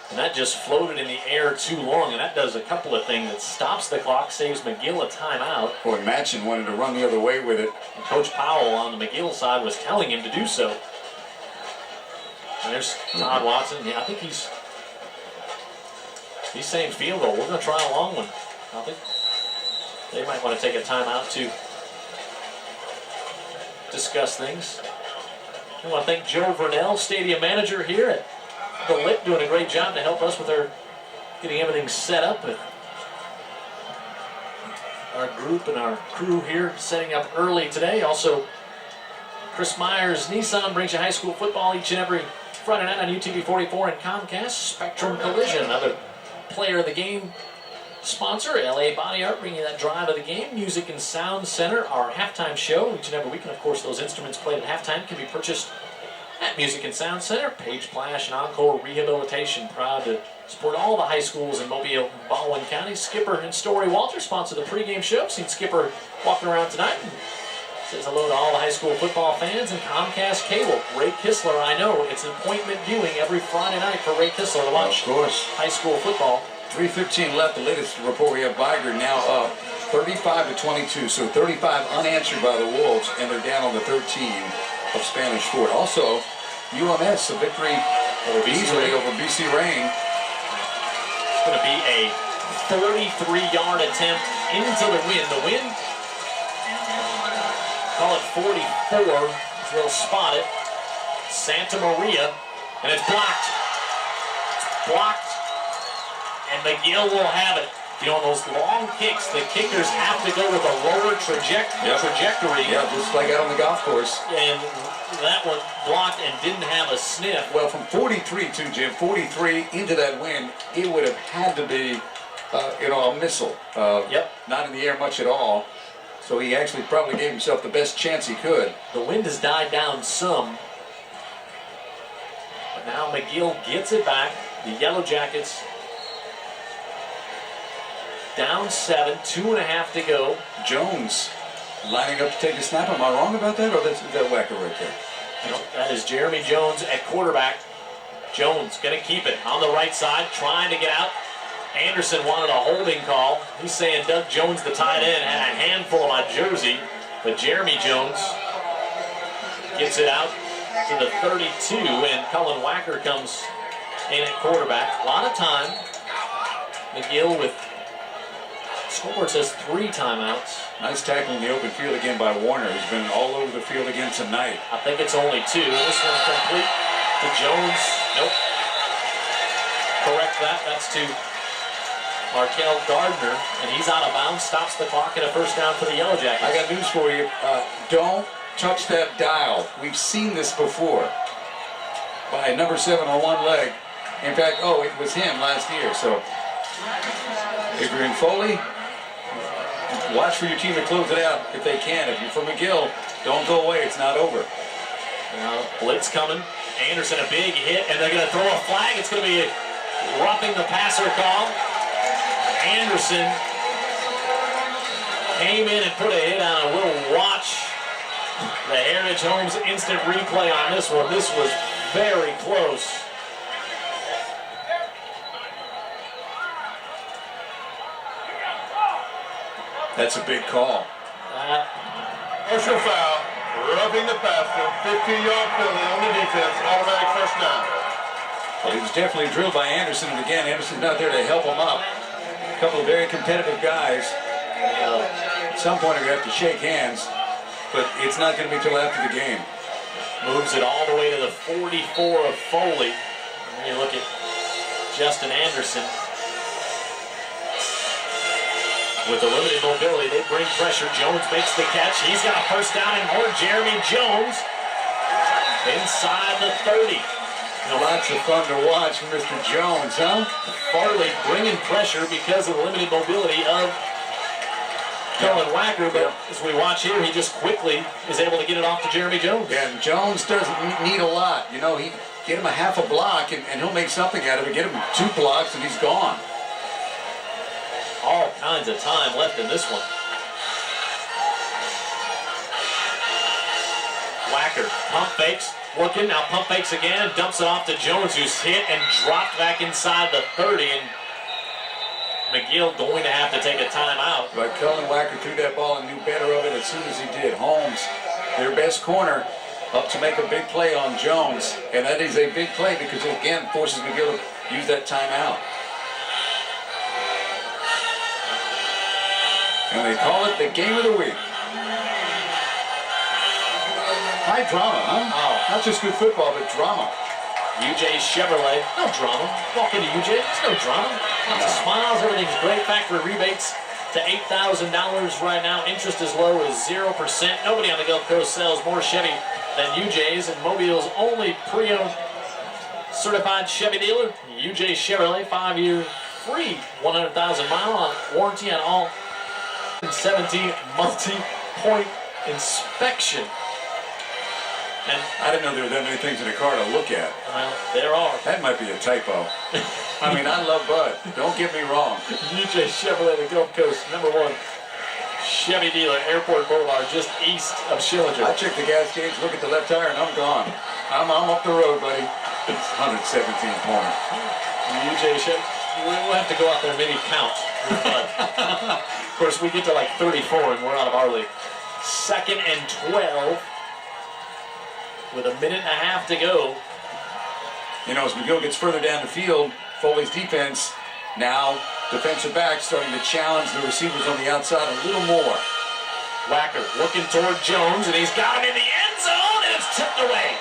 And that just floated in the air too long, and that does a couple of things. It stops the clock, saves McGill a timeout. Boy, Matchin wanted to run the other way with it. And Coach Powell on the McGill side was telling him to do so. And there's Todd Watson. Yeah, I think he's saying field goal. We're going to try a long one. I think they might want to take a timeout to discuss things. I want to thank Joe Vernell, stadium manager here at the Lit, doing a great job to help us with our getting everything set up. And our group and our crew here setting up early today. Also, Chris Myers Nissan brings you high school football each and every Friday night on UTV 44 and Comcast. Spectrum Collision, another player of the game sponsor. LA Body Art bringing you that drive of the game. Music and Sound Center, our halftime show each and every week. And of course, those instruments played at halftime can be purchased at Music and Sound Center. Page Plash and Encore Rehabilitation, proud to support all the high schools in Mobile and Baldwin County. Skipper and Story Walter sponsor the pregame show. Seen Skipper walking around tonight. And says hello to all the high school football fans and Comcast Cable. Ray Kistler, I know it's an appointment viewing every Friday night for Ray Kistler to watch high school football. 3:15 left. The latest report we have, Viger now up 35-22. So 35 unanswered by the Wolves, and they're down on the 13 of Spanish Fort. Also, UMS, a victory easily over BC Rain. It's going to be a 43-yard attempt into the wind. The wind, call it 44. They'll spot it. Santa Maria, and it's blocked. It's blocked. And McGill will have it. You know, those long kicks, the kickers have to go with a lower trajectory. Yeah, just like out on the golf course. And that one blocked and didn't have a sniff. Well, from 43 to Jim, 43 into that wind, it would have had to be, a missile. Not in the air much at all. So he actually probably gave himself the best chance he could. The wind has died down some. But now McGill gets it back. The Yellow Jackets down 7, 2.5 to go. Jones lining up to take a snap. Am I wrong about that, or is that Wacker right there? No, that is Jeremy Jones at quarterback. Jones going to keep it on the right side, trying to get out. Anderson wanted a holding call. He's saying Doug Jones, the tight end, had a handful of my jersey, but Jeremy Jones gets it out to the 32, and Cullen Wacker comes in at quarterback. A lot of time. McGill with scoreboard says 3 timeouts. Nice tackle in the open field again by Warner. He's been all over the field again tonight. I think it's only 2. This one complete to Jones. Nope. Correct that. That's to Markel Gardner, and he's out of bounds. Stops the clock and a first down for the Yellow Jackets. I got news for you. Don't touch that dial. We've seen this before. By number 7 on one leg. In fact, it was him last year. So if you're in Foley, watch for your team to close it out if they can. If you're from McGill, don't go away. It's not over. Now, blitz coming. Anderson, a big hit, and they're going to throw a flag. It's going to be a roughing the passer call. Anderson came in and put a hit on. We'll watch the Heritage Homes instant replay on this one. This was very close. That's a big call. Personal foul, roughing the passer, 15-yard penalty on the defense, automatic first down. Well, he was definitely drilled by Anderson, and again, Anderson's not there to help him up. A couple of very competitive guys. At some point, they're going to have to shake hands, but it's not going to be till after the game. Moves it all the way to the 44 of Foley. And you look at Justin Anderson. With the limited mobility, they bring pressure. Jones makes the catch. He's got a first down and more. Jeremy Jones inside the 30. Lots of fun to watch from Mr. Jones, huh? Foley bringing pressure because of the limited mobility of Cullen Wacker, but as we watch here, he just quickly is able to get it off to Jeremy Jones. Yeah, and Jones doesn't need a lot. He get him a half a block, and he'll make something out of it. Get him 2 blocks, and he's gone. All kinds of time left in this one. Wacker, pump fakes, looking, now pump fakes again, dumps it off to Jones, who's hit and dropped back inside the 30, and McGill going to have to take a timeout. But Cullen Wacker threw that ball and knew better of it as soon as he did. Holmes, their best corner, up to make a big play on Jones, and that is a big play because it again forces McGill to use that timeout. And they call it the game of the week. High drama, huh? Oh. Not just good football, but drama. UJ Chevrolet, no drama. Walk into UJ, there's no drama. Lots of smiles, everything's great. Factory rebates to $8,000 right now. Interest as low as 0%. Nobody on the Gulf Coast sells more Chevy than UJ's, and Mobile's only pre-owned certified Chevy dealer. UJ Chevrolet, 5-year free 100,000 mile warranty on all 17 multi-point inspection. And I didn't know there were that many things in the car to look at. Well, there are. That might be a typo. I mean, I love Bud. Don't get me wrong. UJ Chevrolet, the Gulf Coast #1 Chevy dealer, Airport Boulevard, just east of Schillinger. I check the gas gauge, look at the left tire, and I'm gone. I'm up the road, buddy. It's 117 points. UJ Chevrolet, we'll have to go out there and maybe count with Bud. Of course, we get to like 34 and we're out of our league. 2nd and 12 with a minute and a half to go. You know, as McGill gets further down the field, Foley's defense now defensive back starting to challenge the receivers on the outside a little more. Wacker looking toward Jones, and he's got him in the end zone, and it's tipped away.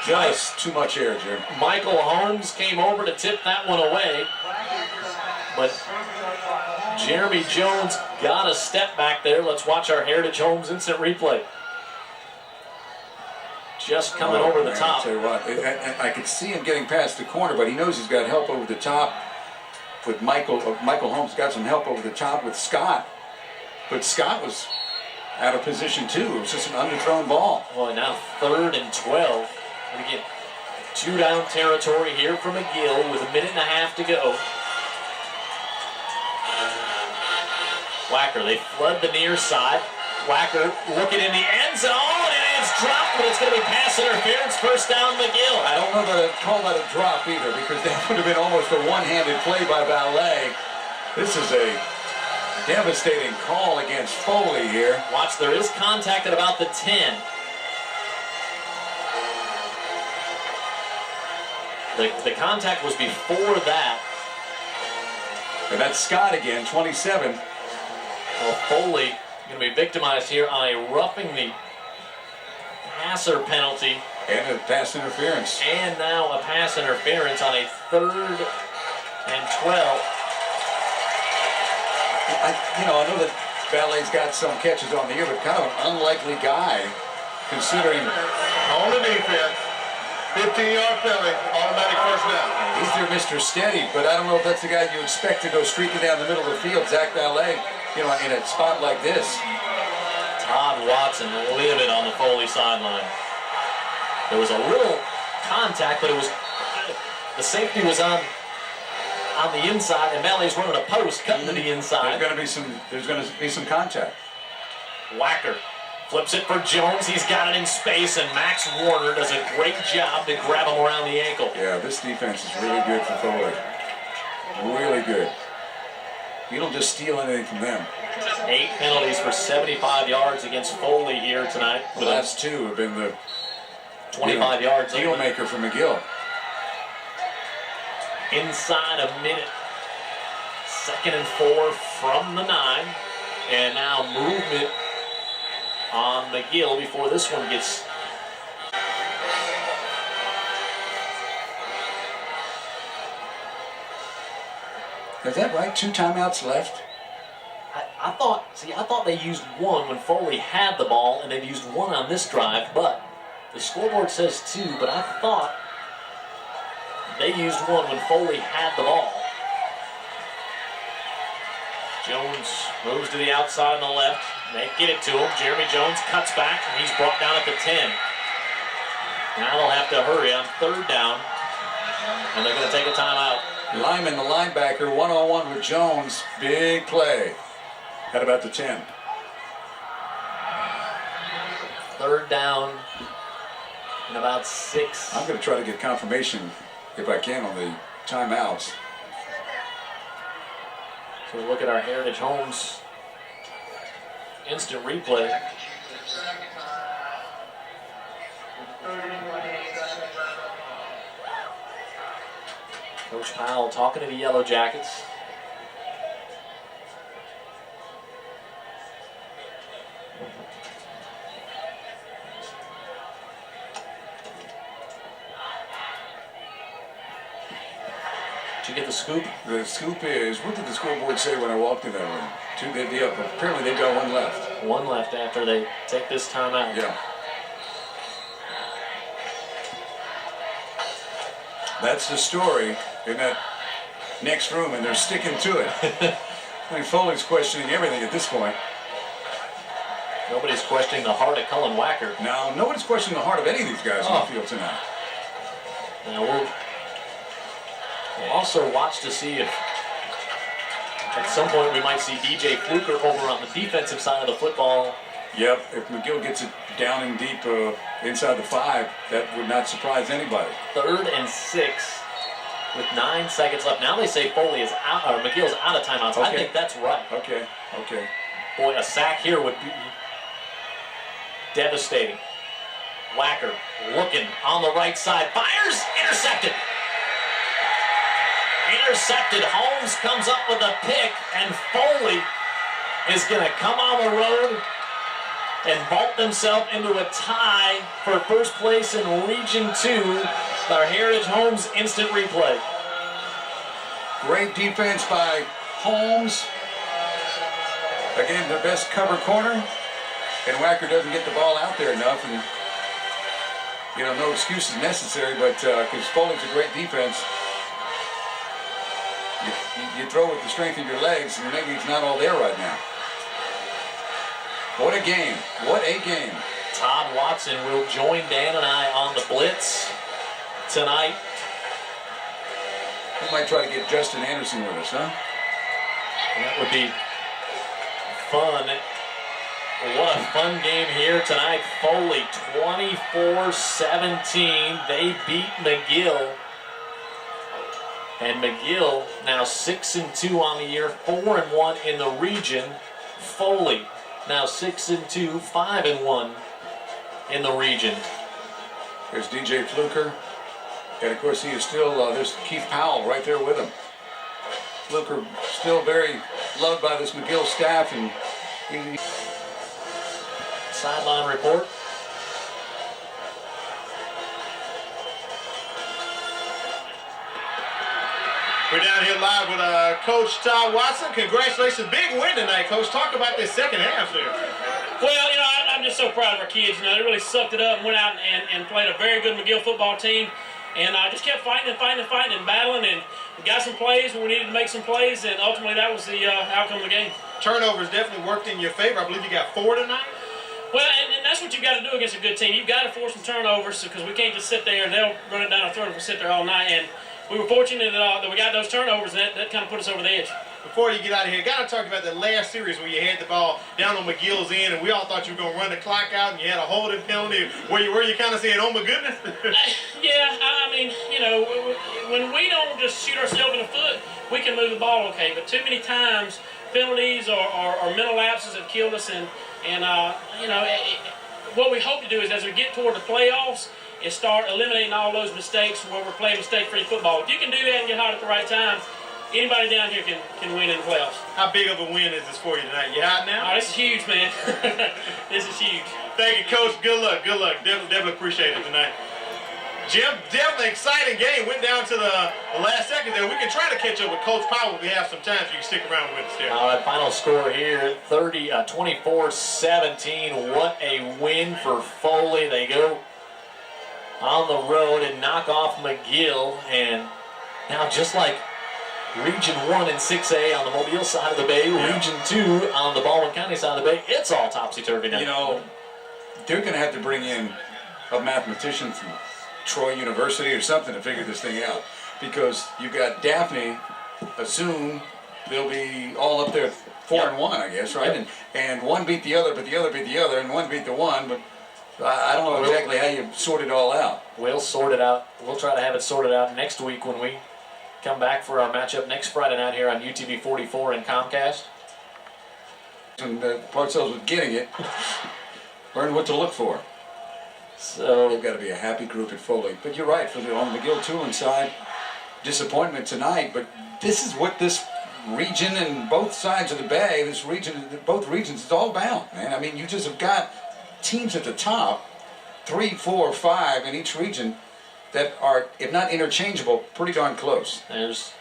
Just too much air, Jim. Michael Holmes came over to tip that one away, but Jeremy Jones got a step back there. Let's watch our Heritage Holmes instant replay. Just coming over the top. I'll tell you what, I could see him getting past the corner, but he knows he's got help over the top with Michael. Michael Holmes got some help over the top with Scott, but Scott was out of position too. It was just an underthrown ball. Well, now 3rd and 12. We get 2 down territory here from McGill with a minute and a half to go. Wacker, they flood the near side. Wacker looking in the end zone, and it's dropped, but it's going to be pass interference. First down, McGill. I don't know that I'd call that a drop either, because that would have been almost a one-handed play by Valet. This is a devastating call against Foley here. Watch, there is contact at about the 10. The contact was before that. And that's Scott again, 27. Well, Foley going to be victimized here on a roughing the passer penalty. And a pass interference. And now a pass interference on a 3rd and 12. I know that Valet's got some catches on the year, but kind of an unlikely guy, considering On the defense, 15-yard penalty, automatic first down. he's their Mr. Steady, but I don't know if that's the guy you expect to go streaking down the middle of the field, Zach Valet, in a spot like this. Todd Watson livid on the Foley sideline. There was a little contact, but it was the safety was on the inside, and Valet's running a post, cutting to the inside. There's going to be some contact. Wacker flips it for Jones. He's got it in space, and Max Warner does a great job to grab him around the ankle. Yeah, this defense is really good for Foley. Really good. You don't just steal anything from them. 8 penalties for 75 yards against Foley here tonight. The last 2 have been the 25 yards. Deal maker for McGill. Inside a minute. 2nd and 4 from the 9. And now movement on McGill before this one gets... Is that right? 2 timeouts left? I thought they used 1 when Foley had the ball, and they've used 1 on this drive, but the scoreboard says 2, but I thought they used 1 when Foley had the ball. Jones moves to the outside on the left. They get it to him. Jeremy Jones cuts back, and he's brought down at the 10. Now they'll have to hurry on 3rd down, and they're going to take a timeout. Lyman, the linebacker, one-on-one with Jones. Big play. At about the 10. Third down and about 6. I'm going to try to get confirmation, if I can, on the timeouts. So we look at our Heritage Homes instant replay. Coach Powell talking to the Yellow Jackets. Did you get the scoop? The scoop is, what did the scoreboard say when I walked in that room? Apparently they've got one left. One left after they take this timeout. Yeah. That's the story in that next room, and they're sticking to it. I mean, Foley's questioning everything at this point. Nobody's questioning the heart of Cullen Wacker. No, nobody's questioning the heart of any of these guys on the field tonight. Now we'll also watch to see if at some point we might see DJ Fluker over on the defensive side of the football. Yep, if McGill gets it down and deep inside the 5, that would not surprise anybody. 3rd and 6 with 9 seconds left. Now they say Foley is out, or McGill's out of timeouts. Okay. I think that's right. Okay. Boy, a sack here would be devastating. Wacker looking on the right side, fires, intercepted. Intercepted. Holmes comes up with a pick, and Foley is going to come on the road and vault himself into a tie for first place in Region 2. Our Heritage Homes instant replay. Great defense by Holmes. Again, the best cover corner. And Wacker doesn't get the ball out there enough. And, no excuses necessary, but because Foley's a great defense. You throw with the strength of your legs, and maybe it's not all there right now. What a game. What a game. Todd Watson will join Dan and I on the blitz tonight. We might try to get Justin Anderson with us, huh? That would be fun. What a fun game here tonight. Foley 24-17. They beat McGill. And McGill now 6-2 on the year, 4-1 in the region. Foley now 6-2, 5-1 in the region. There's DJ Fluker. And of course he is still, there's Keith Powell right there with him. Fluker still very loved by this McGill staff. And sideline report. We're down here live with Coach Todd Watson. Congratulations. Big win tonight, Coach. Talk about this second half there. Well, I'm just so proud of our kids. They really sucked it up and went out and played a very good McGill football team. And just kept fighting and battling. And we got some plays when we needed to make some plays. And ultimately, that was the outcome of the game. Turnovers definitely worked in your favor. I believe you got 4 tonight. Well, and that's what you've got to do against a good team. You've got to force some turnovers because we can't just sit there and they'll run it down our throat if we sit there all night. And we were fortunate that we got those turnovers, and that kind of put us over the edge. Before you get out of here, got to talk about the last series where you had the ball down on McGill's end, and we all thought you were going to run the clock out, and you had a holding penalty. Were you kind of saying, oh my goodness? Yeah, I mean, when we don't just shoot ourselves in the foot, we can move the ball okay. But too many times, penalties or mental lapses have killed us, and what we hope to do is as we get toward the playoffs, is start eliminating all those mistakes where we're playing mistake-free football. If you can do that and get hot at the right time, anybody down here can win in the playoffs. How big of a win is this for you tonight? You hot now? Oh, this is huge, man. This is huge. Thank you, Coach. Good luck. Good luck. Definitely appreciate it tonight. Jim, definitely exciting game. Went down to the last second there. We can try to catch up with Coach Powell if we have some time, so you can stick around with us there. All right, final score here, 24-17. What a win for Foley. They go on the road and knock off McGill. And now just like Region 1 and 6A on the Mobile side of the bay, Region 2 on the Baldwin County side of the bay, it's all topsy-turvy now. They're going to have to bring in a mathematician from Troy University or something to figure this thing out, because you've got Daphne. Assume they'll be all up there 4-1, I guess, right? And one beat the other, but the other beat the other, and one beat the one. But I don't know exactly how you sort it all out. We'll sort it out. We'll try to have it sorted out next week when we come back for our matchup next Friday night here on UTV 44 and Comcast. And Parcells was getting it. Learn what to look for. So they've got to be a happy group at Foley. But you're right, on the McGill-Tulane side, disappointment tonight. But this is what this region and both sides of the bay, this region, both regions, it's all about, man. I mean, you just have got teams at the top, 3, 4, 5 in each region that are, if not interchangeable, pretty darn close. There's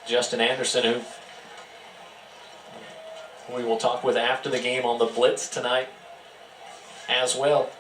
Justin Anderson, who we will talk with after the game on the Blitz tonight as well.